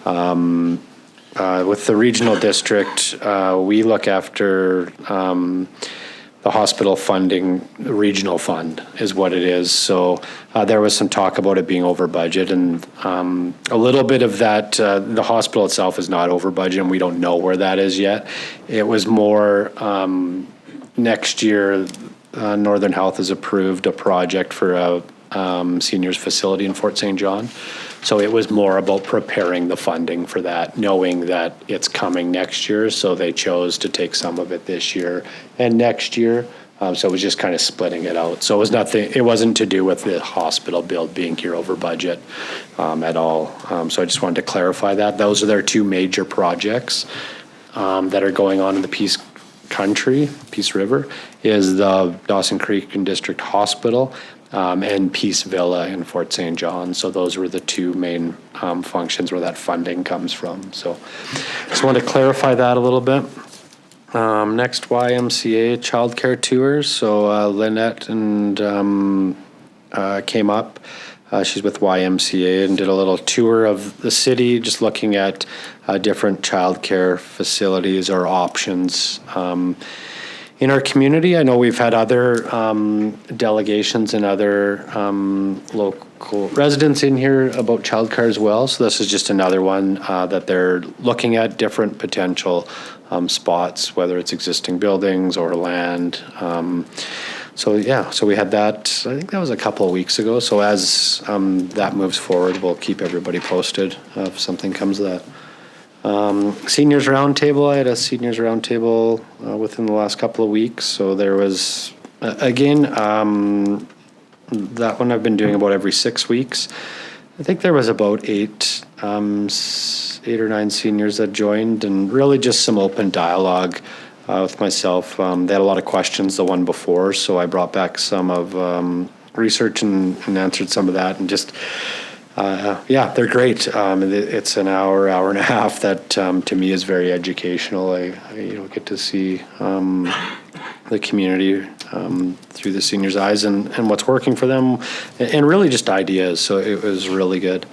with the regional district, we look after the hospital funding. Regional fund is what it is. So there was some talk about it being over budget, and a little bit of that, the hospital itself is not over budget, and we don't know where that is yet. It was more next year, Northern Health has approved a project for a seniors facility in Fort St. John. So it was more about preparing the funding for that, knowing that it's coming next year. So they chose to take some of it this year and next year. So it was just kind of splitting it out. So it was nothing, it wasn't to do with the hospital build being here over budget at all. So I just wanted to clarify that. Those are their two major projects that are going on in the Peace Country, Peace River, is the Dawson Creek and District Hospital and Peace Villa in Fort St. John. So those were the two main functions where that funding comes from. So just want to clarify that a little bit. Next, YMCA childcare tours. So Lynette and came up. She's with YMCA and did a little tour of the city, just looking at different childcare facilities or options in our community. I know we've had other delegations and other local residents in here about childcare as well. So this is just another one that they're looking at different potential spots, whether it's existing buildings or land. So yeah, so we had that, I think that was a couple of weeks ago. So as that moves forward, we'll keep everybody posted if something comes of that. Seniors Roundtable, I had a Seniors Roundtable within the last couple of weeks. So there was, again, that one I've been doing about every 6 weeks. I think there was about 8 or 9 seniors that joined, and really just some open dialogue with myself. They had a lot of questions the one before, so I brought back some of research and answered some of that, and just yeah, they're great. It's an hour and a half that to me is very educational. I get to see the community through the seniors' eyes and what's working for them, and really just ideas. So it was really good.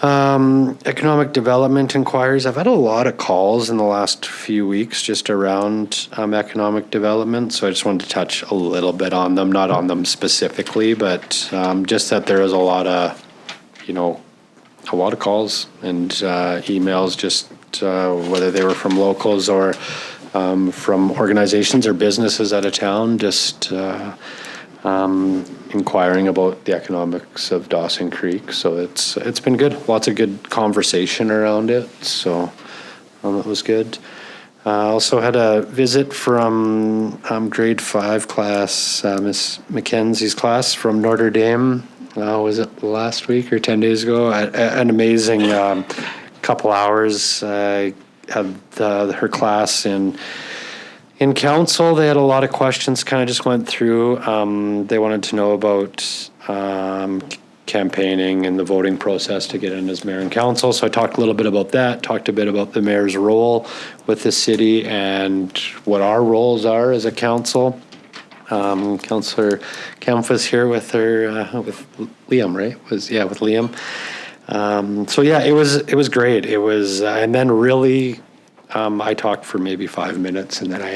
Economic development inquiries. I've had a lot of calls in the last few weeks just around economic development. So I just wanted to touch a little bit on them, not on them specifically, but just that there is a lot of calls and emails, just whether they were from locals or from organizations or businesses out of town, just inquiring about the economics of Dawson Creek. So it's been good. Lots of good conversation around it. So it was good. Also had a visit from grade 5 class, Miss Mackenzie's class from Notre Dame. Was it last week or 10 days ago? An amazing couple hours. I had her class in council. They had a lot of questions, kind of just went through. They wanted to know about campaigning and the voting process to get in as mayor and council. So I talked a little bit about that, talked a bit about the mayor's role with the city and what our roles are as a council. Councillor Kempf was here with her, with Liam, right? With Liam. So yeah, it was great. It was, and then really, I talked for maybe 5 minutes, and then I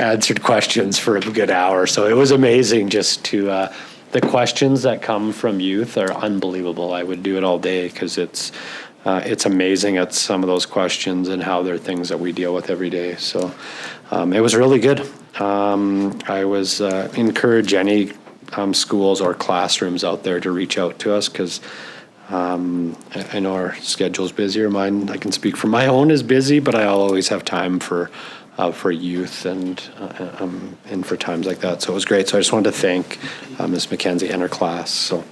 answered questions for a good hour. So it was amazing just to, the questions that come from youth are unbelievable. I would do it all day because it's amazing at some of those questions and how they're things that we deal with every day. So it was really good. I was encourage any schools or classrooms out there to reach out to us because I know our schedule's busier. Mine, I can speak for my own, is busy, but I'll always have time for youth and for times like that. So it was great. So I just wanted to thank Ms. McKenzie and her class. So.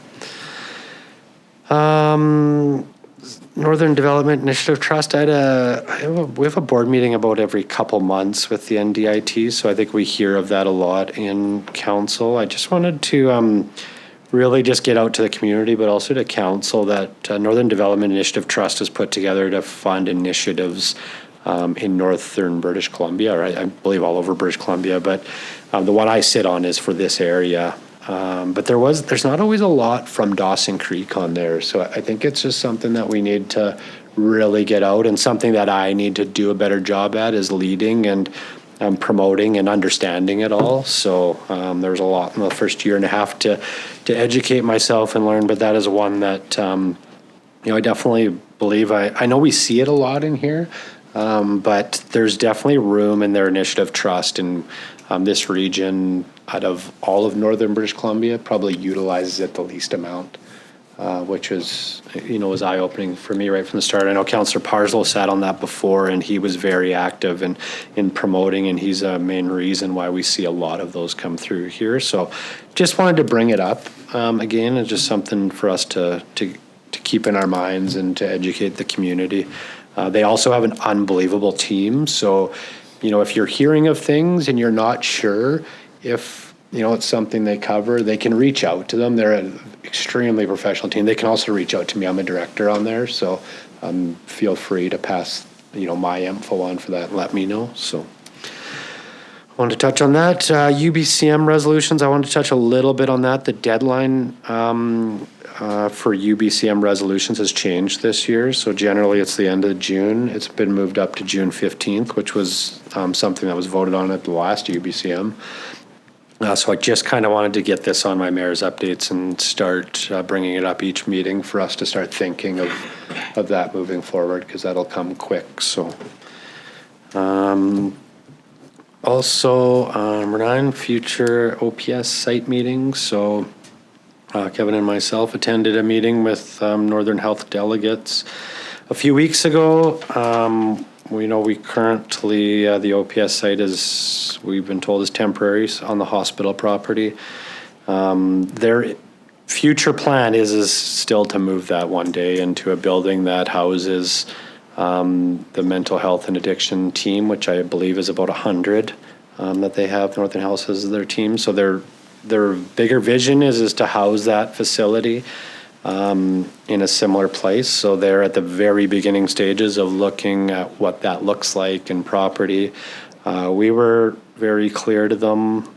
Northern Development Initiative Trust, we have a board meeting about every couple months with the NDIT, so I think we hear of that a lot in council. I just wanted to really just get out to the community, but also to council that Northern Development Initiative Trust is put together to fund initiatives in northern British Columbia, or I believe all over British Columbia, but the one I sit on is for this area. But there's not always a lot from Dawson Creek on there. So I think it's just something that we need to really get out, and something that I need to do a better job at is leading and promoting and understanding it all. So there's a lot in the first year and a half to educate myself and learn, but that is one that, I definitely believe, I know we see it a lot in here, but there's definitely room in their initiative trust, and this region out of all of northern British Columbia probably utilizes it the least amount, which was eye-opening for me right from the start. I know Councillor Parslow sat on that before, and he was very active in promoting, and he's a main reason why we see a lot of those come through here. So just wanted to bring it up again. It's just something for us to keep in our minds and to educate the community. They also have an unbelievable team. So, if you're hearing of things and you're not sure if, it's something they cover, they can reach out to them. They're an extremely professional team. They can also reach out to me. I'm a director on there. So feel free to pass, my info on for that and let me know. So I wanted to touch on that. UBCM resolutions, I wanted to touch a little bit on that. The deadline for UBCM resolutions has changed this year. So generally it's the end of June. It's been moved up to June 15th, which was something that was voted on at the last UBCM. So I just kind of wanted to get this on my mayor's updates and start bringing it up each meeting for us to start thinking of that moving forward, because that'll come quick. So also, Renine, future OPS site meetings. So Kevin and myself attended a meeting with Northern Health delegates a few weeks ago. We currently, the OPS site we've been told is temporary on the hospital property. Their future plan is still to move that one day into a building that houses the mental health and addiction team, which I believe is about 100 that they have. Northern Health as their team. So their bigger vision is to house that facility in a similar place. So they're at the very beginning stages of looking at what that looks like in property. We were very clear to them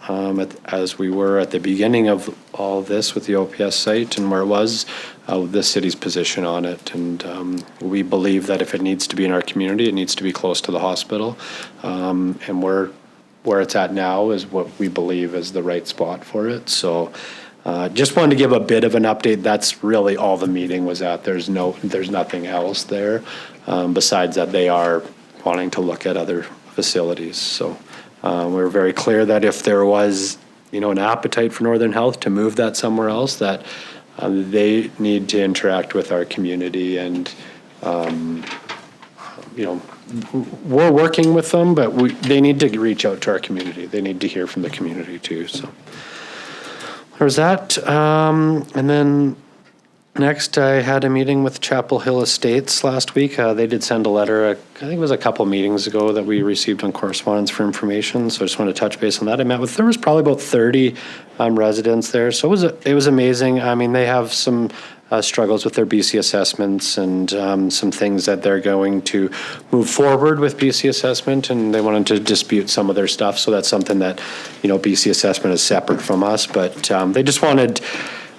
as we were at the beginning of all this with the OPS site and where it was, the city's position on it. And we believe that if it needs to be in our community, it needs to be close to the hospital. And where it's at now is what we believe is the right spot for it. So just wanted to give a bit of an update. That's really all the meeting was at. There's nothing else there besides that they are wanting to look at other facilities. So we're very clear that if there was, an appetite for Northern Health to move that somewhere else, that they need to interact with our community, and we're working with them, but they need to reach out to our community. They need to hear from the community too. So there's that. And then next, I had a meeting with Chapel Hill Estates last week. They did send a letter, I think it was a couple meetings ago, that we received on correspondence for information. So I just wanted to touch base on that. There was probably about 30 residents there. So it was amazing. I mean, they have some struggles with their BC assessments and some things that they're going to move forward with BC assessment, and they wanted to dispute some of their stuff. So that's something that, BC assessment is separate from us, but they just wanted,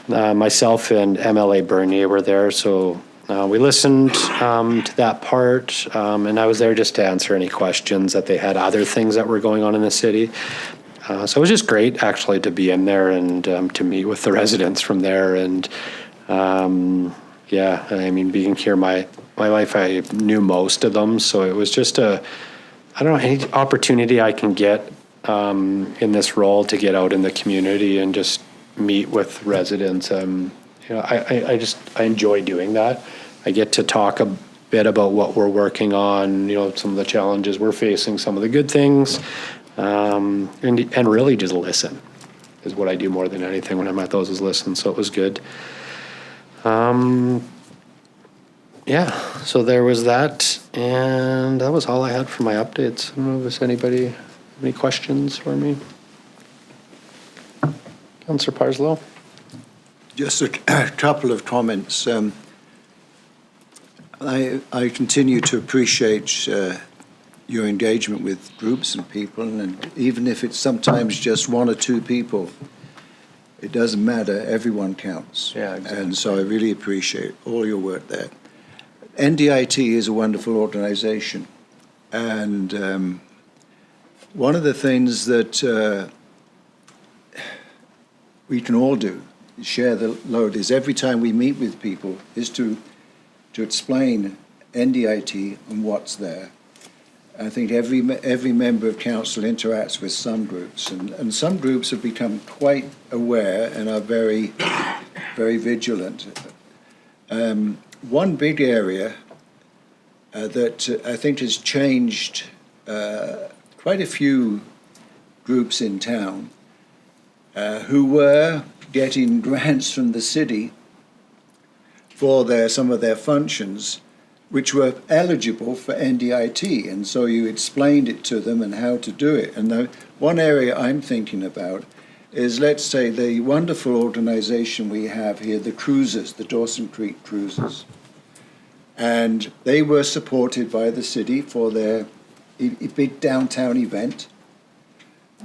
myself and MLA Bernier were there. So we listened to that part, and I was there just to answer any questions that they had, other things that were going on in the city. So it was just great actually to be in there and to meet with the residents from there. And being here my life, I knew most of them. So it was just any opportunity I can get in this role to get out in the community and just meet with residents. I enjoy doing that. I get to talk a bit about what we're working on, some of the challenges we're facing, some of the good things, and really just listen is what I do more than anything when I'm at those, is listen. So it was good. So there was that, and that was all I had for my updates. I don't know if there's anybody, any questions for me? Councillor Parslow? Just a couple of comments. I continue to appreciate your engagement with groups and people, and even if it's sometimes just one or two people, it doesn't matter, everyone counts. Yeah, exactly. And so I really appreciate all your work there. NDIT is a wonderful organization, and one of the things that we can all do, share the load, is every time we meet with people is to explain NDIT and what's there. I think every member of council interacts with some groups, and some groups have become quite aware and are very, very vigilant. One big area that I think has changed quite a few groups in town who were getting grants from the city for some of their functions, which were eligible for NDIT, and so you explained it to them and how to do it. And the one area I'm thinking about is, let's say, the wonderful organization we have here, the cruisers, the Dawson Creek cruisers. And they were supported by the city for their big downtown event,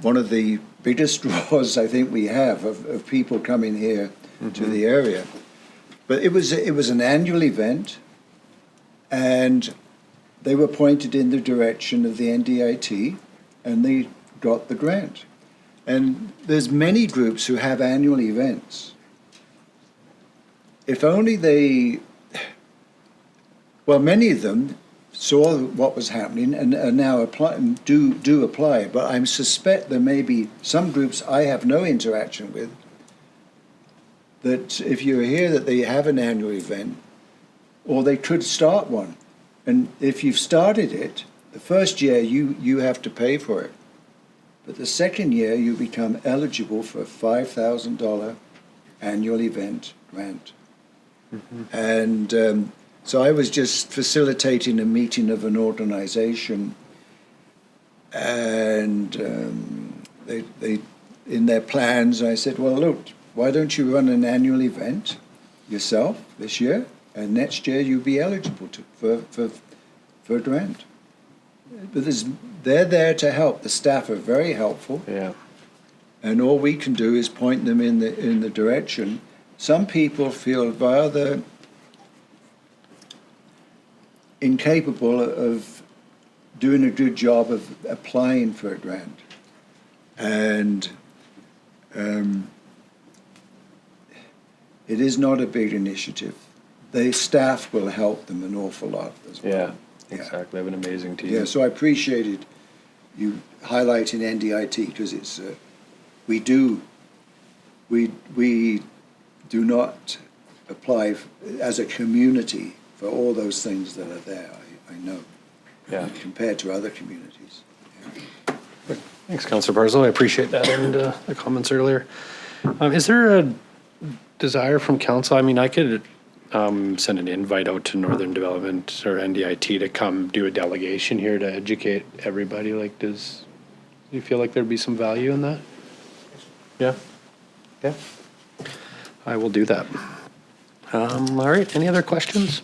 one of the biggest draws I think we have of people coming here to the area. But it was an annual event, and they were pointed in the direction of the NDIT, and they got the grant. And there's many groups who have annual events. If only many of them saw what was happening and are now do apply. But I suspect there may be some groups I have no interaction with, that if you hear that they have an annual event, or they could start one. And if you've started it, the first year you have to pay for it. But the second year you become eligible for a $5,000 annual event grant. And so I was just facilitating a meeting of an organization, and they in their plans, I said, well, look, why don't you run an annual event yourself this year, and next year you'll be eligible for a grant. But they're there to help. The staff are very helpful. Yeah. And all we can do is point them in the direction. Some people feel rather incapable of doing a good job of applying for a grant. And it is not a big initiative. The staff will help them an awful lot as well. Yeah, exactly. They have an amazing team. Yeah, so I appreciated you highlighting NDIT, because it's we do not apply as a community for all those things that are there. I know. Yeah. Compared to other communities. Yeah. Thanks, Councillor Barzell. I appreciate that and the comments earlier. Is there a desire from council? I mean, I could send an invite out to Northern Development or NDIT to come do a delegation here to educate everybody. Like, do you feel like there'd be some value in that? Yeah? Yeah. I will do that. All right, any other questions?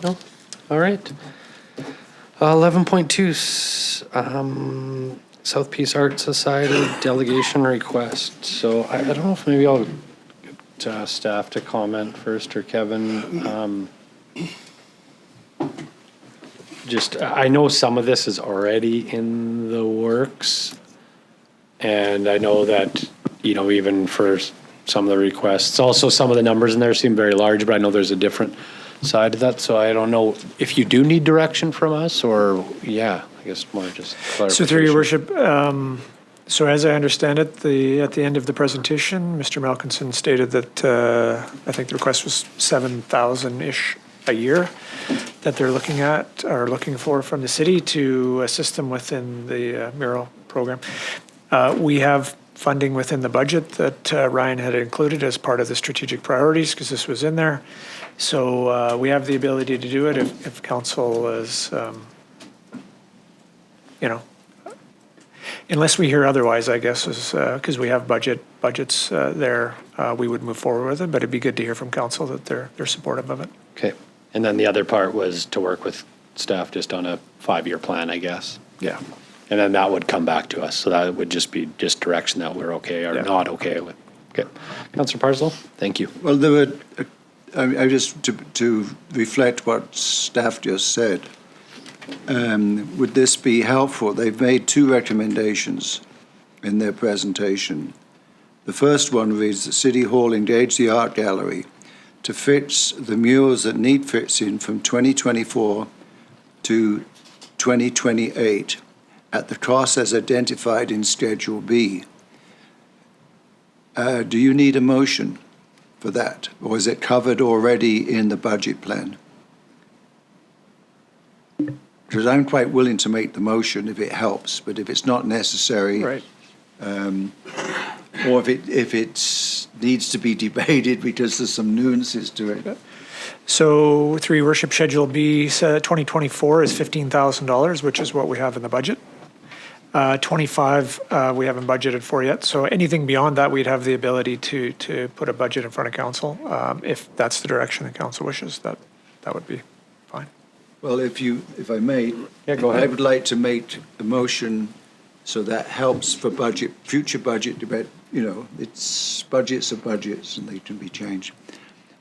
No? All right. 11.2, South Peace Art Society delegation request. So I don't know if maybe I'll get staff to comment first, or Kevin. I know some of this is already in the works. And I know that, even for some of the requests, also some of the numbers in there seem very large, but I know there's a different side to that. So I don't know if you do need direction from us, or, I guess more just clarification. So through your worship, so as I understand it, at the end of the presentation, Mr. Malkinson stated that I think the request was 7,000-ish a year that they're looking for from the city to assist them within the mural program. We have funding within the budget that Ryan had included as part of the strategic priorities, because this was in there. So we have the ability to do it if council is, unless we hear otherwise, I guess, because we have budgets there, we would move forward with it. But it'd be good to hear from council that they're supportive of it. Okay. And then the other part was to work with staff just on a 5-year plan, I guess. Yeah. And then that would come back to us. So that would just be direction that we're okay or not okay with. Okay. Councillor Parslow, thank you. Well, there were, I just, to reflect what staff just said, would this be helpful? They've made 2 recommendations in their presentation. The first one reads that City Hall engage the art gallery to fix the murals that need fixing from 2024 to 2028 at the cost as identified in Schedule B. Do you need a motion for that, or is it covered already in the budget plan? Because I'm quite willing to make the motion if it helps, but if it's not necessary, Right. Or if it needs to be debated because there's some nuances to it. So through your worship, Schedule B, 2024 is $15,000, which is what we have in the budget. 25 we haven't budgeted for yet. So anything beyond that, we'd have the ability to put a budget in front of council. If that's the direction the council wishes, that would be fine. Well, if I may, go ahead. I would like to make a motion so that helps for future budget debate. It's budgets are budgets and they can be changed.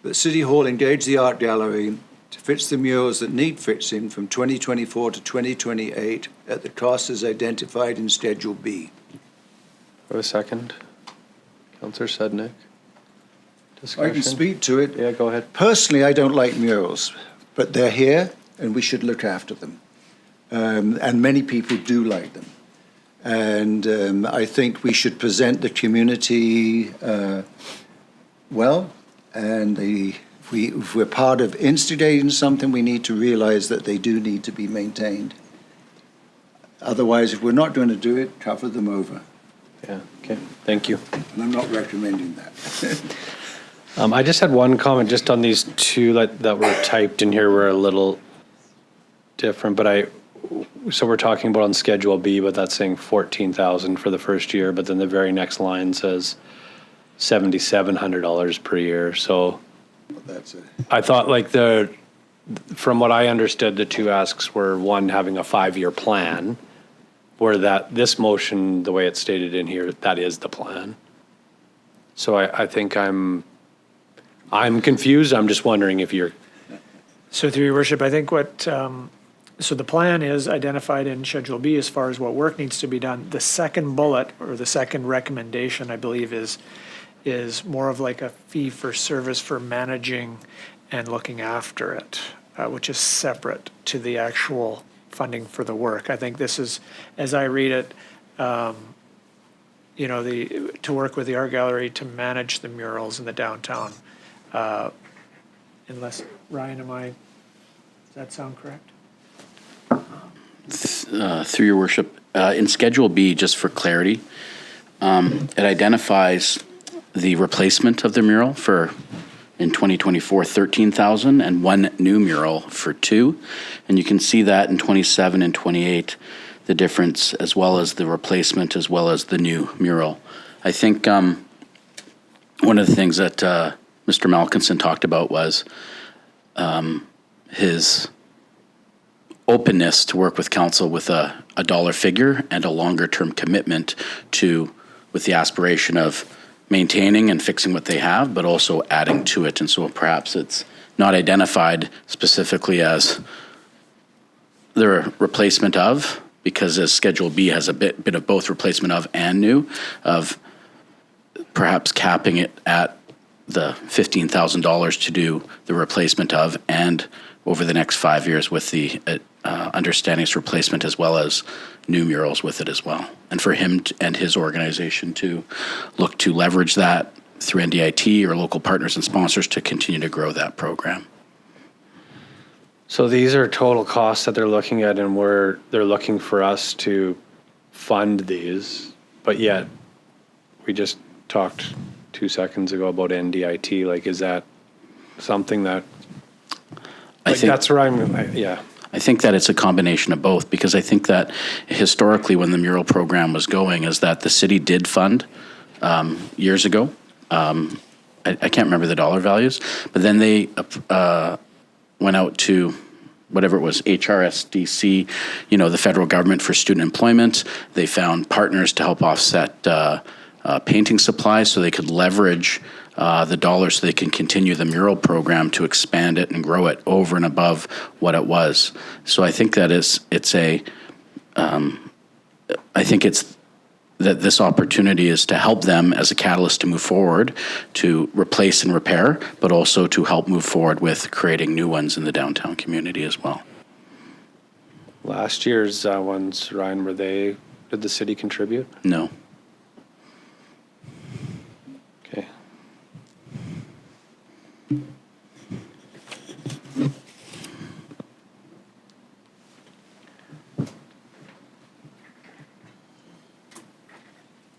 That City Hall engage the art gallery to fix the murals that need fixing from 2024 to 2028 at the cost as identified in Schedule B. For a second. Councillor Sednick. Discussion. I can speak to it. Yeah, go ahead. Personally, I don't like murals, but they're here and we should look after them. And many people do like them. And I think we should present the community well, and if we're part of instigating something, we need to realize that they do need to be maintained. Otherwise, if we're not going to do it, cover them over. Yeah, okay, thank you. And I'm not recommending that. I just had one comment just on these 2 that were typed in here were a little different, but so we're talking about on Schedule B, but that's saying 14,000 for the first year, but then the very next line says $7,700 per year. So That's it. I thought from what I understood, the 2 asks were, one, having a 5-year plan, where this motion, the way it's stated in here, that is the plan. So I think I'm confused. I'm just wondering if you're. So through your worship, I think so the plan is identified in Schedule B as far as what work needs to be done. The second bullet, or the second recommendation, I believe, is more of like a fee for service for managing and looking after it, which is separate to the actual funding for the work. I think this is, as I read it, to work with the art gallery to manage the murals in the downtown. Unless, Ryan, does that sound correct? Through your worship, in Schedule B, just for clarity, it identifies the replacement of the mural for, in 2024, 13,000, and 1 new mural for 2. And you can see that in 27 and 28, the difference, as well as the replacement, as well as the new mural. I think one of the things that Mr. Malkinson talked about was his openness to work with council with a dollar figure and a longer-term commitment with the aspiration of maintaining and fixing what they have, but also adding to it. And so perhaps it's not identified specifically as the replacement of, because as Schedule B has a bit of both replacement of and new, of perhaps capping it at the $15,000 to do the replacement of, and over the next 5 years with the understanding it's replacement as well as new murals with it as well. And for him and his organization to look to leverage that through NDIT or local partners and sponsors to continue to grow that program. So these are total costs that they're looking at, and they're looking for us to fund these, but yet we just talked 2 seconds ago about NDIT. Like, is that something that, I think that's where yeah. I think that it's a combination of both, because I think that historically when the mural program was going is that the city did fund years ago. I can't remember the dollar values, but then they went out to whatever it was, HRSDC, the federal government for student employment. They found partners to help offset painting supplies so they could leverage the dollars so they can continue the mural program to expand it and grow it over and above what it was. So I think that I think it's that this opportunity is to help them as a catalyst to move forward, to replace and repair, but also to help move forward with creating new ones in the downtown community as well. Last year's ones, Ryan, did the city contribute? No. Okay.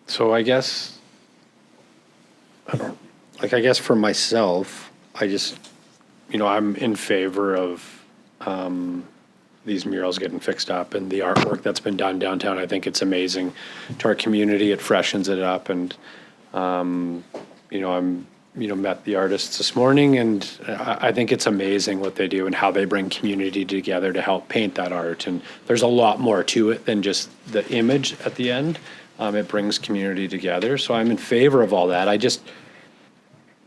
So I guess for myself, I'm in favor of these murals getting fixed up and the artwork that's been done downtown. I think it's amazing to our community. It freshens it up, and met the artists this morning, and I think it's amazing what they do and how they bring community together to help paint that art. And there's a lot more to it than just the image at the end. It brings community together. So I'm in favor of all that. I just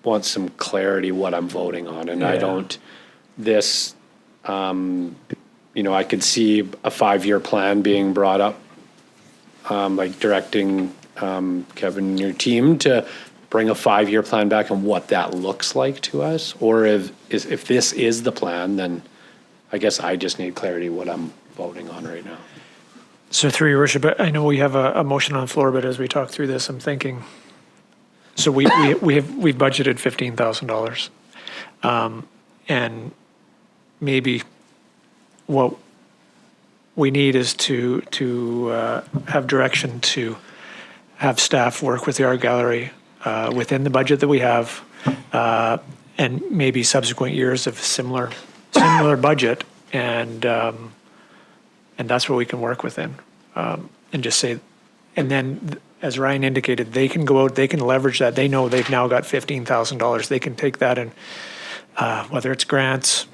want some clarity what I'm voting on. And I don't, I could see a 5-year plan being brought up, like directing Kevin and your team to bring a 5-year plan back and what that looks like to us. Or if this is the plan, then I guess I just need clarity what I'm voting on right now. So through your worship, I know we have a motion on the floor, but as we talk through this, I'm thinking, so we've budgeted $15,000. And maybe what we need is to have direction to have staff work with the art gallery within the budget that we have, and maybe subsequent years of similar budget, and that's what we can work within, and just say, and then as Ryan indicated, they can go out, they can leverage that. They know they've now got $15,000. They can take that and whether it's grants,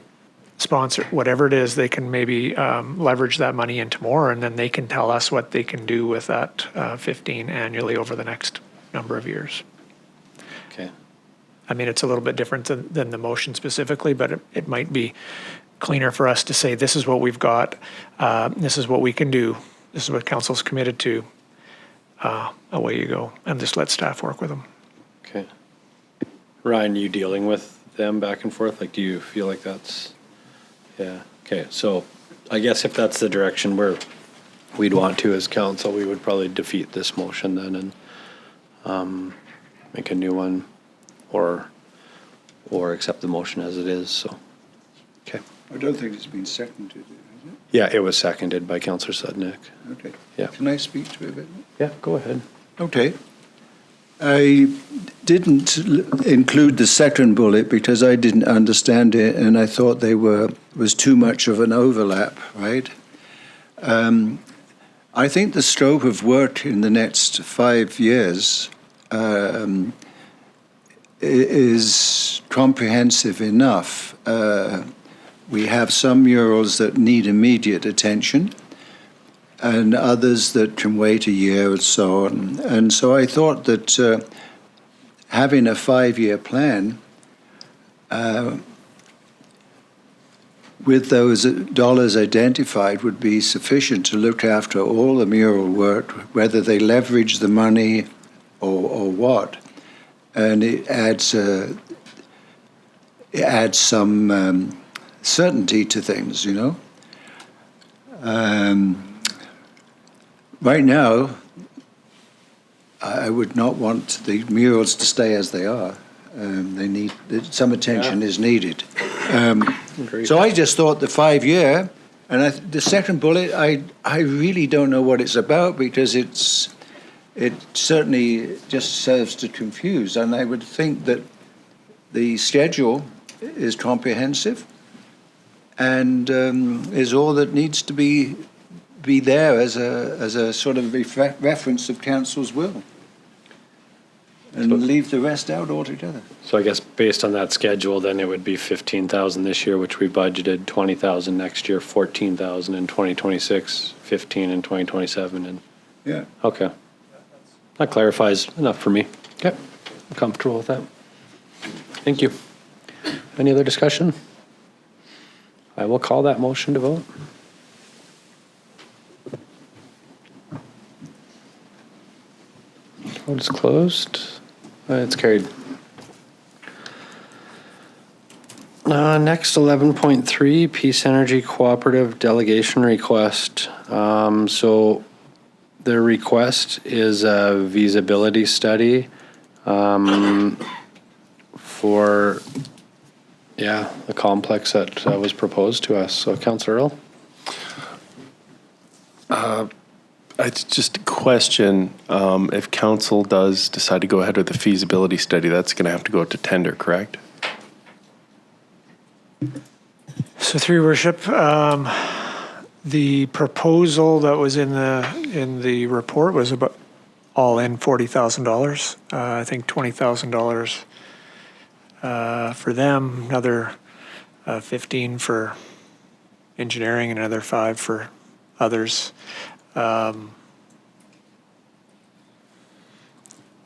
sponsor, whatever it is, they can maybe leverage that money into more, and then they can tell us what they can do with that 15 annually over the next number of years. Okay. I mean, it's a little bit different than the motion specifically, but it might be cleaner for us to say, this is what we've got, this is what we can do, this is what council's committed to, away you go, and just let staff work with them. Okay. Ryan, you dealing with them back and forth? Like, do you feel like that's, yeah. Okay, so I guess if that's the direction where we'd want to as council, we would probably defeat this motion then and make a new one, or accept the motion as it is, so. Okay. I don't think it's been seconded, has it? Yeah, it was seconded by Councillor Sudnick. Okay. Yeah. Can I speak to it a bit? Yeah, go ahead. Okay. I didn't include the second bullet because I didn't understand it, and I thought was too much of an overlap, right? I think the scope of work in the next 5 years is comprehensive enough. We have some murals that need immediate attention and others that can wait a year and so on. And so I thought that having a 5-year plan with those dollars identified would be sufficient to look after all the mural work, whether they leverage the money or what. And it adds some certainty to things, you know. Right now, I would not want the murals to stay as they are. They need some attention is needed. So I just thought the 5-year, and the second bullet, I really don't know what it's about because it certainly just serves to confuse. And I would think that the schedule is comprehensive and is all that needs to be there as a sort of reference of council's will, and leave the rest out altogether. So I guess based on that schedule, then it would be 15,000 this year, which we budgeted, 20,000 next year, 14,000 in 2026, 15 in 2027, and yeah. Okay, that clarifies enough for me. Okay, I'm comfortable with that. Thank you. Any other discussion? I will call that motion to vote. Vote is closed. It's carried. Next, 11.3, Peace Energy Cooperative Delegation Request. So the request is a feasibility study for, the complex that was proposed to us. So, Councillor Earl? I just question if council does decide to go ahead with the feasibility study, that's going to have to go to tender, correct? So through your worship, the proposal that was in the report was about all in $40,000. I think $20,000 for them, another 15 for engineering, and another 5 for others.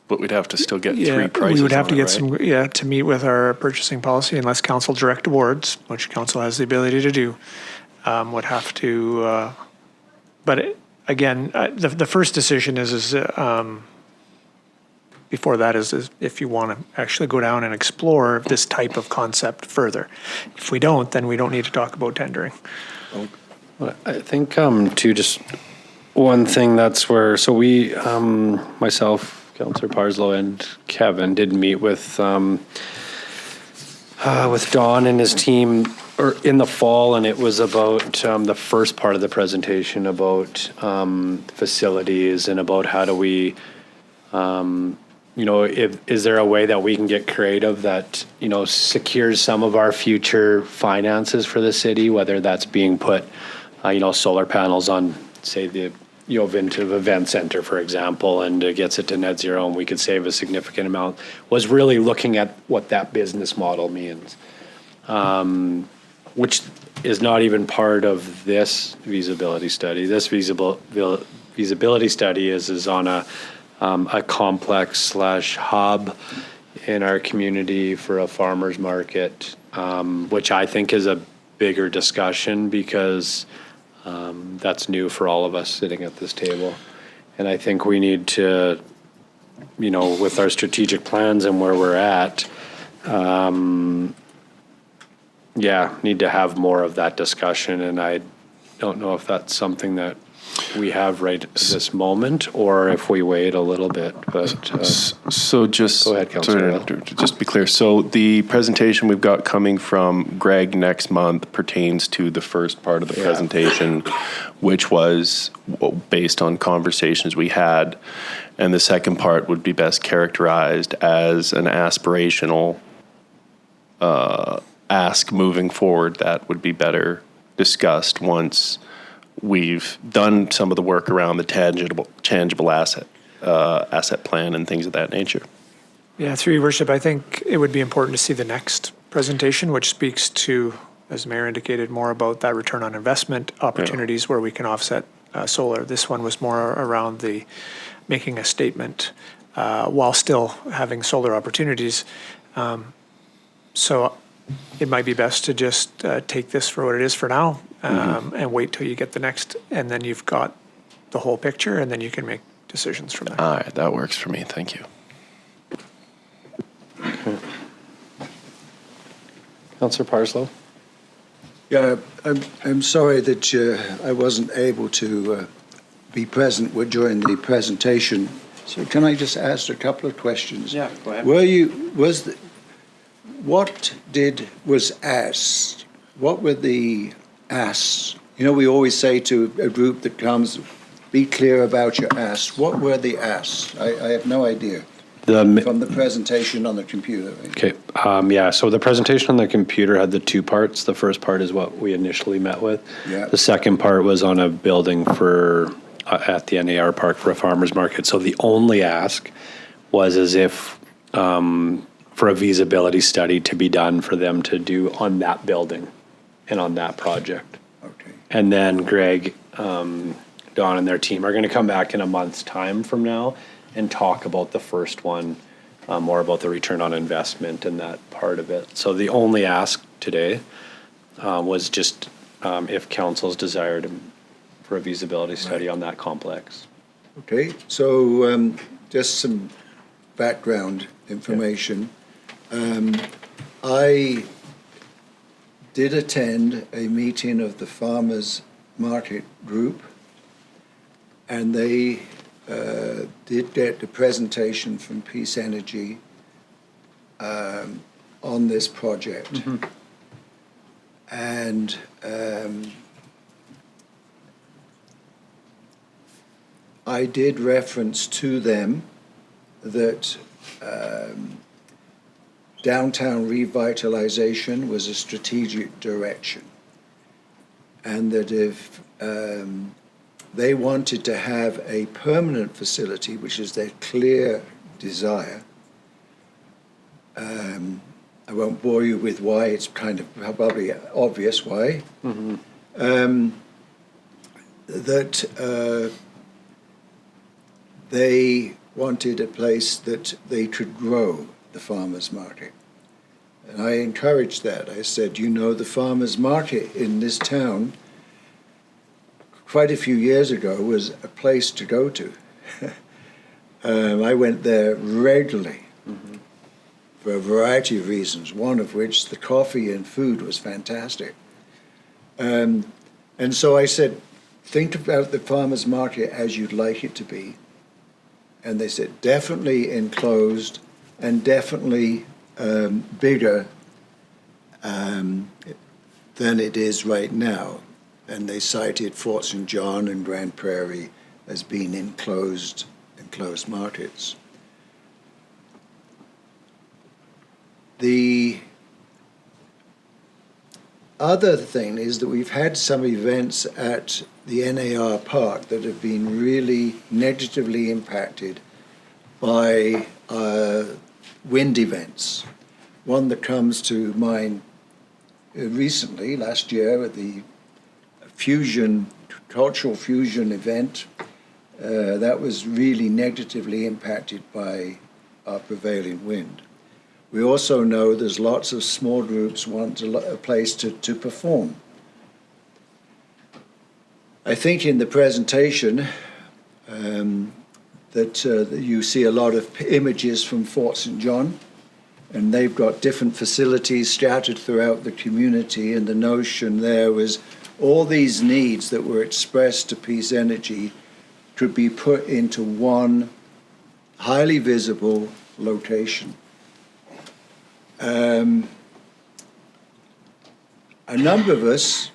But we'd have to still get 3 prices. We would have to get right? to meet with our purchasing policy unless council direct awards, which council has the ability to do, would have to, again, the first decision is before that is if you want to actually go down and explore this type of concept further. If we don't, then we don't need to talk about tendering. Well, I think, too, just one thing that's where, so we, myself, Councillor Parslow, and Kevin did meet with Don and his team in the fall, and it was about the first part of the presentation about facilities and about how do we, is there a way that we can get creative that, secures some of our future finances for the city, whether that's being put, solar panels on, say, the Vintive Event Center, for example, and it gets it to net zero, and we could save a significant amount, was really looking at what that business model means, which is not even part of this feasibility study. This feasibility study is on a complex / hub in our community for a farmer's market, which I think is a bigger discussion because that's new for all of us sitting at this table. And I think we need to, with our strategic plans and where we're at, need to have more of that discussion. And I don't know if that's something that we have right at this moment or if we wait a little bit. But so just go ahead, Councillor. Just to be clear, so the presentation we've got coming from Greg next month pertains to the first part of the presentation, which was based on conversations we had, and the second part would be best characterized as an aspirational ask moving forward that would be better discussed once we've done some of the work around the tangible asset plan and things of that nature. Yeah, through your worship, I think it would be important to see the next presentation, which speaks to, as the Mayor indicated, more about that return on investment opportunities where we can offset solar. This one was more around the making a statement while still having solar opportunities. So it might be best to just take this for what it is for now and wait till you get the next, and then you've got the whole picture, and then you can make decisions from there. All right, that works for me. Thank you. Councillor Parslow? Yeah, I'm sorry that I wasn't able to be present during the presentation. So can I just ask a couple of questions? Yeah, go ahead. Was asked? What were the asks? You know, we always say to a group that comes, be clear about your asks. What were the asks? I have no idea. From the presentation on the computer. Right? Okay. So the presentation on the computer had the two parts. The first part is what we initially met with. Yeah. The second part was on a building for at the NAR Park for a farmer's market. So the only ask was as if for a feasibility study to be done for them to do on that building and on that project. Okay. And then Greg, Don and their team are going to come back in a month's time from now and talk about the first one, more about the return on investment and that part of it. So the only ask today was just if council's desired for a feasibility study on that complex. Okay, so just some background information. I did attend a meeting of the Farmers Market Group, and they did get the presentation from Peace Energy on this project. Mm-hmm. And I did reference to them that downtown revitalization was a strategic direction, and that if they wanted to have a permanent facility, which is their clear desire. I won't bore you with why, it's kind of probably obvious why. Mm-hmm. That they wanted a place that they could grow the farmers market. And I encouraged that. I said, you know, the farmers market in this town quite a few years ago was a place to go to. I went there regularly for a variety of reasons, one of which the coffee and food was fantastic. And so I said, think about the farmers market as you'd like it to be. And they said, definitely enclosed and definitely bigger than it is right now. And they cited Fort St. John and Grand Prairie as being enclosed markets. The other thing is that we've had some events at the NAR Park that have been really negatively impacted by wind events. One that comes to mind recently, last year, at the cultural fusion event, that was really negatively impacted by our prevailing wind. We also know there's lots of small groups want a place to perform. I think in the presentation that you see a lot of images from Fort St. John, and they've got different facilities scattered throughout the community, and the notion there was all these needs that were expressed to Peace Energy could be put into one highly visible location. A number of us,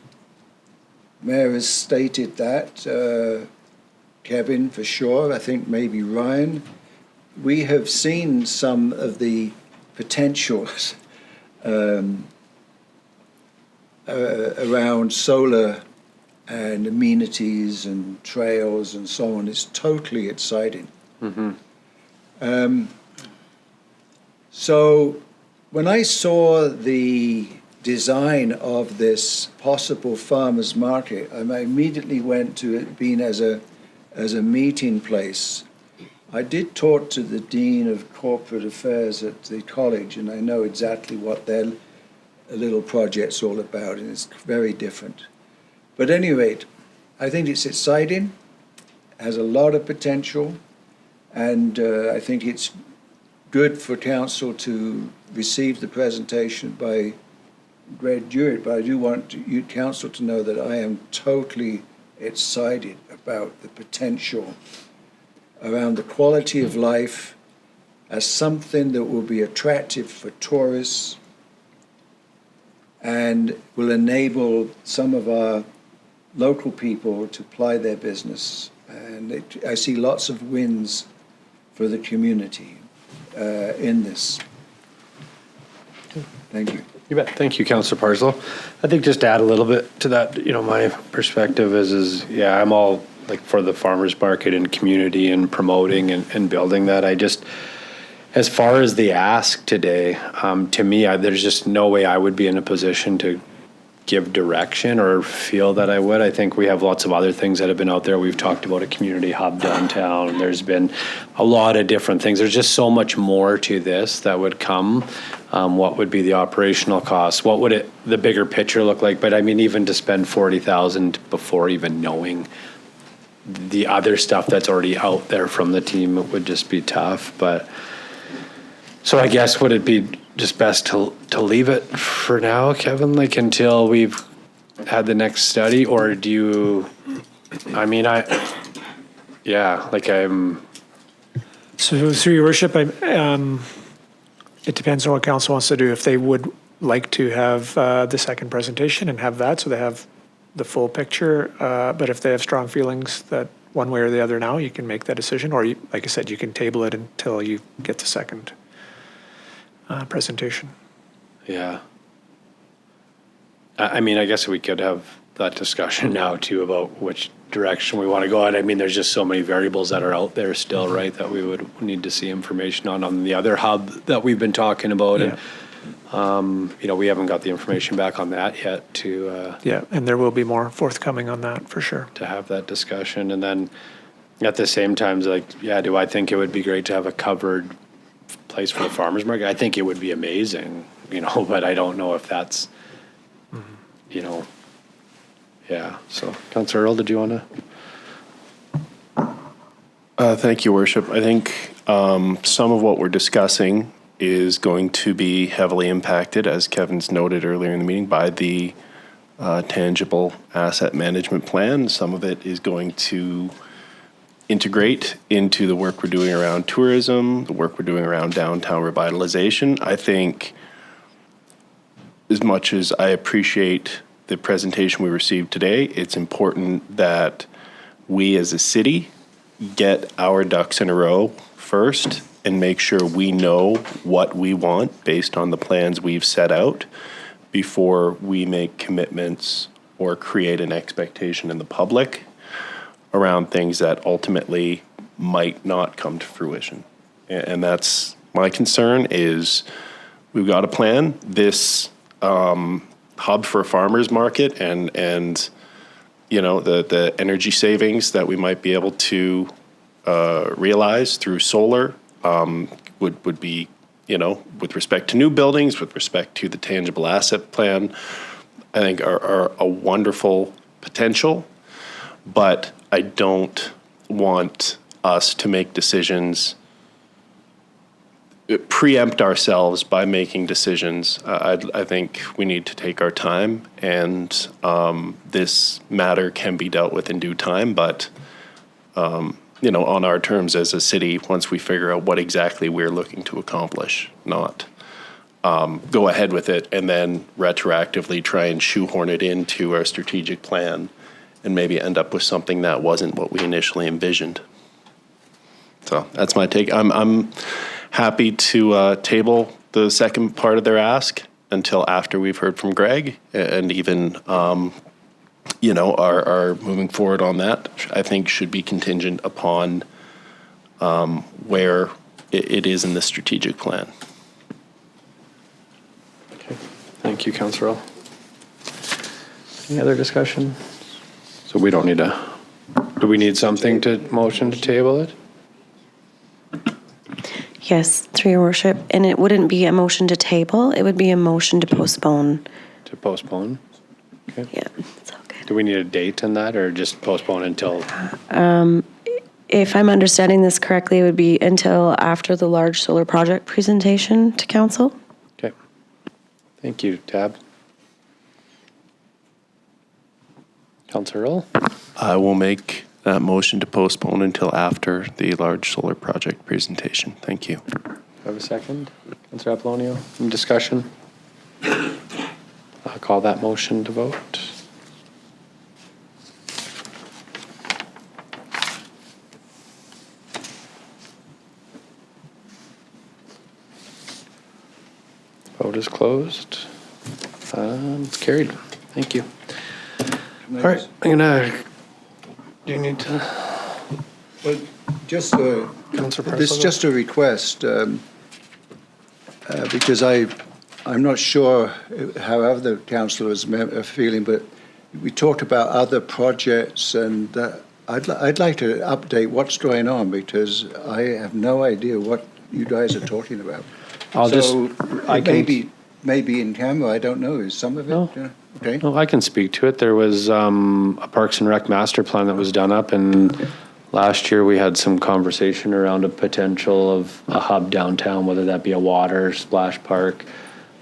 Mayor has stated that, Kevin for sure, I think maybe Ryan, we have seen some of the potentials around solar and amenities and trails and so on. It's totally exciting. Mm-hmm. So when I saw the design of this possible farmers market, I immediately went to it being as a meeting place. I did talk to the Dean of Corporate Affairs at the college, and I know exactly what their little project's all about, and it's very different. But at any rate, I think it's exciting, has a lot of potential, and I think it's good for council to receive the presentation by Greg Jewett, but I do want you, council, to know that I am totally excited about the potential around the quality of life as something that will be attractive for tourists and will enable some of our local people to ply their business. And I see lots of wins for the community in this. Thank you. You bet. Thank you, Councillor Parslow. I think just to add a little bit to that, my perspective is I'm all like for the farmers market and community and promoting and building that. I just, as far as the ask today, to me, there's just no way I would be in a position to give direction or feel that I would. I think we have lots of other things that have been out there. We've talked about a community hub downtown. There's been a lot of different things. There's just so much more to this that would come. What would be the operational costs? What would the bigger picture look like? But I mean, even to spend $40,000 before even knowing the other stuff that's already out there from the team, it would just be tough. But so I guess would it be just best to leave it for now, Kevin, like until we've had the next study, or do you? I mean, So through your worship, it depends on what council wants to do. If they would like to have the second presentation and have that, so they have the full picture. But if they have strong feelings that one way or the other now, you can make that decision. Or, like I said, you can table it until you get the second presentation. Yeah. I mean, I guess we could have that discussion now too about which direction we want to go. And I mean, there's just so many variables that are out there still, right, that we would need to see information on the other hub that we've been talking about. Yeah. And, we haven't got the information back on that yet to... yeah, and there will be more forthcoming on that for sure. To have that discussion. And then at the same time, do I think it would be great to have a covered place for the farmers market? I think it would be amazing, but I don't know if that's, yeah. So, Councillor Earl, did you want to? Thank you, Worship. I think some of what we're discussing is going to be heavily impacted, as Kevin's noted earlier in the meeting, by the tangible asset management plan. Some of it is going to integrate into the work we're doing around tourism, the work we're doing around downtown revitalization. I think, as much as I appreciate the presentation we received today, it's important that we as a city get our ducks in a row first and make sure we know what we want based on the plans we've set out before we make commitments or create an expectation in the public around things that ultimately might not come to fruition. And that's my concern. Is we've got a plan. This hub for a farmers market and the energy savings that we might be able to realize through solar would be, with respect to new buildings, with respect to the tangible asset plan, I think are a wonderful potential. But I don't want us to make decisions, preempt ourselves by making decisions. I think we need to take our time, and this matter can be dealt with in due time, but on our terms as a city, once we figure out what exactly we're looking to accomplish, not go ahead with it and then retroactively try and shoehorn it into our strategic plan and maybe end up with something that wasn't what we initially envisioned. So that's my take. I'm happy to table the second part of their ask until after we've heard from Greg, and even are moving forward on that. I think should be contingent upon where it is in the strategic plan. Thank you, Councillor Earl. Any other discussion? So we don't need do we need something to motion to table it? Yes, through your worship. And it wouldn't be a motion to table, it would be a motion to postpone. To postpone? Okay. Yeah, it's all good. Do we need a date on that or just postpone until? If I'm understanding this correctly, it would be until after the large solar project presentation to council. Okay. Thank you, Tab. Councillor Earl? I will make that motion to postpone until after the large solar project presentation. Thank you. Have a second? Councillor Apollonio, any discussion? I'll call that motion to vote. Vote is closed. It's carried. Thank you. All right, I'm gonna, do you need to? Well, just Councillor this is Parcel? just a request, because I'm not sure how other councillors are feeling, but we talked about other projects, and I'd like to update what's going on, because I have no idea what you guys are talking about. Maybe in camera, I don't know. Is some of it? No. Okay. Well, I can speak to it. There was a Parks and Rec master plan that was done up, and last year we had some conversation around a potential of a hub downtown, whether that be a water splash park.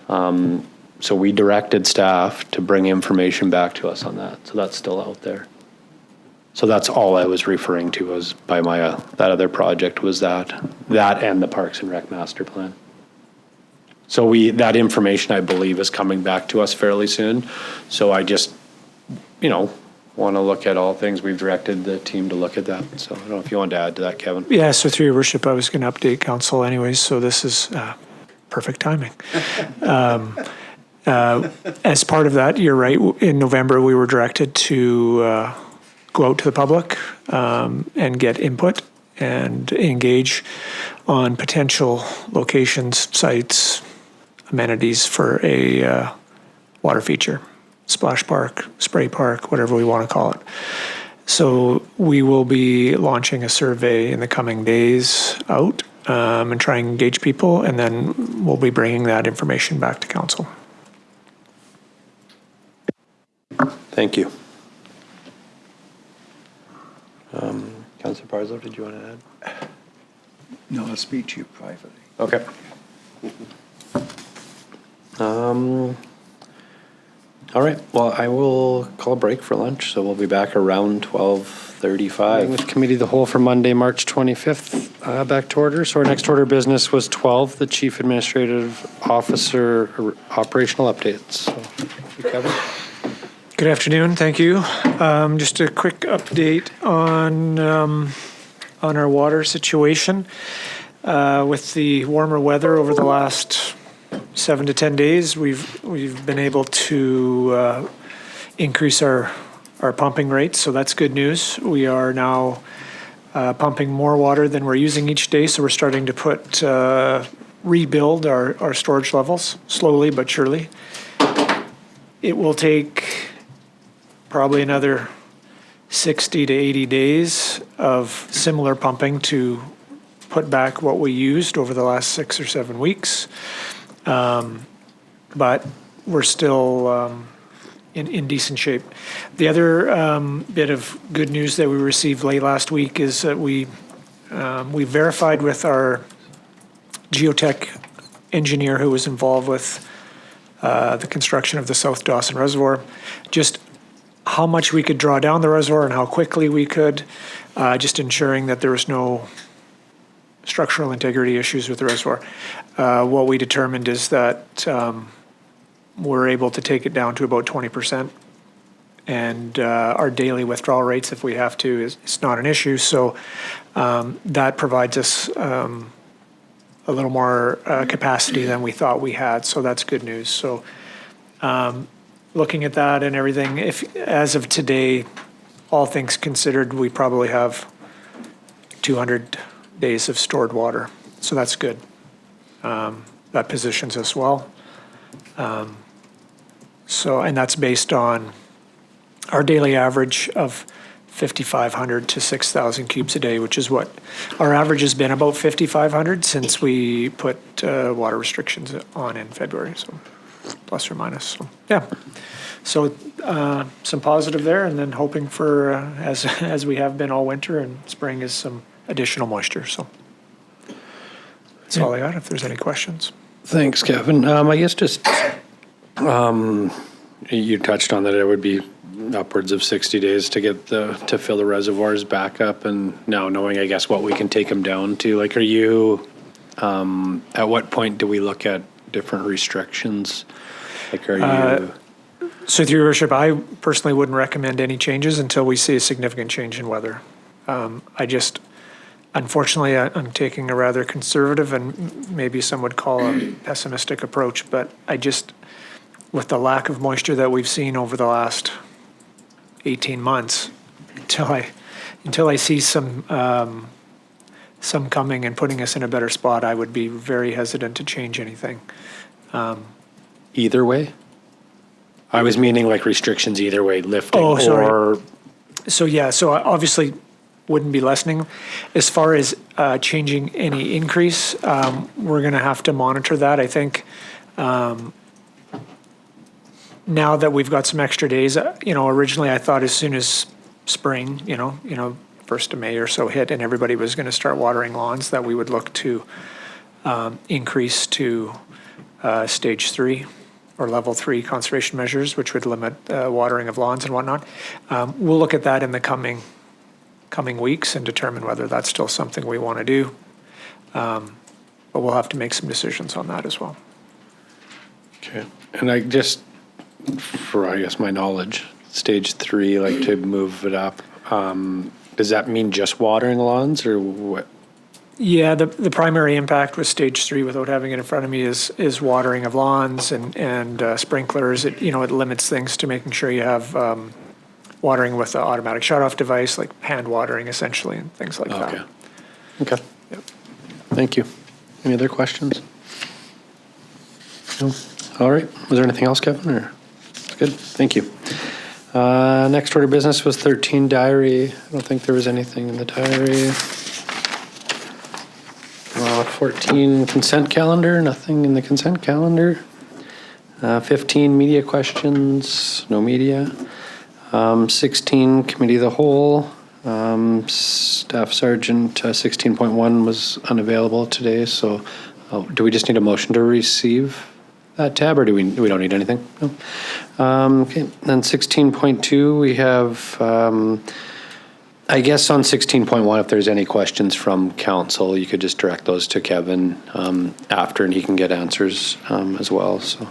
So we directed staff to bring information back to us on that. So that's still out there. So that's all I was referring to was by my that other project was that and the Parks and Rec master plan. So that information, I believe, is coming back to us fairly soon. So I just, want to look at all things. We've directed the team to look at that. So I don't know if you want to add to that, Kevin. Yeah, so through your worship, I was going to update council anyways, so this is perfect timing. As part of that, you're right, in November, we were directed to go out to the public and get input and engage on potential locations, sites, amenities for a water feature, splash park, spray park, whatever we want to call it. So we will be launching a survey in the coming days out and try and engage people, and then we'll be bringing that information back to council. Thank you. Councillor Parzo, did you want to add? No, I'll speak to you privately. Okay. All right, well, I will call a break for lunch, so we'll be back around 12:35. With Committee of the Whole for Monday, March 25th, back to order. So our next order of business was 12, the Chief Administrative Officer operational updates. So, Kevin? Good afternoon, thank you. Just a quick update on our water situation. With the warmer weather over the last 7 to 10 days, we've been able to increase our pumping rates, so that's good news. We are now pumping more water than we're using each day, so we're starting to rebuild our storage levels slowly but surely. It will take probably another 60 to 80 days of similar pumping to put back what we used over the last 6 or 7 weeks. But we're still in decent shape. The other bit of good news that we received late last week is that we verified with our geotech engineer who was involved with the construction of the South Dawson Reservoir, just how much we could draw down the reservoir and how quickly we could, just ensuring that there was no structural integrity issues with the reservoir. What we determined is that we're able to take it down to about 20%, and our daily withdrawal rates, if we have to, is not an issue. So that provides us a little more capacity than we thought we had. So that's good news. So looking at that and everything, if as of today, all things considered, we probably have 200 days of stored water. So that's good. That positions us well. So, and that's based on our daily average of 5,500 to 6,000 cubes a day, which is what our average has been, about 5,500 since we put water restrictions on in February, so plus or minus. So, yeah. So some positive there, and then hoping for, as we have been all winter and spring, is some additional moisture. So that's all I got, if there's any questions. Thanks, Kevin. I guess just, you touched on that it would be upwards of 60 days to get to fill the reservoirs back up, and now knowing, I guess, what we can take them down to, like, are you, at what point do we look at different restrictions? Like, are you? So through your worship, I personally wouldn't recommend any changes until we see a significant change in weather. Unfortunately, I'm taking a rather conservative and maybe some would call a pessimistic approach, but with the lack of moisture that we've seen over the last 18 months, until I see some coming and putting us in a better spot, I would be very hesitant to change anything. Either way? I was meaning like restrictions either way, lifting Oh, sorry. or. So obviously wouldn't be lessening. As far as changing any increase, we're going to have to monitor that. I think now that we've got some extra days, originally I thought as soon as spring, 1st of May or so hit and everybody was going to start watering lawns, that we would look to increase to stage 3 or level 3 conservation measures, which would limit watering of lawns and whatnot. We'll look at that in the coming weeks and determine whether that's still something we want to do. But we'll have to make some decisions on that as well. Okay. And I just, for I guess my knowledge, stage 3, like to move it up, does that mean just watering lawns or what? Yeah, the primary impact with stage 3, without having it in front of me, is watering of lawns and sprinklers. It limits things to making sure you have watering with the automatic shut-off device, like hand watering essentially, and things like that. Okay. Yep. Thank you. Any other questions? No. All right. Was there anything else, Kevin? Or good. Thank you. Next order of business was 13 diary. I don't think there was anything in the diary. 14 consent calendar, nothing in the consent calendar. 15 media questions, no media. 16 committee of the whole. Staff Sergeant 16.1 was unavailable today, so do we just need a motion to receive that tab, or do we don't need anything? No. Okay, then 16.2 we have. I guess on 16.1, if there's any questions from council, you could just direct those to Kevin after, and he can get answers as well. So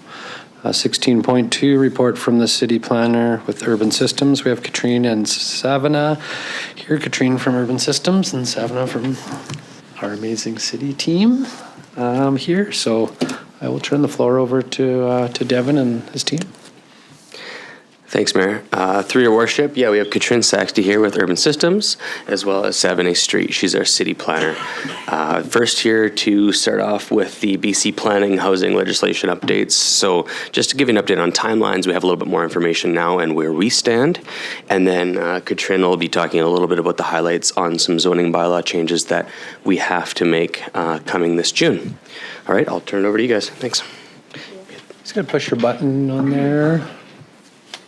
16.2, report from the city planner with urban systems. We have Katrine and Savannah here. Katrine from urban systems and Savannah from our amazing city team here. So I will turn the floor over to Devin and his team. Thanks, Mayor. Through your worship, we have Katrin Saxty here with Urban Systems, as well as Savannah Street. She's our city planner. First here to start off with the BC planning housing legislation updates. So just to give you an update on timelines, we have a little bit more information now and where we stand. And then Katrin will be talking a little bit about the highlights on some zoning bylaw changes that we have to make coming this June. All right, I'll turn it over to you guys. Thanks. Just gonna push your button on there.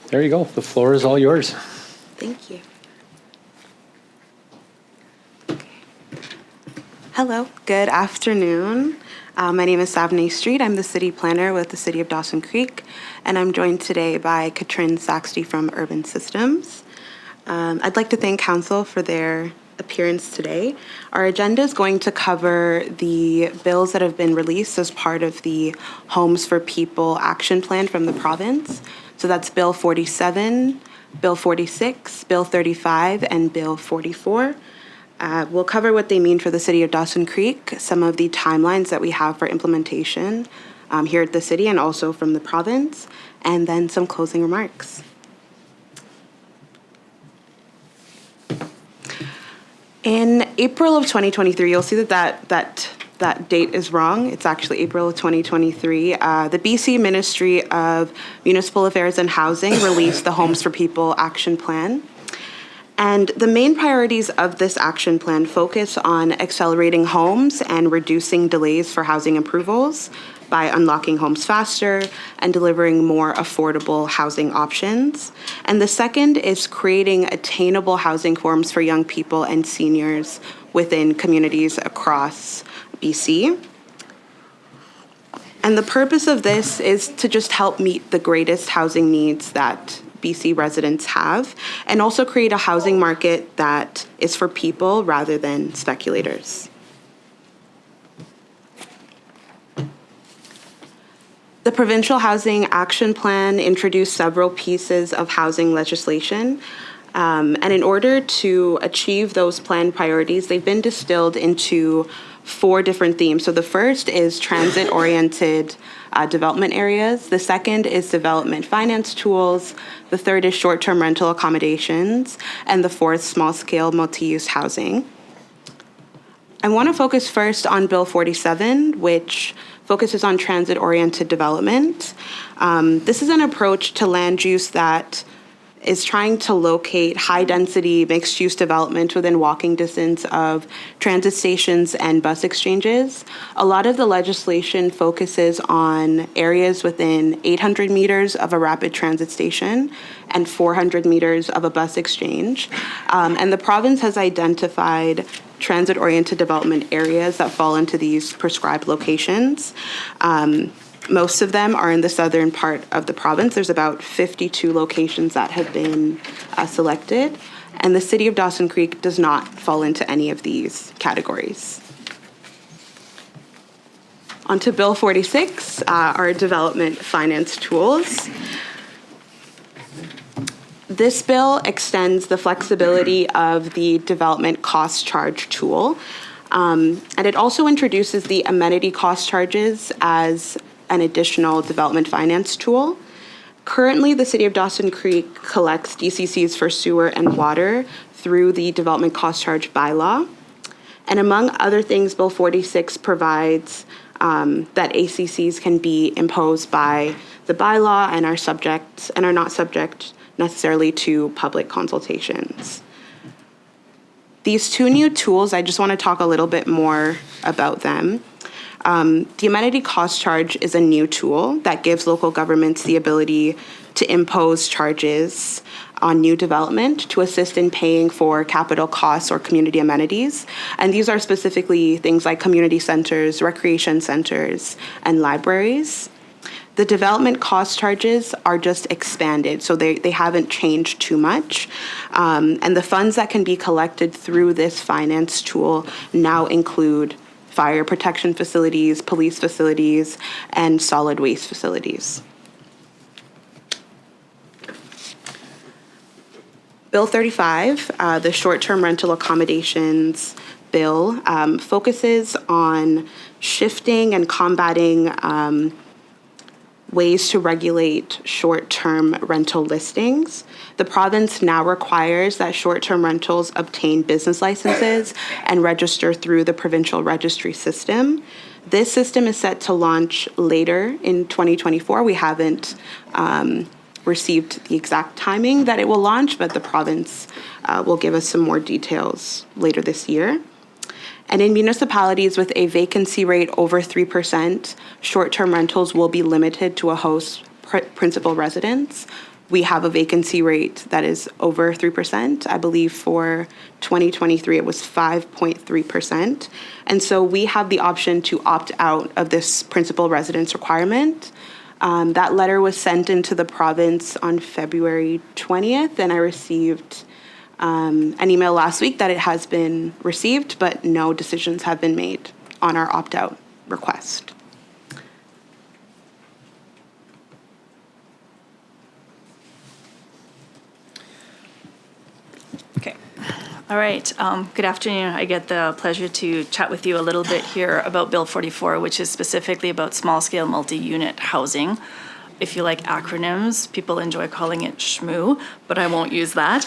There you go. The floor is all yours. Thank you. Hello, good afternoon. My name is Savannah Street. I'm the city planner with the city of Dawson Creek, and I'm joined today by Katrin Saxty from Urban Systems. I'd like to thank council for their appearance today. Our agenda is going to cover the bills that have been released as part of the Homes for People action plan from the province. So that's Bill 47, Bill 46, Bill 35, and Bill 44. We'll cover what they mean for the city of Dawson Creek, some of the timelines that we have for implementation here at the city and also from the province, and then some closing remarks. In April of 2023, you'll see that that date is wrong. It's actually April of 2023. The BC Ministry of Municipal Affairs and Housing released the Homes for People Action Plan. And the main priorities of this action plan focus on accelerating homes and reducing delays for housing approvals by unlocking homes faster and delivering more affordable housing options. And the second is creating attainable housing forms for young people and seniors within communities across BC. And the purpose of this is to just help meet the greatest housing needs that BC residents have, and also create a housing market that is for people rather than speculators. The Provincial Housing Action Plan introduced several pieces of housing legislation. And in order to achieve those plan priorities, they've been distilled into 4 different themes. So the first is transit-oriented development areas. The second is development finance tools. The third is short-term rental accommodations. And the fourth, small-scale multi-use housing. I want to focus first on Bill 47, which focuses on transit-oriented development. This is an approach to land use that is trying to locate high-density mixed-use development within walking distance of transit stations and bus exchanges. A lot of the legislation focuses on areas within 800 meters of a rapid transit station and 400 meters of a bus exchange. And the province has identified transit-oriented development areas that fall into these prescribed locations. Most of them are in the southern part of the province. There's about 52 locations that have been selected, and the city of Dawson Creek does not fall into any of these categories. On to Bill 46, our development finance tools. This bill extends the flexibility of the development cost charge tool, and it also introduces the amenity cost charges as an additional development finance tool. Currently, the City of Dawson Creek collects DCCs for sewer and water through the development cost charge bylaw. And among other things, Bill 46 provides that ACCs can be imposed by the bylaw and are not subject necessarily to public consultations. These 2 new tools, I just want to talk a little bit more about them. The amenity cost charge is a new tool that gives local governments the ability to impose charges on new development to assist in paying for capital costs or community amenities. And these are specifically things like community centers, recreation centers, and libraries. The development cost charges are just expanded, so they haven't changed too much. And the funds that can be collected through this finance tool now include fire protection facilities, police facilities, and solid waste facilities. Bill 35, the short-term rental accommodations bill, focuses on shifting and combating ways to regulate short-term rental listings. The province now requires that short-term rentals obtain business licenses and register through the provincial registry system. This system is set to launch later in 2024. We haven't received the exact timing that it will launch, but the province will give us some more details later this year. And in municipalities with a vacancy rate over 3%, short-term rentals will be limited to a host principal residence. We have a vacancy rate that is over 3%. I believe for 2023, it was 5.3%. And so we have the option to opt out of this principal residence requirement. That letter was sent into the province on February 20th, and I received an email last week that it has been received, but no decisions have been made on our opt-out request. Okay. All right. Good afternoon. I get the pleasure to chat with you a little bit here about Bill 44, which is specifically about small-scale multi-unit housing. if you like acronyms, people enjoy calling it SHMOO, but I won't use that.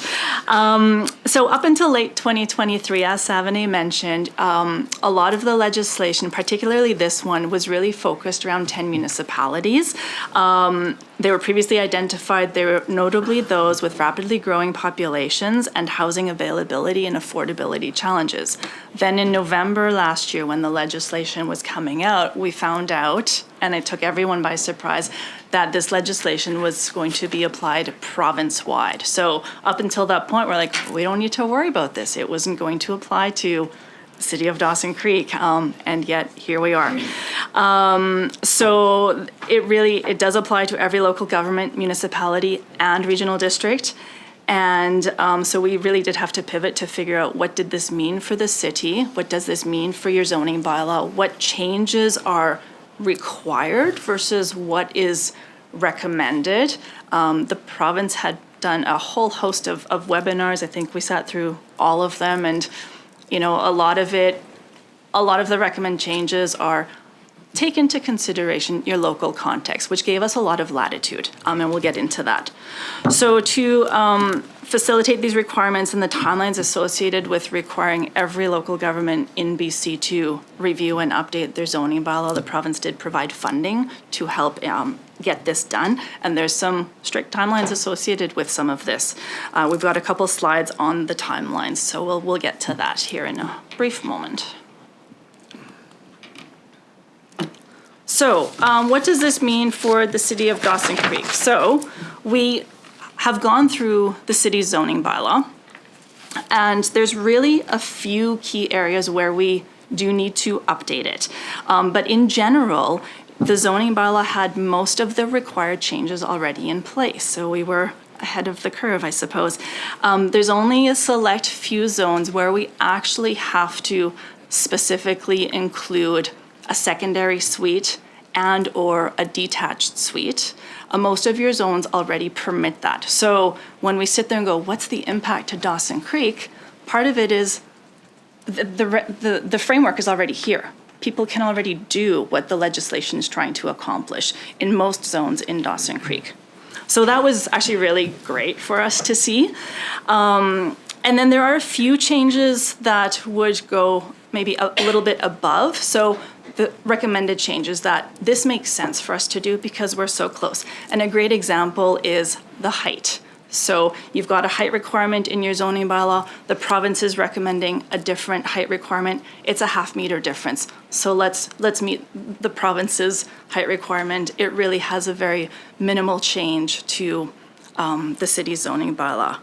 So up until late 2023, as Savane mentioned, a lot of the legislation, particularly this one, was really focused around 10 municipalities. They were previously identified. They were notably those with rapidly growing populations and housing availability and affordability challenges. Then in November last year, when the legislation was coming out, we found out, and it took everyone by surprise, that this legislation was going to be applied province-wide. So up until that point, we're like, we don't need to worry about this. It wasn't going to apply to the city of Dawson Creek, and yet here we are. So it does apply to every local government, municipality, and regional district. And so we really did have to pivot to figure out, what did this mean for the city? What does this mean for your zoning bylaw? What changes are required versus what is recommended? The province had done a whole host of webinars. I think we sat through all of them, and a lot of the recommended changes are take into consideration your local context, which gave us a lot of latitude, and we'll get into that. So to facilitate these requirements and the timelines associated with requiring every local government in BC to review and update their zoning bylaw, the province did provide funding to help get this done, and there's some strict timelines associated with some of this. We've got a couple slides on the timelines, so we'll get to that here in a brief moment. So what does this mean for the city of Dawson Creek? So we have gone through the city's zoning bylaw, and there's really a few key areas where we do need to update it. But in general, the zoning bylaw had most of the required changes already in place. So we were ahead of the curve, I suppose. There's only a select few zones where we actually have to specifically include a secondary suite and or a detached suite. Most of your zones already permit that. So when we sit there and go, what's the impact to Dawson Creek? Part of it is the framework is already here. People can already do what the legislation is trying to accomplish in most zones in Dawson Creek. So that was actually really great for us to see. And then there are a few changes that would go maybe a little bit above. So the recommended changes that this makes sense for us to do because we're so close. And a great example is the height. So you've got a height requirement in your zoning bylaw. The province is recommending a different height requirement. It's a half-meter difference. So let's meet the province's height requirement. It really has a very minimal change to the city's zoning bylaw.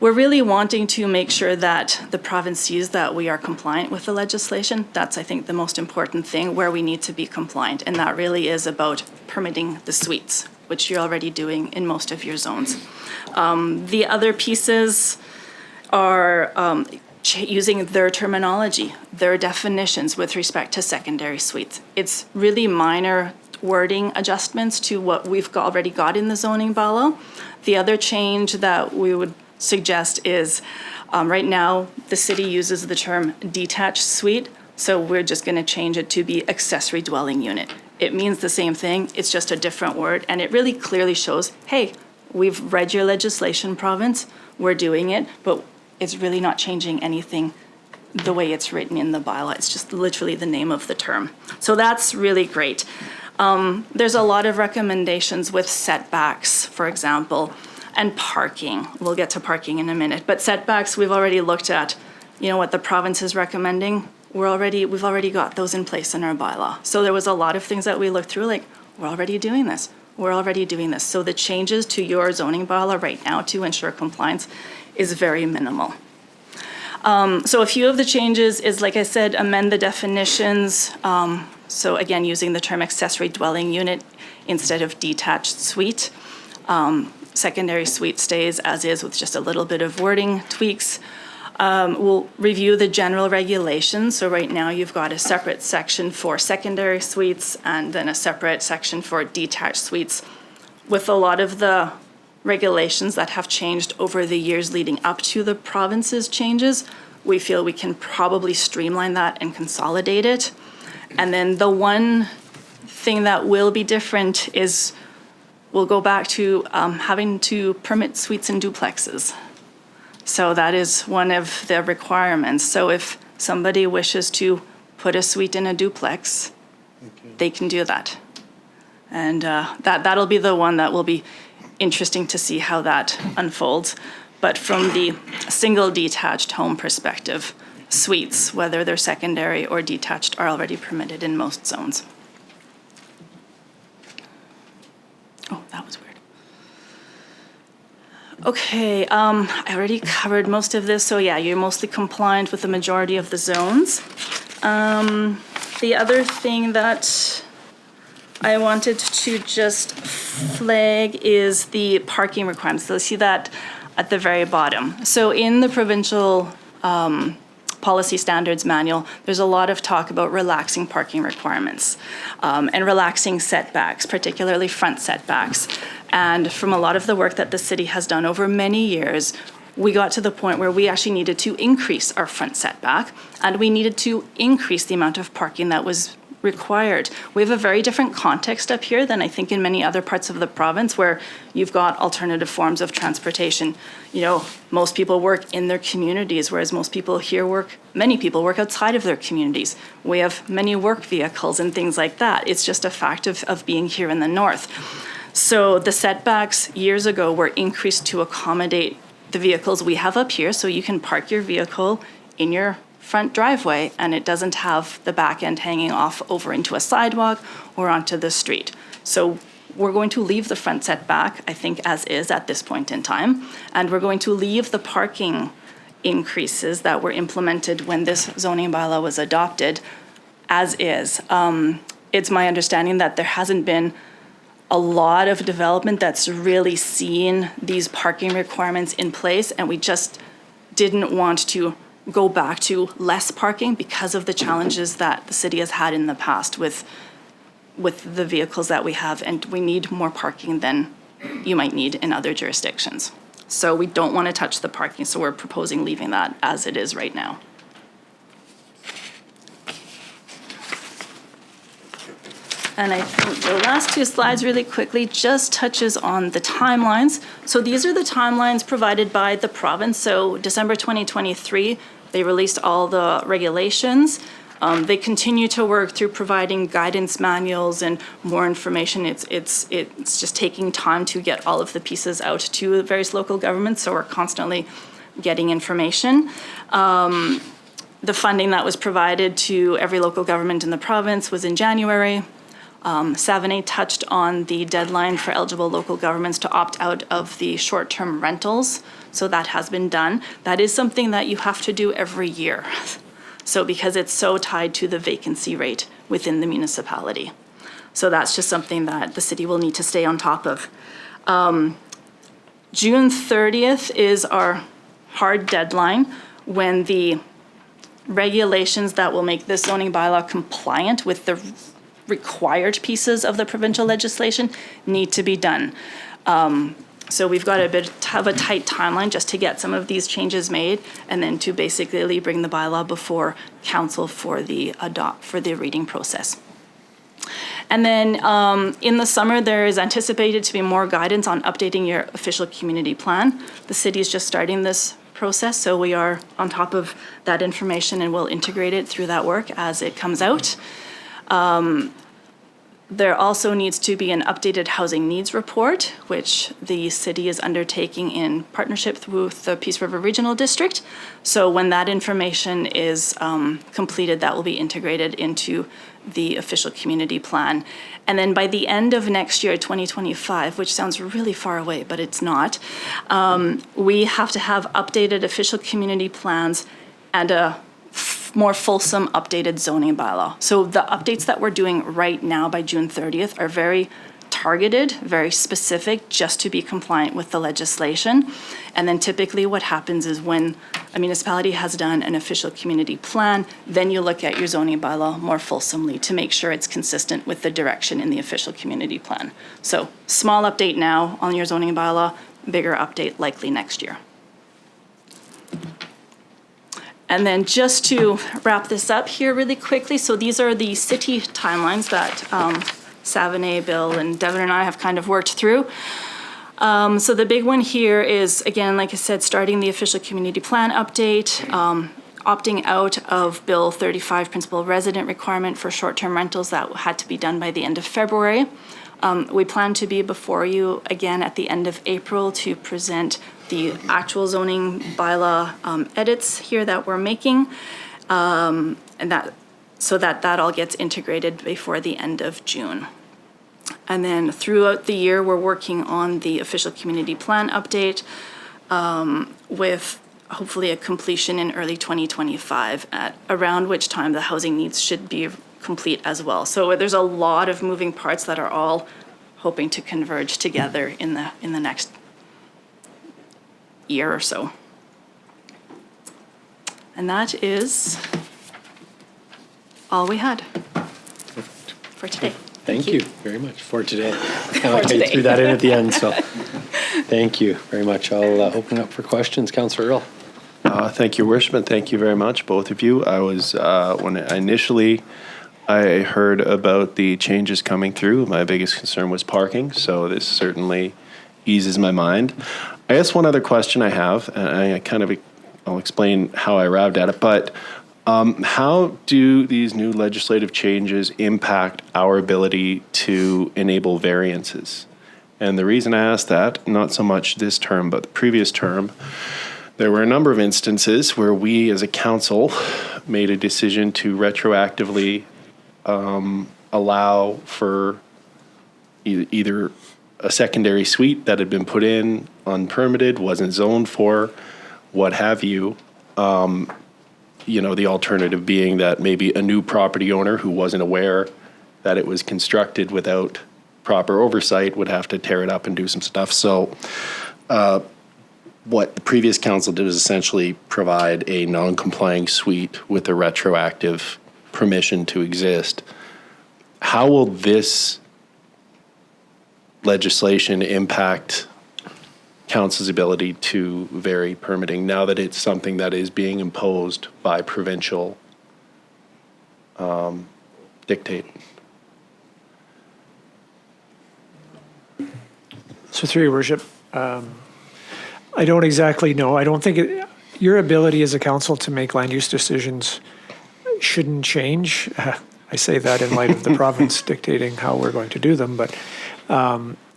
We're really wanting to make sure that the province sees that we are compliant with the legislation. That's, I think, the most important thing where we need to be compliant. And that really is about permitting the suites, which you're already doing in most of your zones. The other pieces are using their terminology, their definitions with respect to secondary suites. It's really minor wording adjustments to what we've already got in the zoning bylaw. The other change that we would suggest is right now the city uses the term detached suite, so we're just going to change it to be accessory dwelling unit. It means the same thing, it's just a different word, and it really clearly shows, hey, we've read your legislation, province, we're doing it, but it's really not changing anything the way it's written in the bylaw. It's just literally the name of the term. So that's really great. There's a lot of recommendations with setbacks, for example, and parking. We'll get to parking in a minute, but setbacks we've already looked at. You know what the province is recommending? We've already got those in place in our bylaw. So there was a lot of things that we looked through, like, we're already doing this. We're already doing this. So the changes to your zoning bylaw right now to ensure compliance is very minimal. So a few of the changes is, like I said, amend the definitions. So again, using the term accessory dwelling unit instead of detached suite. Secondary suite stays as is with just a little bit of wording tweaks. We'll review the general regulations. So right now you've got a separate section for secondary suites and then a separate section for detached suites. With a lot of the regulations that have changed over the years leading up to the province's changes, we feel we can probably streamline that and consolidate it. And then the one thing that will be different is we'll go back to having to permit suites and duplexes. So that is one of the requirements. So if somebody wishes to put a suite in a duplex, they can do that. And that'll be the one that will be interesting to see how that unfolds. But from the single detached home perspective, suites, whether they're secondary or detached, are already permitted in most zones. Oh, that was weird. Okay, I already covered most of this. So yeah, you're mostly compliant with the majority of the zones. The other thing that I wanted to just flag is the parking requirements. So see that at the very bottom. So in the provincial policy standards manual, there's a lot of talk about relaxing parking requirements and relaxing setbacks, particularly front setbacks. And from a lot of the work that the city has done over many years, we got to the point where we actually needed to increase our front setback, and we needed to increase the amount of parking that was required. We have a very different context up here than I think in many other parts of the province, where you've got alternative forms of transportation. You know, most people work in their communities, whereas many people work outside of their communities. We have many work vehicles and things like that. It's just a fact of being here in the north. So the setbacks years ago were increased to accommodate the vehicles we have up here, so you can park your vehicle in your front driveway and it doesn't have the back end hanging off over into a sidewalk or onto the street. So we're going to leave the front setback, I think, as is at this point in time, and we're going to leave the parking increases that were implemented when this zoning bylaw was adopted as is. It's my understanding that there hasn't been a lot of development that's really seen these parking requirements in place, and we just didn't want to go back to less parking because of the challenges that the city has had in the past with the vehicles that we have, and we need more parking than you might need in other jurisdictions. So we don't want to touch the parking, so we're proposing leaving that as it is right now. And I think the last two slides really quickly just touches on the timelines. So these are the timelines provided by the province. So December 2023, they released all the regulations. They continue to work through providing guidance manuals and more information. It's just taking time to get all of the pieces out to the various local governments, so we're constantly getting information. The funding that was provided to every local government in the province was in January. 7A touched on the deadline for eligible local governments to opt out of the short-term rentals, so that has been done. That is something that you have to do every year, so because it's so tied to the vacancy rate within the municipality. So that's just something that the city will need to stay on top of. June 30th is our hard deadline when the regulations that will make this zoning bylaw compliant with the required pieces of the provincial legislation need to be done. So we've got a bit of a tight timeline just to get some of these changes made, and then to basically bring the bylaw before council for the reading process. And then in the summer, there is anticipated to be more guidance on updating your official community plan. The city is just starting this process, so we are on top of that information and we'll integrate it through that work as it comes out. There also needs to be an updated housing needs report, which the city is undertaking in partnership with the Peace River Regional District. So when that information is completed, that will be integrated into the official community plan. And then by the end of next year, 2025, which sounds really far away, but it's not, we have to have updated official community plans and a more fulsome updated zoning bylaw. So the updates that we're doing right now by June 30th are very targeted, very specific, just to be compliant with the legislation. And then typically what happens is when a municipality has done an official community plan, then you look at your zoning bylaw more fulsomely to make sure it's consistent with the direction in the official community plan. So small update now on your zoning bylaw, bigger update likely next year. And then just to wrap this up here really quickly, so these are the city timelines that Savanay, Bill, and Devin and I have kind of worked through. So the big one here is, again, like I said, starting the official community plan update, opting out of Bill 35 principal resident requirement for short-term rentals that had to be done by the end of February. We plan to be before you again at the end of April to present the actual zoning bylaw edits here that we're making, and that all gets integrated before the end of June. And then throughout the year, we're working on the official community plan update with hopefully a completion in early 2025, at around which time the housing needs should be complete as well. So there's a lot of moving parts that are all hoping to converge together in the next year or so. And that is all we had for today. Thank you very much for today. For I today. threw that in at the end, so thank you very much. I'll open up for questions. Councillor Earl. Thank you, Worship, and thank you very much, both of you. I was, when initially I heard about the changes coming through, my biggest concern was parking, so this certainly eases my mind. I guess one other question I have, and I'll explain how I arrived at it, but how do these new legislative changes impact our ability to enable variances? And the reason I ask that, not so much this term, but the previous term, there were a number of instances where we as a council made a decision to retroactively allow for either a secondary suite that had been put in unpermitted, wasn't zoned for, what have you. The alternative being that maybe a new property owner who wasn't aware that it was constructed without proper oversight would have to tear it up and do some stuff. So what the previous council did was essentially provide a non-complying suite with a retroactive permission to exist. How will this legislation impact council's ability to vary permitting now that it's something that is being imposed by provincial dictate? So through your worship, I don't exactly know. I don't think your ability as a council to make land use decisions shouldn't change. I say that in light of the province dictating how we're going to do them, but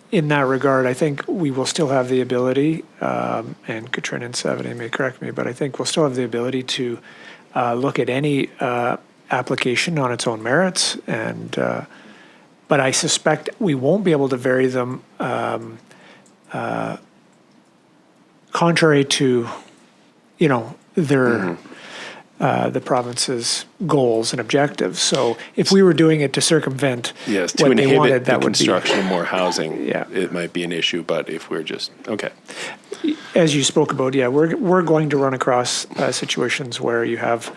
in that regard, I think we will still have the ability, and Katrin and Savanay may correct me, but I think we'll still have the ability to look at any application on its own merits, and but I suspect we won't be able to vary them contrary to, their the province's goals and objectives. So if we were doing it to circumvent yes, to what they inhibit wanted, that the would be construction of more housing, yeah, it might be an issue. But if we're just okay, as you spoke about, yeah, we're going to run across situations where you have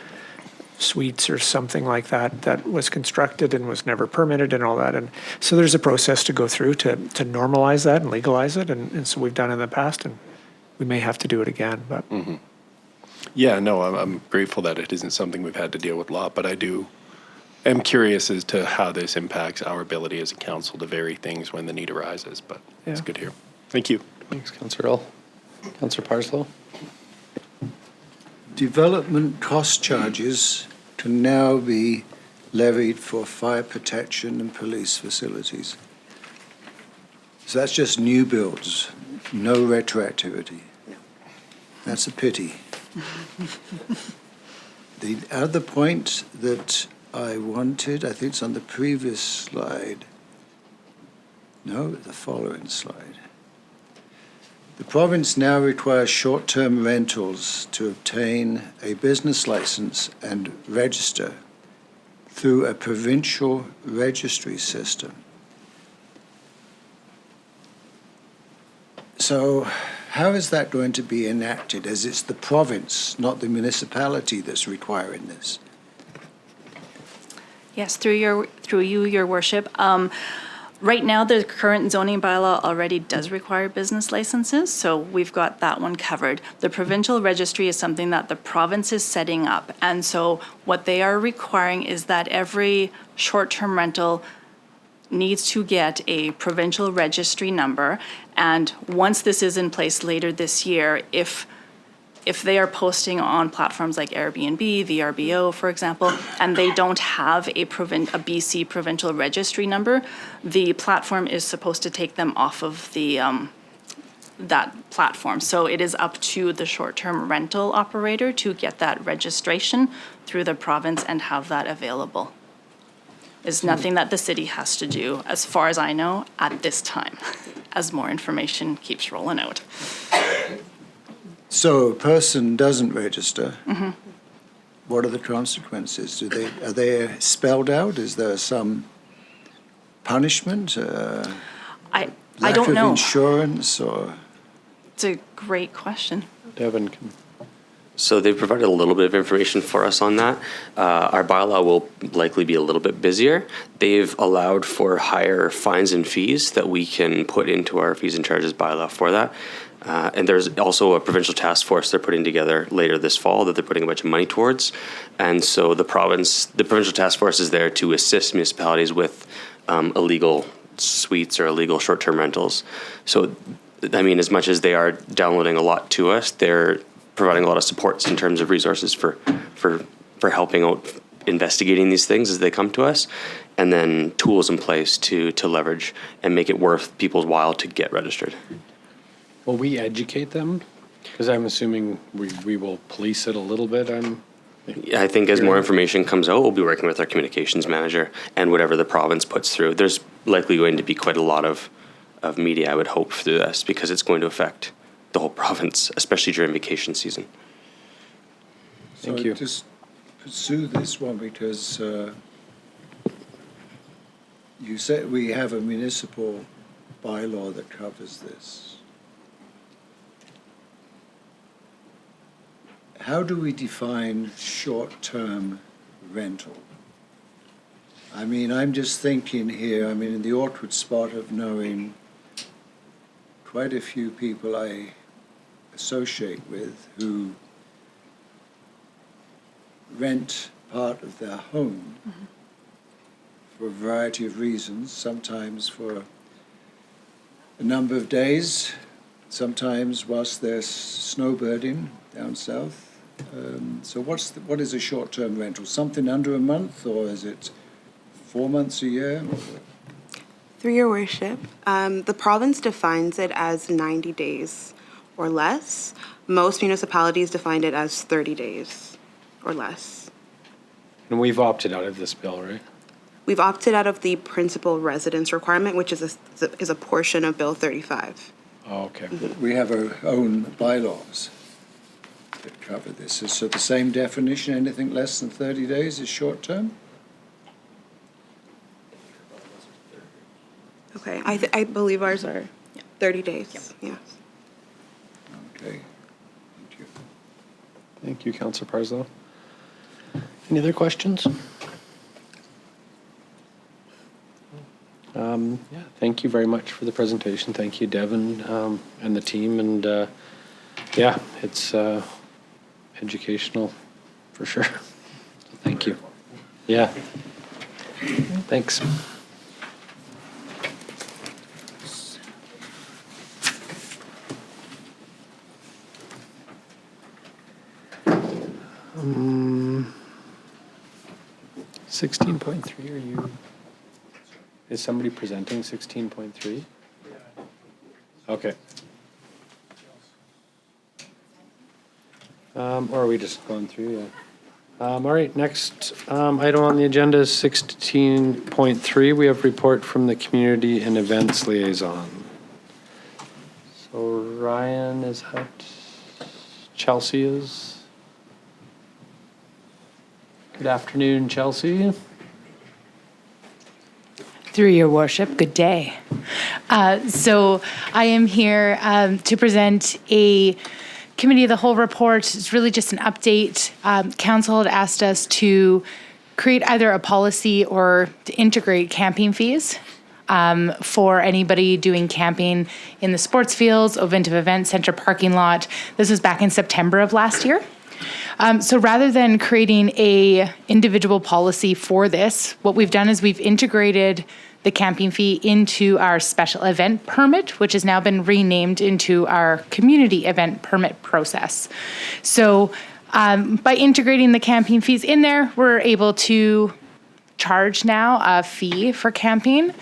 suites or something like that was constructed and was never permitted and all that, and so there's a process to go through to normalize that and legalize it, and so we've done it in the past, and we may have to do it again, but. Mm-hmm. Yeah, no, I'm grateful that it isn't something we've had to deal with a lot, but am curious as to how this impacts our ability as a council to vary things when the need arises, but yeah. It's good to hear. Thank you. Thanks, Councillor Earl. Councillor Parslow. Development cost charges can now be levied for fire protection and police facilities. So that's just new builds, no retroactivity. That's a pity. The other point that I wanted, I think it's on the previous slide. No, the following slide. The province now requires short-term rentals to obtain a business license and register through a provincial registry system. So how is that going to be enacted, as it's the province, not the municipality, that's requiring this? Yes, through you, your worship. Right now, the current zoning bylaw already does require business licenses, so we've got that one covered. The provincial registry is something that the province is setting up, and so what they are requiring is that every short-term rental needs to get a provincial registry number. And once this is in place later this year, if they are posting on platforms like Airbnb, VRBO, for example, and they don't have a BC provincial registry number, the platform is supposed to take them off of the that platform. So it is up to the short-term rental operator to get that registration through the province and have that available. It's nothing that the city has to do, as far as I know, at this time, as more information keeps rolling out. So a person doesn't register. What are the consequences? Are they spelled out? Is there some punishment? I Lack don't of know. insurance or? It's a great question. Devin can. So they've provided a little bit of information for us on that. Our bylaw will likely be a little bit busier. They've allowed for higher fines and fees that we can put into our fees and charges bylaw for that. And there's also a provincial task force they're putting together later this fall that they're putting a bunch of money towards. And so the provincial task force is there to assist municipalities with illegal suites or illegal short-term rentals. So, I mean, as much as they are downloading a lot to us, they're providing a lot of supports in terms of resources for helping out investigating these things as they come to us, and then tools in place to leverage and make it worth people's while to get registered. Will we educate them? Because I'm assuming we will police it a little bit. I think as more information comes out, we'll be working with our communications manager and whatever the province puts through. There's likely going to be quite a lot of media, I would hope, through this, because it's going to affect the whole province, especially during vacation season. Thank you. Just pursue this one because you said we have a municipal bylaw that covers this. How do we define short-term rental? I mean, I'm just thinking here, I mean, in the awkward spot of knowing quite a few people I associate with who rent part of their home for a variety of reasons, sometimes for a number of days, sometimes whilst they're snowbirding down south. So what is a short-term rental? Something under a month, or is it 4 months a year? Through your worship, the province defines it as 90 days or less. Most municipalities define it as 30 days or less. And we've opted out of this bill, right? We've opted out of the principal residence requirement, which is a portion of Bill 35. Oh, okay. We have our own bylaws that cover this. So the same definition, anything less than 30 days is short-term? Okay, I believe ours are 30 days, yes. Okay, thank you. Thank you, Councillor Parslow. Any other questions? Yeah, thank you very much for the presentation. Thank you, Devin, and the team. And yeah, it's educational for sure. So thank you. Yeah. Thanks. Um, 16.3, are you? Is somebody presenting 16.3? Okay. Or are we just going through? Yeah. All right, next item on the agenda is 16.3. We have report from the Community and Events Liaison. So Ryan is out. Chelsea is. Good afternoon, Chelsea. Through your worship, good day. So I am here to present a Committee of the Whole report. It's really just an update. Council had asked us to create either a policy or to integrate camping fees for anybody doing camping in the sports fields, Oventive Event Center parking lot. This was back in September of last year. So rather than creating a individual policy for this, what we've done is we've integrated the camping fee into our special event permit, which has now been renamed into our community event permit process. So by integrating the camping fees in there, we're able to charge now a fee for camping.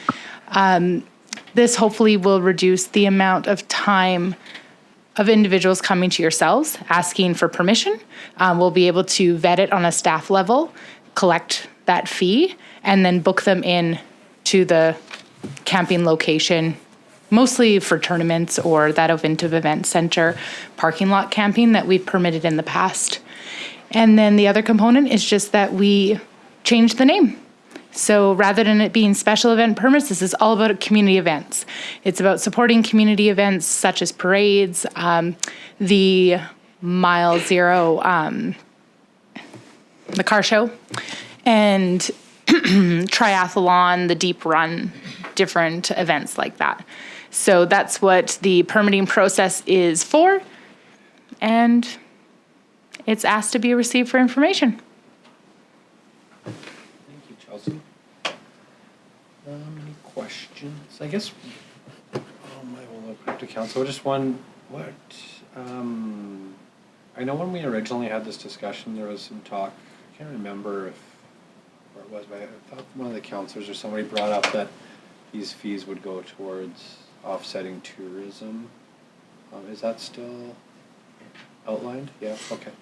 This hopefully will reduce the amount of time of individuals coming to yourselves asking for permission. We'll be able to vet it on a staff level, collect that fee, and then book them in to the camping location, mostly for tournaments or that Ovintiv Event Center parking lot camping that we've permitted in the past. And then the other component is just that we changed the name. So rather than it being special event permits, this is all about community events. It's about supporting community events such as parades, the Mile Zero, the car show, and triathlon, the deep run, different events like that. So that's what the permitting process is for, and it's asked to be received for information. Chelsea. Any questions? I guess I will open up to council. Just one. What? I know when we originally had this discussion, there was some talk. I can't remember where it was, but I thought one of the councillors or somebody brought up that these fees would go towards offsetting tourism. Is that still outlined? Yeah. Okay.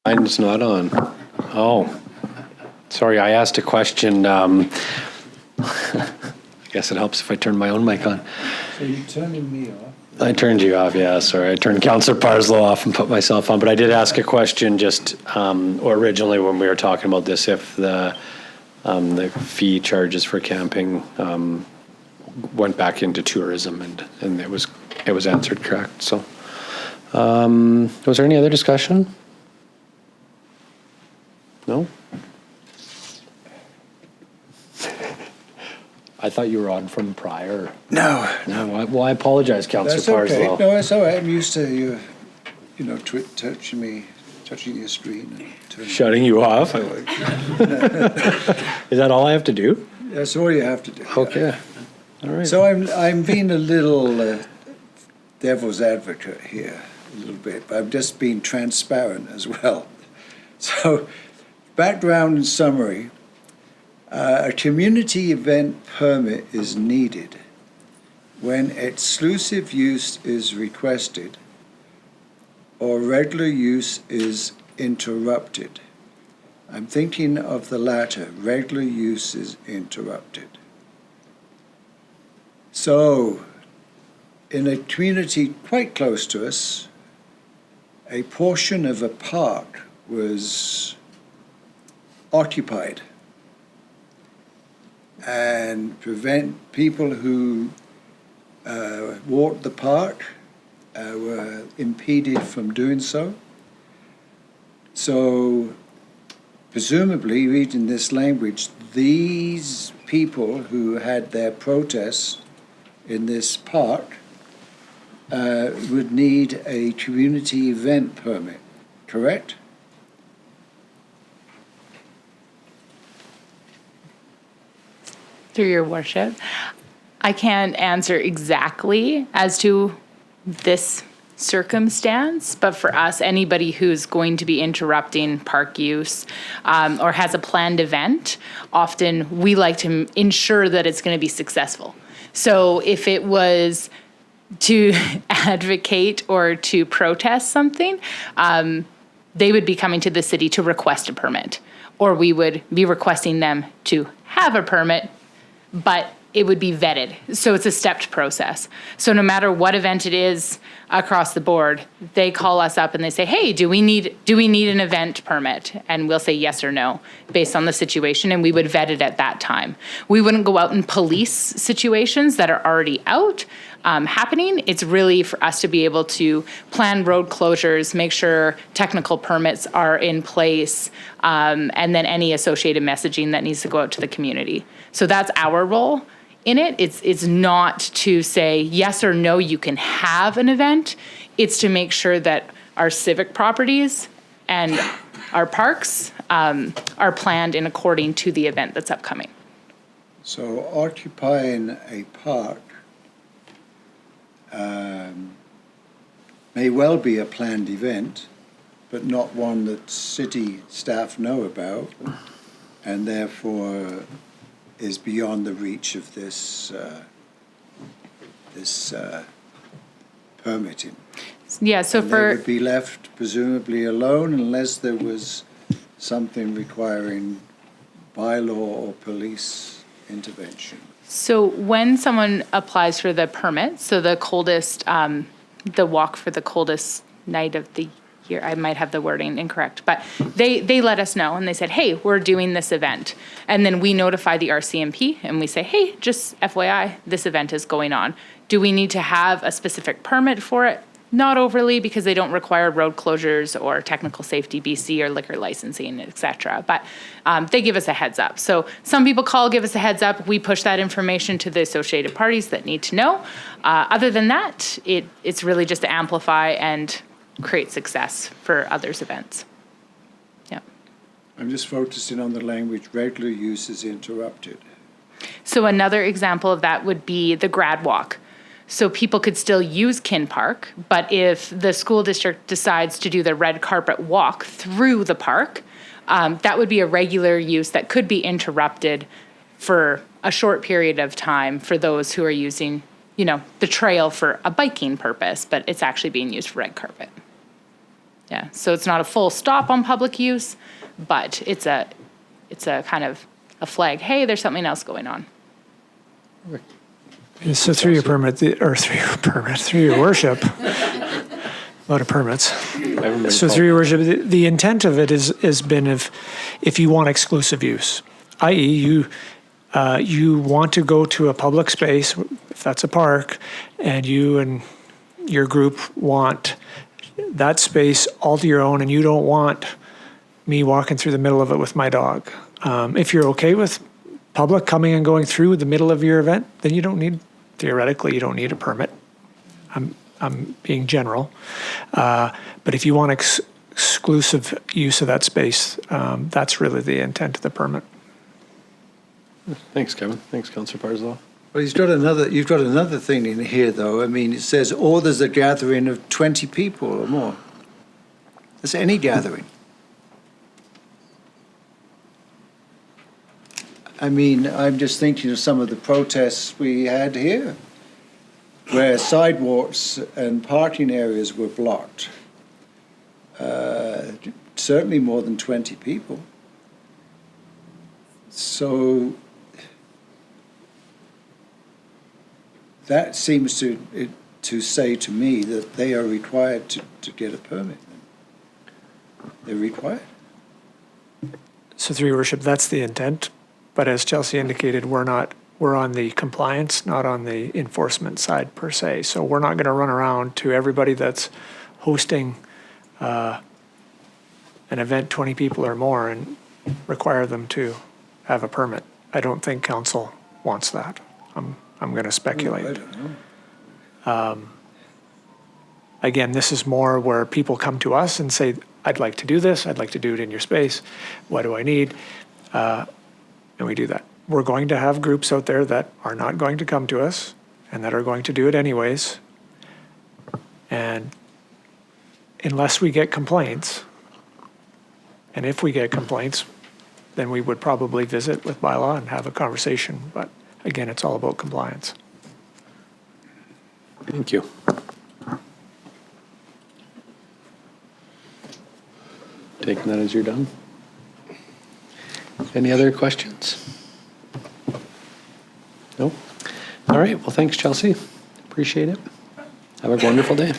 Mine's not on. Oh, sorry. I asked a question. I guess it helps if I turn my own mic on. So you're turning me off? I turned you off, yeah. Sorry. I turned Councillor Parslow off and put myself on. But I did ask a question just originally when we were talking about this, if the fee charges for camping went back into tourism, and it was answered correct. So was there any other discussion? No? I thought you were on from prior. No. Well, I apologize, Councillor Parslow. Okay. No, it's all right. I'm used to you touching your screen. And shutting you off? Is that all I have to do? That's all you have to do. Okay. All right. So I'm being a little devil's advocate here, a little bit, but I'm just being transparent as well. So, background and summary. A community event permit is needed when exclusive use is requested or regular use is interrupted. I'm thinking of the latter, regular use is interrupted. So, in a community quite close to us, a portion of a park was occupied and prevent people who walked the park were impeded from doing so. So presumably, reading this language, these people who had their protests in this park would need a community event permit, correct? Through your worship, I can't answer exactly as to this circumstance, but for us, anybody who's going to be interrupting park use or has a planned event, often we like to ensure that it's going to be successful. So if it was to advocate or to protest something, they would be coming to the city to request a permit, or we would be requesting them to have a permit, but it would be vetted. So it's a stepped process. So no matter what event it is across the board, they call us up and they say, hey, do we need an event permit? And we'll say yes or no based on the situation, and we would vet it at that time. We wouldn't go out and police situations that are already out. happening. It's really for us to be able to plan road closures, make sure technical permits are in place, and then any associated messaging that needs to go out to the community. So that's our role in it. It's not to say yes or no, you can have an event. It's to make sure that our civic properties and our parks are planned in according to the event that's upcoming. So occupying a park may well be a planned event, but not one that city staff know about, and therefore is beyond the reach of this permitting. Yeah, so And for they would be left presumably alone unless there was something requiring bylaw or police intervention. So when someone applies for the permit, so the coldest, the walk for the coldest night of the year, I might have the wording incorrect, but they let us know and they said, hey, we're doing this event. And then we notify the RCMP and we say, hey, just FYI, this event is going on. Do we need to have a specific permit for it? Not overly, because they don't require road closures or technical safety BC or liquor licensing, et cetera. But they give us a heads up. So some people call, give us a heads up. We push that information to the associated parties that need to know. Other than that, it's really just to amplify and create success for others' events. Yeah. I'm just focusing on the language, regular use is interrupted. So another example of that would be the grad walk. So people could still use Kin Park, but if the school district decides to do the red carpet walk through the park, that would be a regular use that could be interrupted for a short period of time for those who are using, the trail for a biking purpose, but it's actually being used for red carpet. Yeah, so it's not a full stop on public use, but it's a kind of a flag. Hey, there's something else going on. So through your worship, a lot of permits. So through your worship, the intent of it has been if you want exclusive use, i.e. you want to go to a public space, if that's a park, and you and your group want that space all to your own, and you don't want me walking through the middle of it with my dog. If you're okay with public coming and going through the middle of your event, then theoretically, you don't need a permit. I'm being general. But if you want exclusive use of that space, that's really the intent of the permit. Thanks, Kevin. Thanks, Councillor Parslow. Well, you've got another thing in here, though. I mean, it says, or there's a gathering of 20 people or more. That's any gathering. I mean, I'm just thinking of some of the protests we had here, where sidewalks and parking areas were blocked. Certainly more than 20 people. So that seems to say to me that they are required to get a permit. They're required. So through your worship, that's the intent. But as Chelsea indicated, we're on the compliance, not on the enforcement side per se. So we're not going to run around to everybody that's hosting an event, 20 people or more, and require them to have a permit. I don't think council wants that. I'm going to speculate. I don't know. Again, this is more where people come to us and say, I'd like to do this. I'd like to do it in your space. What do I need? And we do that. We're going to have groups out there that are not going to come to us and that are going to do it anyways. And unless we get complaints, and if we get complaints, then we would probably visit with bylaw and have a conversation. But again, it's all about compliance. Thank you. Taking that as you're done. Any other questions? No? All right. Well, thanks, Chelsea. Appreciate it. Have a wonderful day.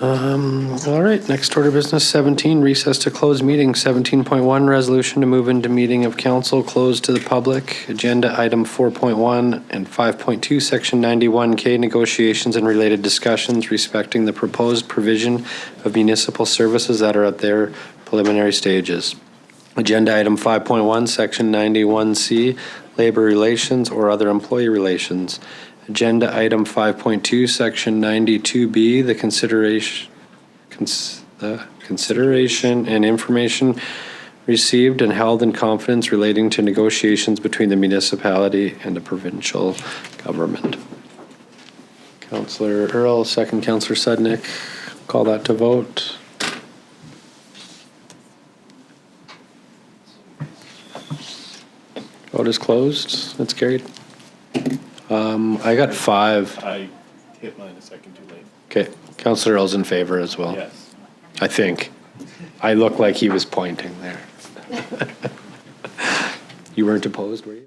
All right, next order of business, 17, recess to close meeting. 17.1, resolution to move into meeting of council, closed to the public. Agenda item 4.1 and 5.2, section 91K, negotiations and related discussions respecting the proposed provision of municipal services that are at their preliminary stages. Agenda item 5.1, section 91C, labor relations or other employee relations. Agenda item 5.2, section 92B, the consideration and information received and held in confidence relating to negotiations between the municipality and the provincial government. Councillor Earl, second Councillor Sudnick. Call that to vote. Vote is closed. It's carried. I got 5. I hit mine a second too late. Okay, Councillor Earl's in favor as well. Yes. I think. I look like he was pointing there. You weren't opposed, were you?